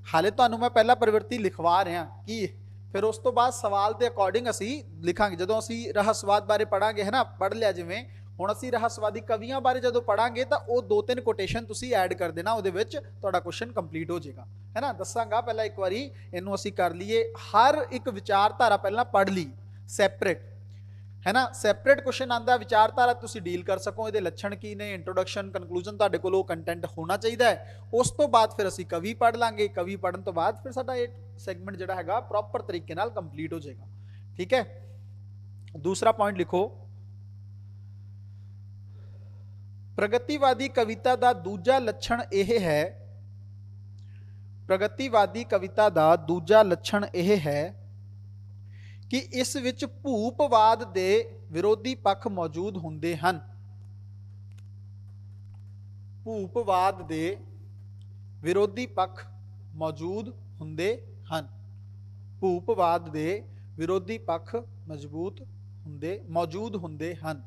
हाले तुहानूं मैं पहला प्रवृत्ति लिखवा रहा कि फिर उस तो बाद सवाल के अकॉर्डिंग असी लिखांगे। जदों असी रहस्यवाद बारे पढ़ांगे, है ना, पढ़ लिया जिवें हुण असी रहस्यवादी कवियां बारे जदों पढ़ांगे तो वो 2-3 कोटेशन तुसी ऐड कर देना, उहदे विच तुहाडा क्वेश्चन कंप्लीट हो जाएगा, है ना। दसांगा पहला एक बारी इहनूं असी कर लीए। हर एक विचारधारा पहला पढ़ ली सैपरेट, है ना, सैपरेट क्वेश्चन आंदा विचारधारा तुसी डील कर सको, इहदे लक्षण की ने, इंट्रोडक्शन कंकलूजन तुहाडे कोल वो कंटेंट होना चाहिए। उस तो बाद फिर असी कवि पढ़ लांगे, कवि पढ़न तो बाद फिर साडा एक सैगमेंट जिहड़ा हैगा प्रॉपर तरीके नाल कंप्लीट हो जाएगा, ठीक है। दूसरा पॉइंट लिखो, प्रगतिवादी कविता दा दूजा लक्षण यह है, प्रगतिवादी कविता दा दूजा लक्षण यह है कि इस विच भूपवाद दे विरोधी पक्ष मौजूद हुंदे हन। भूपवाद दे विरोधी पक्ष मौजूद हुंदे हन। भूपवाद दे विरोधी पक्ष मौजूद हुंदे हन।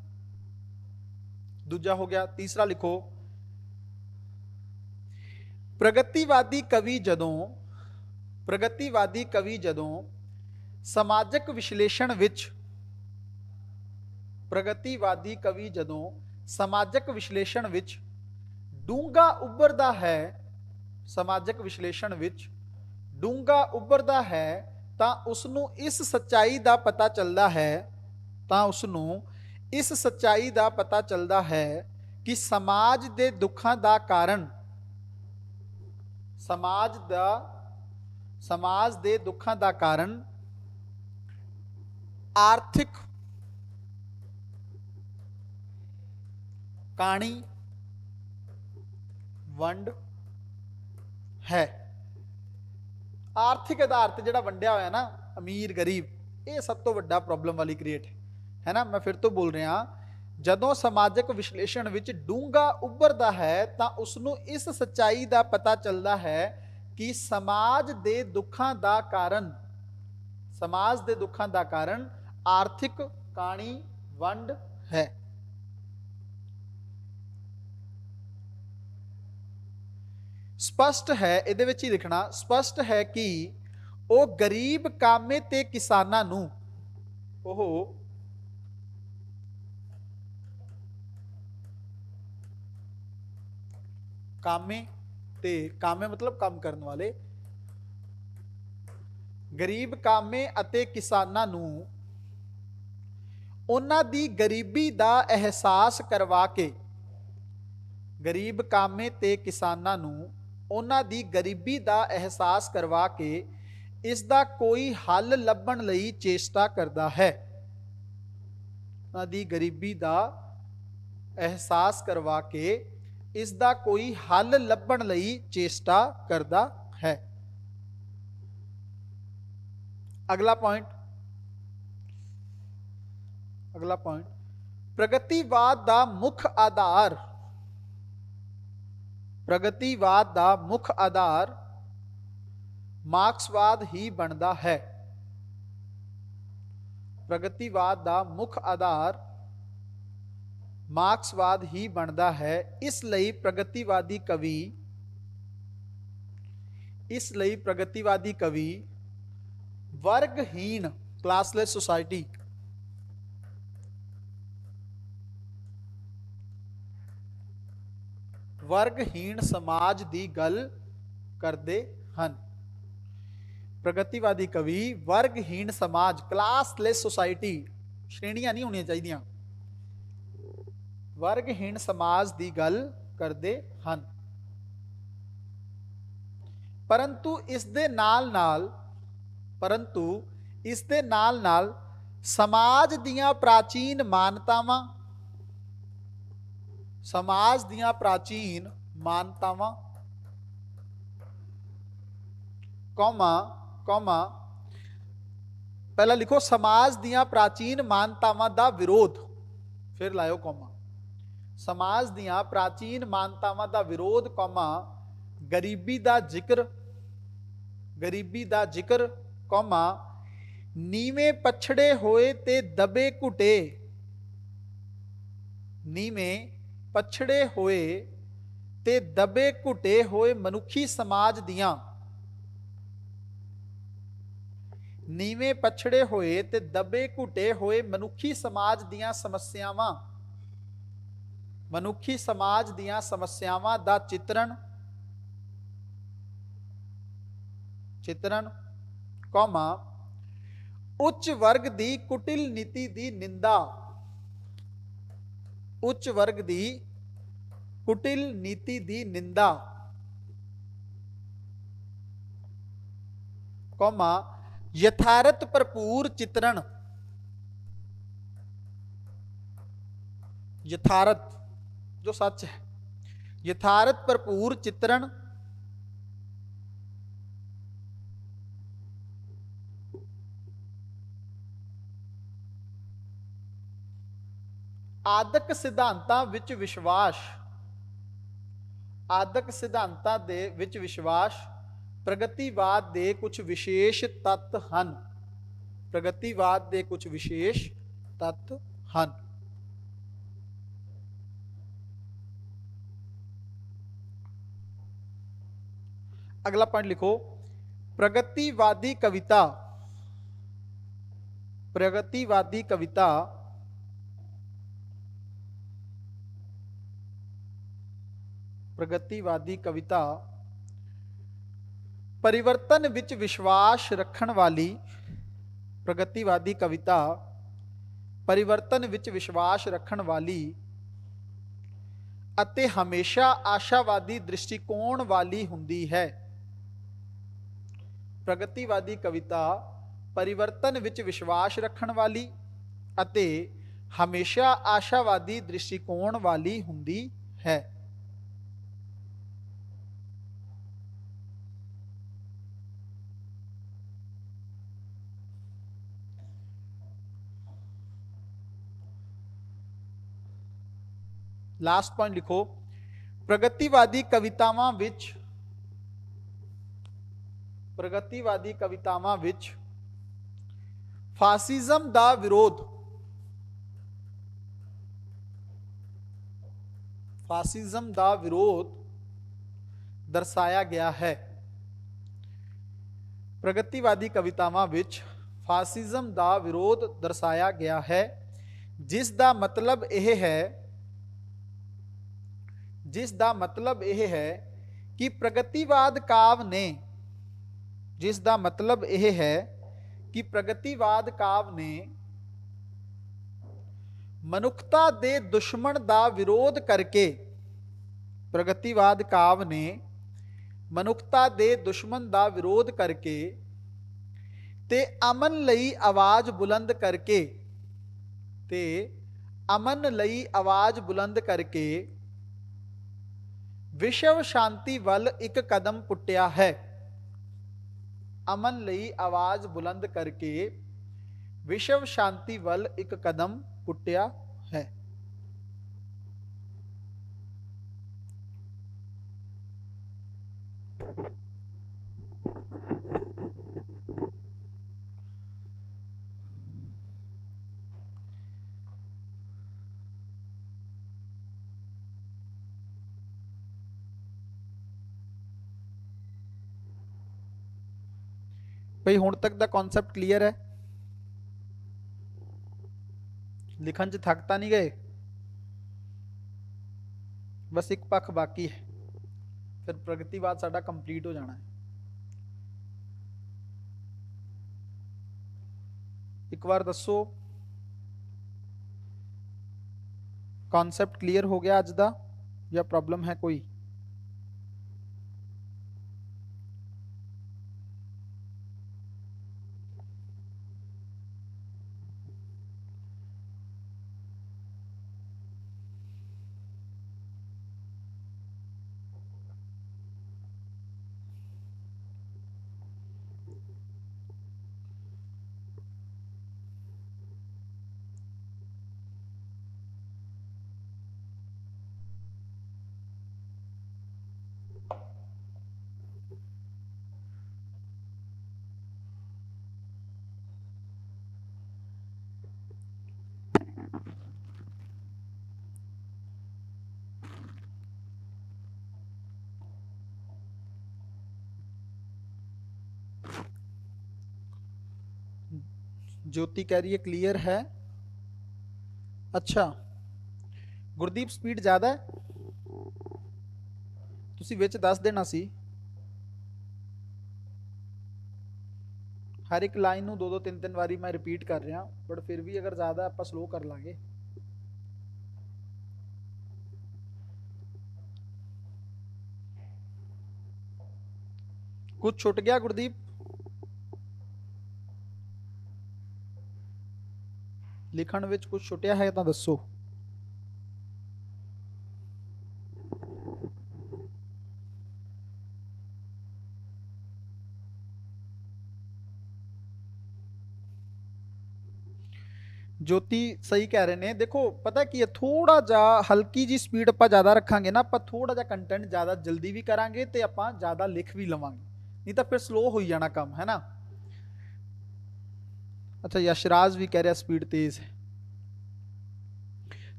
दूजा हो गया। तीसरा लिखो, प्रगतिवादी कवि जदों समाजक विश्लेषण विच, प्रगतिवादी कवि जदों समाजक विश्लेषण विच डूंगा उभरदा है, समाजक विश्लेषण विच डूंगा उभरदा है तां उसनूं इस सच्चाई दा पता चलदा है, तां उसनूं इस सच्चाई दा पता चलदा है कि समाज दे दुखां दा कारण, समाज दे दुखां दा कारण आर्थिक काणी वंड है। आर्थिक आधार ते जिहड़ा वंडिया होया ना, अमीर गरीब, ये सब तो वड्डा प्रॉब्लम वाली क्रिएट है ना। मैं फिर तो बोल रहा, जदों समाजक विश्लेषण विच डूंगा उभरदा है तां उसनूं इस सच्चाई दा पता चलदा है कि समाज दे दुखां दा कारण, समाज के दुखों का कारण आर्थिक काणी वंड है। स्पष्ट है, इहदे विच ही लिखना, स्पष्ट है कि वो गरीब कामे ते किसानां नूं ओह कामे ते कामे मतलब काम करने वाले, गरीब कामे अते किसानां नूं उन्हां दी गरीबी दा एहसास करवा के, गरीब कामे ते किसानां नूं उन्हां दी गरीबी दा एहसास करवा के इस दा कोई हल लभण लई चेष्टा करदा है। उन्हां दी गरीबी दा एहसास करवा के इस दा कोई हल लभण लई चेष्टा करदा है। अगला पॉइंट, अगला पॉइंट, प्रगतिवाद दा मुख आधार, प्रगतिवाद दा मुख आधार मार्क्सवाद ही बनता है। प्रगतिवाद दा मुख आधार मार्क्सवाद ही बनता है। इसलिए प्रगतिवादी कवि, इसलिए प्रगतिवादी कवि वर्गहीन क्लासलैस सोसाइटी, वर्गहीन समाज की गल करते हैं। प्रगतिवादी कवि वर्गहीन समाज, क्लासलैस सोसाइटी, श्रेणियां नहीं होनी चाहिए, वर्गहीन समाज की गल करते हैं। परंतु इस दे नाल नाल, परंतु इस दे नाल नाल समाज दियां प्राचीन मानतावां, समाज दियां प्राचीन मानतावां कौमा कौमा पहला लिखो समाज दियां प्राचीन मानतावां दा विरोध, फिर लाओ कौमा, समाज दियां प्राचीन मानतावां दा विरोध कौमा गरीबी दा जिक्र, गरीबी दा जिक्र कौमा नीवें पछड़े होए ते दबे घुटे, नीवें पछड़े होए ते दबे घुटे होए मनुखी समाज दियां, नीवें पछड़े होए ते दबे घुटे होए मनुखी समाज दियां समस्यावां, मनुखी समाज दियां समस्यावां दा चित्रण, चित्रण कौमा उच्च वर्ग दी कुटिल नीति दी निंदा, उच्च वर्ग दी कुटिल नीति दी निंदा कौमा यथार्थ भरपूर चित्रण, यथार्थ जो सच है, यथार्थ भरपूर चित्रण आदक सिद्धांतां विच विश्वास, आदक सिद्धांतां दे विच विश्वास प्रगतिवाद दे कुछ विशेष तत्व हैं, प्रगतिवाद दे कुछ विशेष तत्व हैं। अगला पॉइंट लिखो, प्रगतिवादी कविता, प्रगतिवादी कविता प्रगतिवादी कविता परिवर्तन विच विश्वास रखण वाली, प्रगतिवादी कविता परिवर्तन विच विश्वास रखण वाली अते हमेशा आशावादी दृष्टिकोण वाली हुंदी है। प्रगतिवादी कविता परिवर्तन विच विश्वास रखण वाली अते हमेशा आशावादी दृष्टिकोण वाली हुंदी है। लास्ट पॉइंट लिखो, प्रगतिवादी कवितावां विच, प्रगतिवादी कवितावां विच ਫਾਸਿਜ਼ਮ ਦਾ ਵਿਰੋਧ, ਫਾਸਿਜ਼ਮ ਦਾ ਵਿਰੋਧ ਦਰਸਾਇਆ ਗਿਆ ਹੈ। ਪ੍ਰਗਤੀਵਾਦੀ ਕਵਿਤਾਵਾਂ ਵਿੱਚ ਫਾਸਿਜ਼ਮ ਦਾ ਵਿਰੋਧ ਦਰਸਾਇਆ ਗਿਆ ਹੈ, ਜਿਸ ਦਾ ਮਤਲਬ ਇਹ ਹੈ ਕਿ ਪ੍ਰਗਤੀਵਾਦ ਕਾਵਿ ਨੇ ਜਿਸ ਦਾ ਮਤਲਬ ਇਹ ਹੈ ਕਿ ਪ੍ਰਗਤੀਵਾਦ ਕਾਵਿ ਨੇ ਮਨੁੱਖਤਾ ਦੇ ਦੁਸ਼ਮਣ ਦਾ ਵਿਰੋਧ ਕਰਕੇ, ਪ੍ਰਗਤੀਵਾਦ ਕਾਵਿ ਨੇ ਮਨੁੱਖਤਾ ਦੇ ਦੁਸ਼ਮਣ ਦਾ ਵਿਰੋਧ ਕਰਕੇ ਤੇ ਅਮਨ ਲਈ ਆਵਾਜ਼ ਬੁਲੰਦ ਕਰਕੇ, ਤੇ ਅਮਨ ਲਈ ਆਵਾਜ਼ ਬੁਲੰਦ ਕਰਕੇ ਵਿਸ਼ਵ ਸ਼ਾਂਤੀ ਵੱਲ ਇੱਕ ਕਦਮ ਪੁੱਟਿਆ ਹੈ। ਅਮਨ ਲਈ ਆਵਾਜ਼ ਬੁਲੰਦ ਕਰਕੇ ਵਿਸ਼ਵ ਸ਼ਾਂਤੀ ਵੱਲ ਇੱਕ ਕਦਮ ਪੁੱਟਿਆ ਹੈ। भाई हुण तक दा कॉन्सेप्ट क्लीयर है? लिखन च थक तां नहीं गए? बस एक पक्ष बाकी है, फिर प्रगतिवाद साडा कंप्लीट हो जाना है। एक बार दसो कॉन्सेप्ट क्लीयर हो गया अज दा या प्रॉब्लम है कोई? ज्योति कह रही है क्लियर है। अच्छा गुरदीप स्पीड ज्यादा है, तुसी विच दस देना सी। हर एक लाइन नूं 2-2 3-3 बारी मैं रिपीट कर रहा, बट फिर भी अगर ज्यादा आपां स्लो कर लांगे। कुछ छुट गया गुरदीप? लिखण विच कुछ छुटिया है तो दसो। ज्योति सही कह रहे ने। देखो पता की है, थोड़ा जा हल्की जी स्पीड आप ज्यादा रखांगे ना, आप थोड़ा जा कंटेंट ज्यादा जल्दी भी करांगे ते आप ज्यादा लिख भी लवांगे, नहीं तो फिर स्लो हो जाना काम, है ना। अच्छा यशराज भी कह रहा स्पीड तेज है,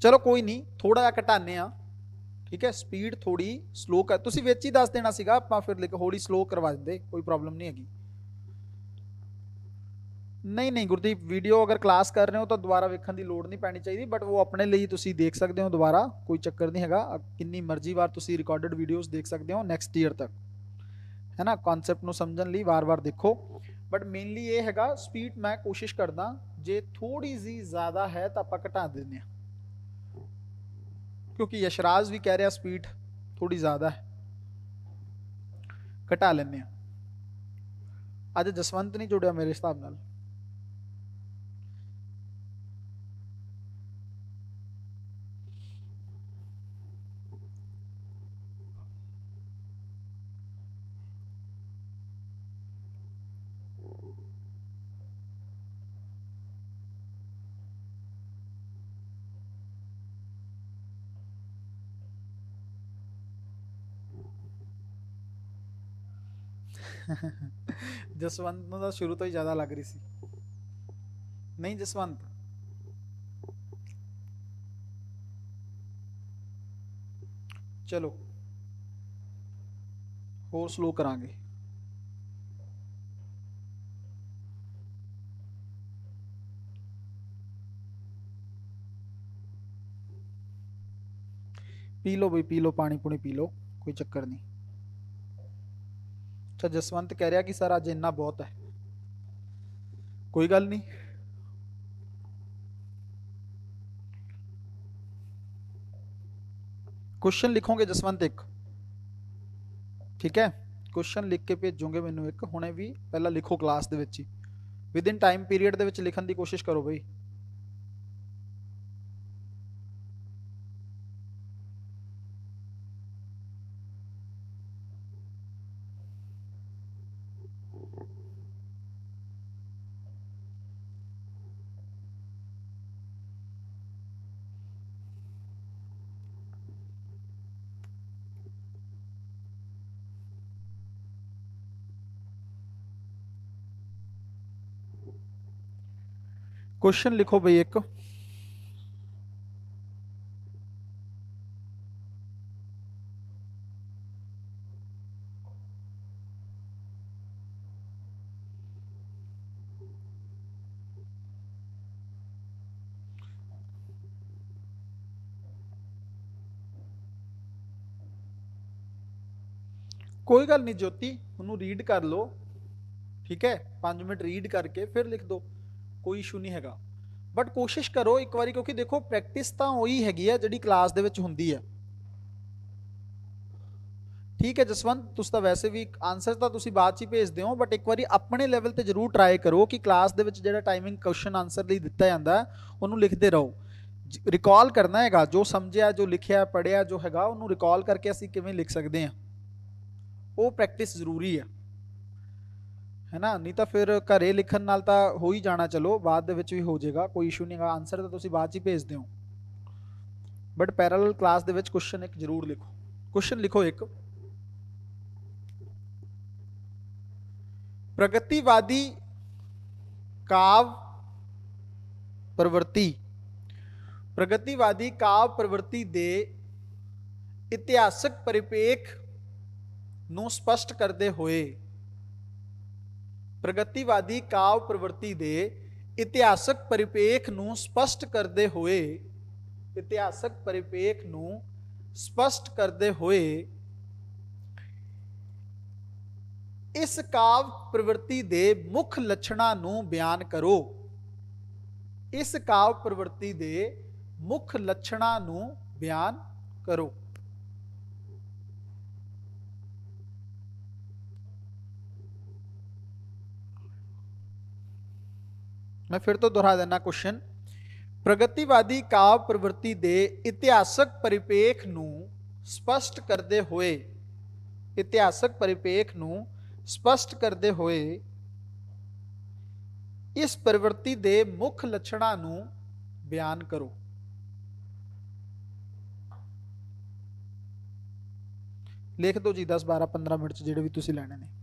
चलो कोई नहीं, थोड़ा जा घटाने आ, ठीक है। स्पीड थोड़ी स्लो कर, तुसी विच ही दस देना सीगा, आपां फिर थोड़ी स्लो करवा देंदे, कोई प्रॉब्लम नहीं हैगी। नहीं नहीं गुरदीप, वीडियो अगर क्लास कर रहे हो तो दोबारा वेखण दी लोड़ नहीं पैनी चाहिए, बट वो अपने लिए तुसी देख सकते हो दोबारा, कोई चक्कर नहीं हैगा। कितनी मर्जी बार तुसी रिकॉर्डेड वीडियोस देख सकते हो नेक्स्ट ईयर तक, है ना। कॉन्सैप्ट नूं समझण लई वार वार देखो, बट मेनली ये हैगा स्पीड मैं कोशिश करदा जे थोड़ी जी ज्यादा है तो आपां घटा देने, क्योंकि यशराज भी कह रहा स्पीड थोड़ी ज्यादा है, घटा लेने। अज जसवंत नहीं जुड़िया मेरे हिसाब नाल। जसवंत नूं तां शुरू तो ही ज्यादा लग रही सी। नहीं जसवंत, चलो होर स्लो करांगे। पी लो बई, पी लो पानी पुनी पी लो, कोई चक्कर नहीं। अच्छा जसवंत कह रहा कि सर अज इन्ना बहुत है, कोई गल नहीं। क्वेश्चन लिखोगे जसवंत एक, ठीक है? क्वेश्चन लिख के भेजोगे मैनू एक हुणे भी, पहला लिखो क्लास दे विच ही, विद इन टाइम पीरियड दे विच लिखण दी कोशिश करो बई। क्वेश्चन लिखो बई एक, कोई गल नहीं ज्योति, उन्होंने रीड कर लो, ठीक है? 5 मिनट रीड करके फिर लिख दो, कोई इशू नहीं हैगा। बट कोशिश करो एक बार, क्योंकि देखो प्रैक्टिस तो वही हैगी है जिहड़ी क्लास दे विच हुंदी है, ठीक है जसवंत? तुसीं तां वैसे भी आंसर तो तुसीं बाद च ही भेजदे हो, बट एक बार अपने लैवल ते जरूर ट्राई करो कि क्लास दे विच जिहड़ा टाइमिंग क्वेश्चन आंसर लई दित्ता जांदा उहनूं लिखदे रहो, रिकॉल करना हैगा जो समझिया, जो लिखिया पढ़िया जो हैगा, उहनूं रिकॉल करके असीं किवें लिख सकदे हां, वो प्रैक्टिस जरूरी है ना? नहीं तो फिर घरे लिखण नाल तां हो ही जाना, चलो बाद दे विच भी हो जाएगा, कोई इशू नहीं है, आंसर तो तुसीं बाद च ही भेजदे हो, बट पैरेलल क्लास दे विच क्वेश्चन एक जरूर लिखो। क्वेश्चन लिखो एक, प्रगतिवादी काव्य प्रवृत्ति, प्रगतिवादी काव्य प्रवृत्ति दे इतिहासक परिपेख नूं स्पष्ट करते हुए, प्रगतिवादी काव्य प्रवृत्ति दे इतिहासक परिपेख नूं स्पष्ट करते हुए, इतिहासक परिपेख नूं स्पष्ट करते हुए इस काव्य प्रवृत्ति दे मुख लक्षणां नूं बयान करो, इस काव्य प्रवृत्ति दे मुख लक्षणां नूं बयान करो। मैं फिर तो दोहरा देना क्वेश्चन, प्रगतिवादी काव्य प्रवृत्ति दे इतिहासक परिपेख नूं स्पष्ट करते हुए, इतिहासक परिपेख नूं स्पष्ट करते हुए इस प्रवृत्ति दे मुख लक्षणां नूं बयान करो। लिख दो जी 10 12 15 मिनट जिहड़े भी तुसीं लैणे ने।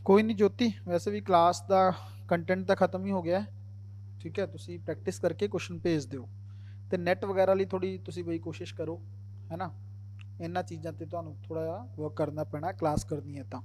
ਕੋਈ ਨਹੀਂ ਜੋਤੀ, ਵੈਸੇ ਵੀ ਕਲਾਸ ਦਾ ਕੰਟੈਂਟ ਤਾਂ ਖਤਮ ਹੀ ਹੋ ਗਿਆ ਹੈ। ਠੀਕ ਹੈ, ਤੁਸੀਂ ਪ੍ਰੈਕਟਿਸ ਕਰਕੇ ਕੁਐਸਚਨ ਭੇਜ ਦਿਓ, ਤੇ ਨੈਟ ਵਗੈਰਾ ਲਈ ਥੋੜੀ ਤੁਸੀਂ ਬਈ ਕੋਸ਼ਿਸ਼ ਕਰੋ, ਹੈ ਨਾ। ਇਹਨਾਂ ਚੀਜ਼ਾਂ ਤੇ ਤੁਹਾਨੂੰ ਥੋੜਾ ਜਿਹਾ ਵਰਕ ਕਰਨਾ ਪੈਣਾ, ਕਲਾਸ ਕਰਨੀ ਹੈ ਤਾਂ।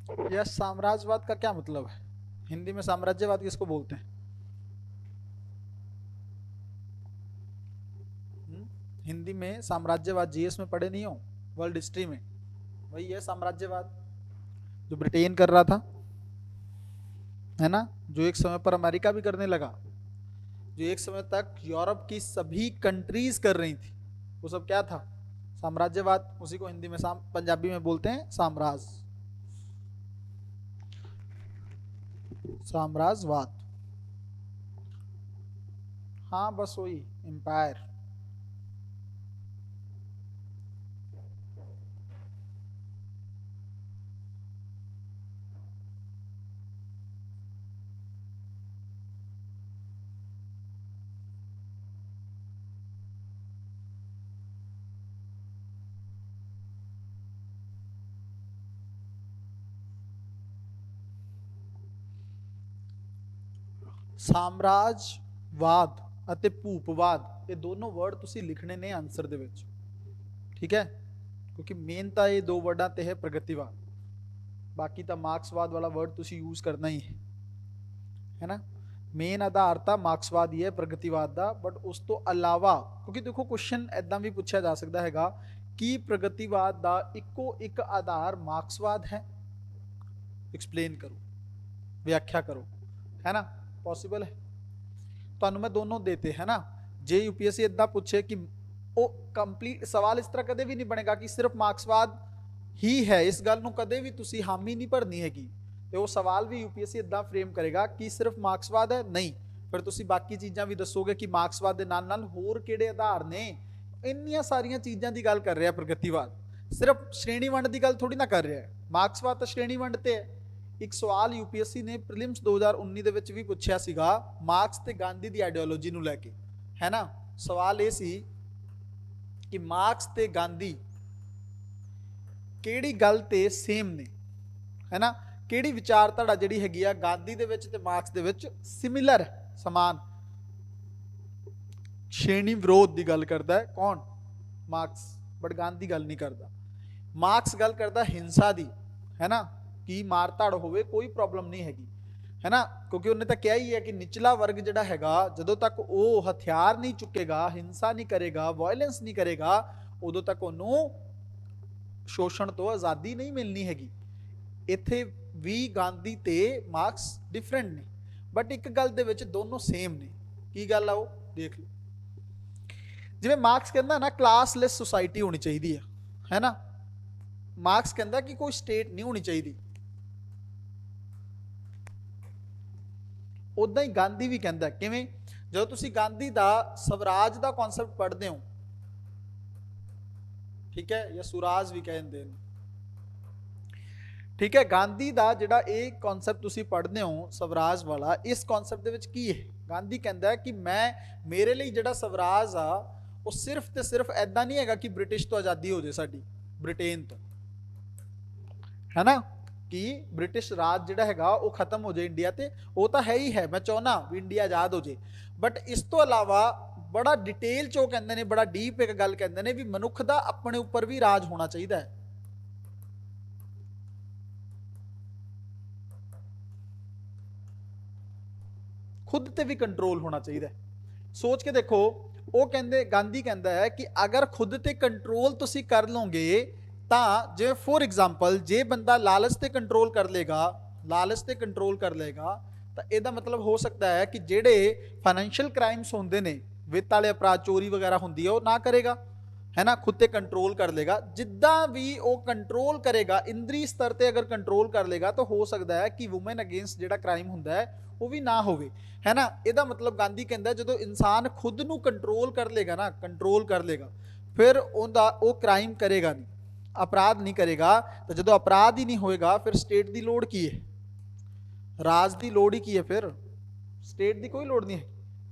यह साम्राज्यवाद का क्या मतलब है? हिंदी में साम्राज्यवाद किसको बोलते हैं? हिंदी में साम्राज्यवाद जीएस में पढ़े नहीं हो, वर्ल्ड हिस्ट्री में, वही है साम्राज्यवाद जो ब्रिटेन कर रहा था, है ना, जो एक समय पर अमेरिका भी करने लगा, जो एक समय तक यूरोप की सभी कंट्रीज कर रही थी, वो सब क्या था? साम्राज्यवाद। उसी को हिंदी में पंजाबी में बोलते हैं साम्राज्य, साम्राज्यवाद। हाँ बस वही एम्पायर। ਸਾਮਰਾਜਵਾਦ ਅਤੇ ਭੂਪਵਾਦ, ਇਹ ਦੋਨੋਂ ਵਰਡ ਤੁਸੀਂ ਲਿਖਣੇ ਨੇ ਆਨਸਰ ਦੇ ਵਿੱਚ, ਠੀਕ ਹੈ, ਕਿਉਂਕਿ ਮੇਨ ਤਾਂ ਇਹ ਦੋ ਵਰਡਾਂ ਤੇ ਹੈ ਪ੍ਰਗਤੀਵਾਦ, ਬਾਕੀ ਤਾਂ ਮਾਰਕਸਵਾਦ ਵਾਲਾ ਵਰਡ ਤੁਸੀਂ ਯੂਜ਼ ਕਰਨਾ ਹੀ ਹੈ ਨਾ। ਮੇਨ ਆਧਾਰ ਤਾਂ ਮਾਰਕਸਵਾਦ ਹੀ ਹੈ ਪ੍ਰਗਤੀਵਾਦ ਦਾ, ਬਟ ਉਸ ਤੋਂ ਇਲਾਵਾ ਕਿਉਂਕਿ ਦੇਖੋ ਕੁਐਸਚਨ ਐਦਾਂ ਵੀ ਪੁੱਛਿਆ ਜਾ ਸਕਦਾ ਹੈਗਾ ਕਿ ਪ੍ਰਗਤੀਵਾਦ ਦਾ ਇੱਕੋ ਇੱਕ ਆਧਾਰ ਮਾਰਕਸਵਾਦ ਹੈ, ਐਕਸਪਲੇਨ ਕਰੋ, ਵਿਆਖਿਆ ਕਰੋ, ਹੈ ਨਾ, ਪੋਸੀਬਲ ਹੈ। ਤੁਹਾਨੂੰ ਮੈਂ ਦੋਨੋਂ ਦੇਤੇ ਹੈ ਨਾ। ਜੇ यूपीएससी ਇਦਾਂ ਪੁੱਛੇ ਕਿ ਉਹ ਕੰਪਲੀਟ ਸਵਾਲ ਇਸ ਤਰ੍ਹਾਂ ਕਦੇ ਵੀ ਨਹੀਂ ਬਣੇਗਾ ਕਿ ਸਿਰਫ ਮਾਰਕਸਵਾਦ ਹੀ ਹੈ, ਇਸ ਗੱਲ ਨੂੰ ਕਦੇ ਵੀ ਤੁਸੀਂ ਹਾਮੀ ਨਹੀਂ ਭਰਨੀ ਹੈਗੀ, ਤੇ ਉਹ ਸਵਾਲ ਵੀ यूपीएससी ਇਦਾਂ ਫਰੇਮ ਕਰੇਗਾ ਕਿ ਸਿਰਫ ਮਾਰਕਸਵਾਦ ਹੈ, ਨਹੀਂ, ਫਿਰ ਤੁਸੀਂ ਬਾਕੀ ਚੀਜ਼ਾਂ ਵੀ ਦੱਸੋਗੇ ਕਿ ਮਾਰਕਸਵਾਦ ਦੇ ਨਾਲ ਨਾਲ ਹੋਰ ਕਿਹੜੇ ਆਧਾਰ ਨੇ। ਇੰਨੀਆਂ ਸਾਰੀਆਂ ਚੀਜ਼ਾਂ ਦੀ ਗੱਲ ਕਰ ਰਿਹਾ ਪ੍ਰਗਤੀਵਾਦ, ਸਿਰਫ ਸ਼੍ਰੇਣੀ ਵੰਡ ਦੀ ਗੱਲ ਥੋੜੀ ਨਾ ਕਰ ਰਿਹਾ ਹੈ। ਮਾਰਕਸਵਾਦ ਤਾਂ ਸ਼੍ਰੇਣੀ ਵੰਡ ਤੇ ਹੈ। ਇੱਕ ਸਵਾਲ यूपीएससी ਨੇ ਪ੍ਰੀਲਿਮਸ 2019 ਦੇ ਵਿੱਚ ਵੀ ਪੁੱਛਿਆ ਸੀਗਾ ਮਾਰਕਸ ਤੇ ਗਾਂਧੀ ਦੀ ਆਈਡੀਓਲੋਜੀ ਨੂੰ ਲੈ ਕੇ, ਹੈ ਨਾ। ਸਵਾਲ ਇਹ ਸੀ ਕਿ ਮਾਰਕਸ ਤੇ ਗਾਂਧੀ ਕਿਹੜੀ ਗੱਲ ਤੇ ਸੇਮ ਨੇ, ਹੈ ਨਾ, ਕਿਹੜੀ ਵਿਚਾਰਧਾਰਾ ਜਿਹੜੀ ਹੈਗੀ ਆ ਗਾਂਧੀ ਦੇ ਵਿੱਚ ਤੇ ਮਾਰਕਸ ਦੇ ਵਿੱਚ ਸਿਮਿਲਰ ਹੈ, ਸਮਾਨ। ਸ਼੍ਰੇਣੀ ਵਿਰੋਧ ਦੀ ਗੱਲ ਕਰਦਾ ਹੈ ਕੌਣ? ਮਾਰਕਸ, ਬਟ ਗਾਂਧੀ ਗੱਲ ਨਹੀਂ ਕਰਦਾ। ਮਾਰਕਸ ਗੱਲ ਕਰਦਾ ਹਿੰਸਾ ਦੀ, ਹੈ ਨਾ, ਕਿ ਮਾਰ ਧੜ ਹੋਵੇ ਕੋਈ ਪ੍ਰੋਬਲਮ ਨਹੀਂ ਹੈਗੀ, ਹੈ ਨਾ, ਕਿਉਂਕਿ ਉਹਨੇ ਤਾਂ ਕਿਹਾ ਹੀ ਹੈ ਕਿ ਨਿਚਲਾ ਵਰਗ ਜਿਹੜਾ ਹੈਗਾ ਜਦੋਂ ਤੱਕ ਉਹ ਹਥਿਆਰ ਨਹੀਂ ਚੁੱਕੇਗਾ, ਹਿੰਸਾ ਨਹੀਂ ਕਰੇਗਾ, ਵਾਇਲੈਂਸ ਨਹੀਂ ਕਰੇਗਾ, ਉਦੋਂ ਤੱਕ ਉਹਨੂੰ ਸ਼ੋਸ਼ਣ ਤੋਂ ਆਜ਼ਾਦੀ ਨਹੀਂ ਮਿਲਣੀ ਹੈਗੀ। ਇੱਥੇ ਵੀ ਗਾਂਧੀ ਤੇ ਮਾਰਕਸ ਡਿਫਰੈਂਟ ਨੇ, ਬਟ ਇੱਕ ਗੱਲ ਦੇ ਵਿੱਚ ਦੋਨੋਂ ਸੇਮ ਨੇ। ਕੀ ਗੱਲ ਆ ਉਹ ਦੇਖ ਲਓ। ਜਿਵੇਂ ਮਾਰਕਸ ਕਹਿੰਦਾ ਨਾ ਕਲਾਸਲੈਸ ਸੁਸਾਇਟੀ ਹੋਣੀ ਚਾਹੀਦੀ ਹੈ ਨਾ, ਮਾਰਕਸ ਕਹਿੰਦਾ ਕਿ ਕੋਈ ਸਟੇਟ ਨਹੀਂ ਹੋਣੀ ਚਾਹੀਦੀ, ਉਦਾਂ ਹੀ ਗਾਂਧੀ ਵੀ ਕਹਿੰਦਾ। ਕਿਵੇਂ? ਜਦੋਂ ਤੁਸੀਂ ਗਾਂਧੀ ਦਾ ਸਵਰਾਜ ਦਾ ਕਨਸੈਪਟ ਪੜ੍ਹਦੇ ਹੋ, ਠੀਕ ਹੈ, ਜਾਂ ਸੁਰਾਜ ਵੀ ਕਹਿੰਦੇ ਨੇ, ਠੀਕ ਹੈ, ਗਾਂਧੀ ਦਾ ਜਿਹੜਾ ਇਹ ਕਨਸੈਪਟ ਤੁਸੀਂ ਪੜ੍ਹਦੇ ਹੋ ਸਵਰਾਜ ਵਾਲਾ, ਇਸ ਕਨਸੈਪਟ ਦੇ ਵਿੱਚ ਕੀ ਹੈ? ਗਾਂਧੀ ਕਹਿੰਦਾ ਕਿ ਮੇਰੇ ਲਈ ਜਿਹੜਾ ਸਵਰਾਜ ਆ ਉਹ ਸਿਰਫ ਤੇ ਸਿਰਫ ਐਦਾਂ ਨਹੀਂ ਹੈਗਾ ਕਿ ਬ੍ਰਿਟਿਸ਼ ਤੋਂ ਆਜ਼ਾਦੀ ਹੋ ਜਾਏ, ਸਾਡੀ ਬ੍ਰਿਟੇਨ ਤੋਂ, ਹੈ ਨਾ, ਕਿ ਬ੍ਰਿਟਿਸ਼ ਰਾਜ ਜਿਹੜਾ ਹੈਗਾ ਉਹ ਖਤਮ ਹੋ ਜਾਏ ਇੰਡੀਆ ਤੇ, ਉਹ ਤਾਂ ਹੈ ਹੀ ਹੈ, ਮੈਂ ਚਾਹੁੰਦਾ ਵੀ ਇੰਡੀਆ ਆਜ਼ਾਦ ਹੋ ਜਾਏ, ਬਟ ਇਸ ਤੋਂ ਇਲਾਵਾ ਬੜਾ ਡਿਟੇਲ ਚ ਉਹ ਕਹਿੰਦੇ ਨੇ, ਬੜਾ ਡੀਪ ਇੱਕ ਗੱਲ ਕਹਿੰਦੇ ਨੇ ਵੀ ਮਨੁੱਖ ਦਾ ਆਪਣੇ ਉੱਪਰ ਵੀ ਰਾਜ ਹੋਣਾ ਚਾਹੀਦਾ ਹੈ। ਖੁਦ ਤੇ ਵੀ ਕੰਟਰੋਲ ਹੋਣਾ ਚਾਹੀਦਾ ਹੈ। ਸੋਚ ਕੇ ਦੇਖੋ, ਉਹ ਕਹਿੰਦੇ, ਗਾਂਧੀ ਕਹਿੰਦਾ ਹੈ ਕਿ ਅਗਰ ਖੁਦ ਤੇ ਕੰਟਰੋਲ ਤੁਸੀਂ ਕਰ ਲਓਗੇ ਤਾਂ ਜਿਵੇਂ ਫੋਰ ਐਗਜ਼ਾਮਪਲ ਜੇ ਬੰਦਾ ਲਾਲਚ ਤੇ ਕੰਟਰੋਲ ਕਰ ਲੇਗਾ, ਲਾਲਚ ਤੇ ਕੰਟਰੋਲ ਕਰ ਲੇਗਾ ਤਾਂ ਇਹਦਾ ਮਤਲਬ ਹੋ ਸਕਦਾ ਹੈ ਕਿ ਜਿਹੜੇ ਫਾਈਨੈਂਸ਼ੀਅਲ ਕ੍ਰਾਈਮਸ ਹੁੰਦੇ ਨੇ, ਵਿੱਤ ਵਾਲੇ ਅਪਰਾਧ, ਚੋਰੀ ਵਗੈਰਾ ਹੁੰਦੀ ਹੈ, ਉਹ ਨਾ ਕਰੇਗਾ, ਹੈ ਨਾ, ਖੁਦ ਤੇ ਕੰਟਰੋਲ ਕਰ ਲੇਗਾ। ਜਿੱਦਾਂ ਵੀ ਉਹ ਕੰਟਰੋਲ ਕਰੇਗਾ, ਇੰਦਰੀ ਸਤਰ ਤੇ ਅਗਰ ਕੰਟਰੋਲ ਕਰ ਲੇਗਾ ਤਾਂ ਹੋ ਸਕਦਾ ਹੈ ਕਿ ਵੂਮਨ ਅਗੇਂਸਟ ਜਿਹੜਾ ਕ੍ਰਾਈਮ ਹੁੰਦਾ ਹੈ ਉਹ ਵੀ ਨਾ ਹੋਵੇ, ਹੈ ਨਾ। ਇਹਦਾ ਮਤਲਬ ਗਾਂਧੀ ਕਹਿੰਦਾ ਜਦੋਂ ਇਨਸਾਨ ਖੁਦ ਨੂੰ ਕੰਟਰੋਲ ਕਰ ਲੇਗਾ ਨਾ, ਕੰਟਰੋਲ ਕਰ ਲੇਗਾ, ਫਿਰ ਉਹਦਾ ਉਹ ਕ੍ਰਾਈਮ ਕਰੇਗਾ ਨਹੀਂ, ਅਪਰਾਧ ਨਹੀਂ ਕਰੇਗਾ। ਤਾਂ ਜਦੋਂ ਅਪਰਾਧ ਹੀ ਨਹੀਂ ਹੋਏਗਾ ਫਿਰ ਸਟੇਟ ਦੀ ਲੋੜ ਕੀ ਹੈ? ਰਾਜ ਦੀ ਲੋੜ ਹੀ ਕੀ ਹੈ? ਫਿਰ ਸਟੇਟ ਦੀ ਕੋਈ ਲੋੜ ਨਹੀਂ ਹੈ,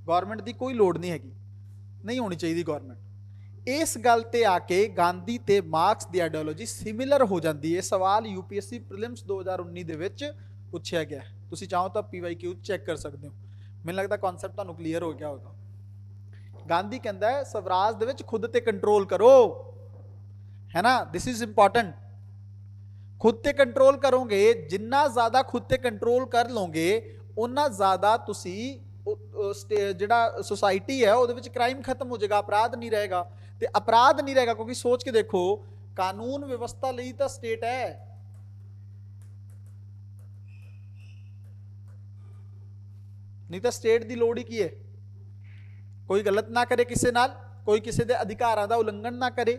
ਗਵਰਨਮੈਂਟ ਦੀ ਕੋਈ ਲੋੜ ਨਹੀਂ ਹੈਗੀ, ਨਹੀਂ ਹੋਣੀ ਚਾਹੀਦੀ ਗਵਰਨਮੈਂਟ। ਇਸ ਗੱਲ ਤੇ ਆ ਕੇ ਗਾਂਧੀ ਤੇ ਮਾਰਕਸ ਦੀ ਆਈਡੀਓਲੋਜੀ ਸਿਮਿਲਰ ਹੋ ਜਾਂਦੀ ਹੈ। ਸਵਾਲ यूपीएससी ਪ੍ਰੀਲਿਮਸ 2019 ਦੇ ਵਿੱਚ ਪੁੱਛਿਆ ਗਿਆ, ਤੁਸੀਂ ਚਾਹੋ ਤਾਂ PYQ ਚੈੱਕ ਕਰ ਸਕਦੇ ਹੋ। ਮੈਨੂੰ ਲੱਗਦਾ ਕਨਸੈਪਟ ਤੁਹਾਨੂੰ ਕਲੀਅਰ ਹੋ ਗਿਆ ਹੋਗਾ। ਗਾਂਧੀ ਕਹਿੰਦਾ ਹੈ ਸਵਰਾਜ ਦੇ ਵਿੱਚ ਖੁਦ ਤੇ ਕੰਟਰੋਲ ਕਰੋ, ਹੈ ਨਾ, ਦਿਸ ਇਜ਼ ਇੰਪੋਰਟੈਂਟ। खुद ते कंट्रोल करोगे, जिन्ना ज्यादा खुद ते कंट्रोल कर लोगे उन्ना ज्यादा तुसी ਜਿਹੜਾ सोसाइटी है ਉਹਦੇ ਵਿੱਚ क्राइम खत्म हो जाएगा, अपराध नहीं रहेगा। ਤੇ अपराध नहीं रहेगा क्योंकि सोच के देखो कानून व्यवस्था ਲਈ ਤਾਂ स्टेट है, नहीं तो स्टेट की लोड़ ही की है। कोई गलत ना करे किसी नाल, कोई किसी के अधिकारां का उल्लंघन ना करे,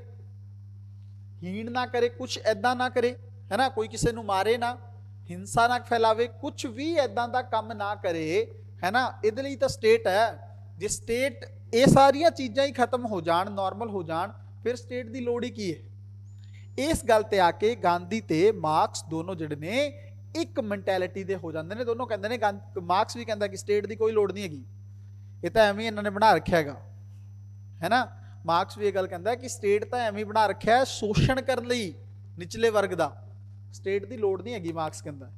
हीण ना करे, कुछ ऐदा ना करे, है ना, कोई किसी को मारे ना, हिंसा ना फैलावे, कुछ भी ऐदा का काम ना करे, है ना। इहदे लई तां स्टेट है। जे स्टेट ये सारिया चीज़ां ही खत्म हो जान, नॉर्मल हो जान, फिर स्टेट की लोड़ ही की है। इस गल ते आके गांधी ते मार्क्स दोनों जिहड़े ने एक मैंटैलिटी दे हो जाते हैं। दोनों कहते हैं, मार्क्स भी कहता कि स्टेट की कोई लोड़ नहीं हैगी, ये तो एवं इन्होंने बना रखा है ना। मार्क्स भी ये गल कहता है कि स्टेट तो एवं बना रखा है शोषण करने लई निचले वर्ग का, स्टेट की लोड़ नहीं हैगी, मार्क्स कहता।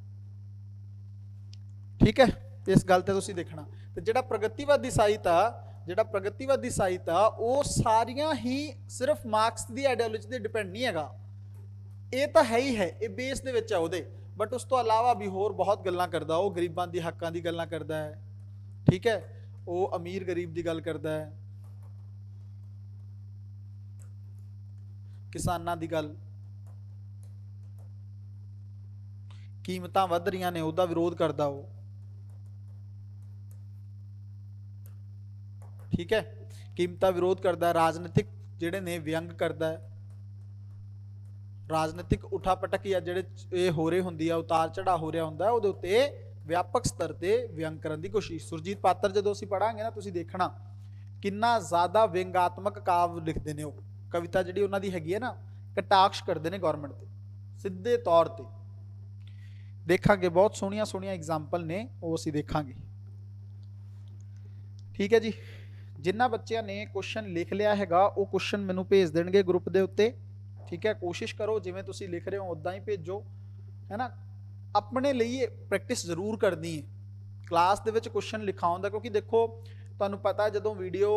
ठीक है, इस गल ते तुसीं देखना। तो जिहड़ा प्रगतिवादी साहित्य आ, जिहड़ा प्रगतिवादी साहित्य आ, वो सारियां ही सिर्फ मार्क्स की आइडियोलॉजी ते डिपेंड नहीं हैगा। ये तो है ही है, ये बेस दे विच आ उहदे, बट उस तो इलावा भी होर बहुत गल्लां करदा। वो गरीबां दी हक्कां दी गल्लां करदा है, ठीक है, वो अमीर गरीब की गल करदा है, किसानां दी गल, कीमतां वध रहीआं ने उहदा विरोध करदा वो, ठीक है, कीमतां विरोध करदा है। राजनीतिक जिहड़े ने व्यंग करदा है, राजनीतिक उठा पटक या जिहड़े ये हो रहे हुंदी आ, उतार चढ़ा हो रहा हुंदा, उहदे उत्ते व्यापक स्तर ते व्यंग करन दी कोशिश। सुरजीत पात्र जदों असीं पढ़ांगे ना, तुसीं देखना किन्ना ज़्यादा व्यंगात्मक काव्य लिखते हैं। वो कविता जिहड़ी उन्हां दी हैगी है ना, कटाक्ष करते हैं गौरमेंट ते सीधे तौर ते। देखांगे बहुत सोहणियां सोहणियां एग्जाम्पल ने, वो असीं देखांगे। ठीक है जी, जिन्हां बच्चिਆਂ ने क्वेश्चन लिख लिया हैगा वो क्वेश्चन मैनूं भेज देणगे ग्रुप दे उत्ते। ठीक है, कोशिश करो जिवें तुसीं लिख रहे हो उदां ही भेजो, है ना। अपने लिए प्रैक्टिस जरूर करनी है, क्लास दे विच क्वेश्चन लिखाउण दा, क्योंकि देखो तुहानूं पता जदों वीडियो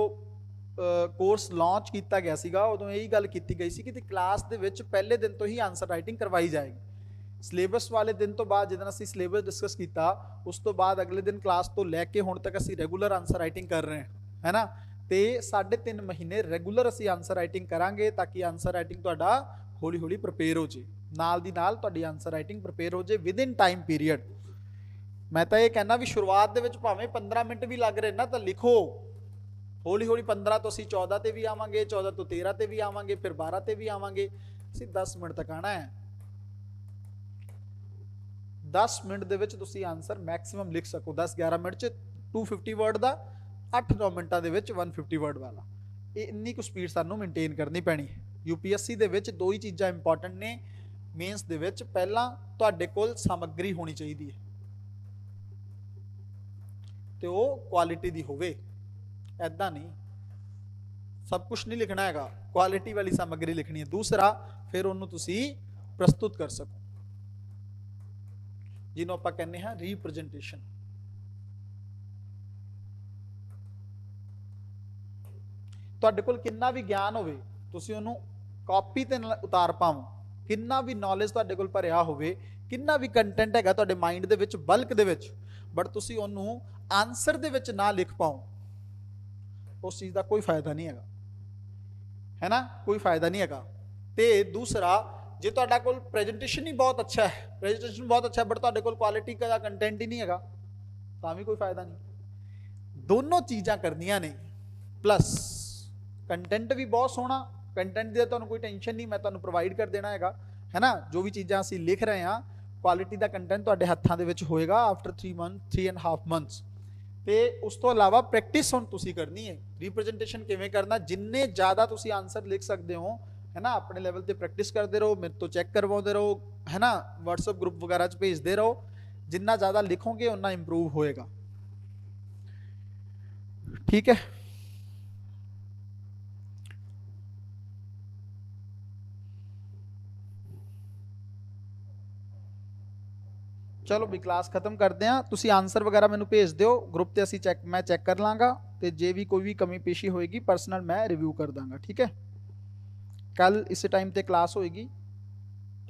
कोर्स लॉन्च किया गया सीगा, उदों यही गल की गई सी कि क्लास दे विच पहले दिन तो ही आंसर राइटिंग करवाई जाएगी। सिलेबस वाले दिन तो बाद जिद्दां असीं सिलेबस डिस्कस किया, उस तो बाद अगले दिन क्लास तो लैके हुण तक असीं रेगूलर आंसर राइटिंग कर रहे हैं, है ना। तो 3.5 महीने रेगूलर असीं आंसर राइटिंग करांगे, ताकि आंसर राइटिंग तुहाडा हौली हौली प्रिपेयर हो जाए, नाल दी नाल तुहाडी आंसर राइटिंग प्रिपेयर हो जाए विद इन टाइम पीरीयड। मैं तो ये कहना भी शुरुआत दे विच भावें 15 मिनट भी लग रहे ना, तो लिखो हौली हौली। 15 तो असीं 14 ते भी आवांगे, 14 तो 13 ते भी आवांगे, फिर 12 ते भी आवांगे, असीं 10 मिनट तक आना है। 10 मिनट दे विच तुसीं आंसर मैक्सिमम लिख सको। 10-11 मिनट च 250 वर्ड का, 8-9 मिनटां दे विच 150 वर्ड वाला, ये इन्नी कुछ स्पीड सानूं मेनटेन करनी पैनी है। यूपीएससी दे विच 2 ही चीज़ां इंपॉर्टेंट ने, मेन्स दे विच पहला तुहाडे कोल सामग्री होनी चाहिए है, तो वो क्वालिटी दी होवे, ऐदा नहीं सब कुछ नहीं लिखना हैगा, क्वालिटी वाली सामग्री लिखनी है। दूसरा फिर उन्होंने तुसी प्रस्तुत कर सको, जिन्हों आपां कहने हैं रिप्रजेंटेशन। तुहाडे कोल कितना भी ज्ञान होवे, तुसी उन्हों कॉपी ते उतार पावो, कितना भी नॉलेज तुहाडे कोल भरिया होवे, कितना भी कंटेंट हैगा तुहाडे mind they which bulk they which, but तुसी उन्हों आंसर दे विच ना लिख पाओ, उस चीज़ का कोई फायदा नहीं हैगा, है ना, कोई फायदा नहीं हैगा। ते दूसरा, जे तुहाडा कोल प्रेजेंटेशन ही बहुत अच्छा है, प्रेजेंटेशन बहुत अच्छा है, बट तुहाडे कोल क्वालिटी का कंटेंट ही नहीं हैगा, तां भी कोई फायदा नहीं। दोनों चीज़ां करनियां ने, प्लस कंटेंट भी बहुत सोहना, कंटेंट की तुहानूं कोई टेंशन नहीं, मैं तुहानूं प्रोवाइड कर देना हैगा, है ना। जो भी चीज़ां असीं लिख रहे हैं, क्वालिटी का कंटेंट तुहाडे हत्थां दे विच होएगा आफ्टर 3.5 मंथ्स। तो उस तो इलावा प्रैक्टिस हुण तुसीं करनी है, रिप्रजेंटेशन किवें करना, जिन्ने ज़्यादा तुसीं आंसर लिख सकते हो, है ना, अपने लैवल पर प्रैक्टिस करते रहो, मेरे तो चैक करवाते रहो, है ना, व्हाट्सएप ग्रुप वगैरह च भेजते रहो, जिन्ना ज़्यादा लिखोगे उन्ना इंप्रूव होएगा। ठीक है, चलो भी क्लास खत्म करते हैं। तुसी आंसर वगैरह मैनू भेज दो ग्रुप ते, असी चैक मैं चैक कर लाँगा, तो जे भी कोई भी कमी पेशी होएगी पर्सनल मैं रिव्यू कर दाँगा। ठीक है, कल इस टाइम ते क्लास होएगी,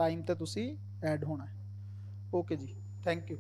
ਟਾਈਮ ਤੇ ਤੁਸੀਂ ਐਡ ਹੋਣਾ ਹੈ। ਓਕੇ ਜੀ, ਥੈਂਕ ਯੂ।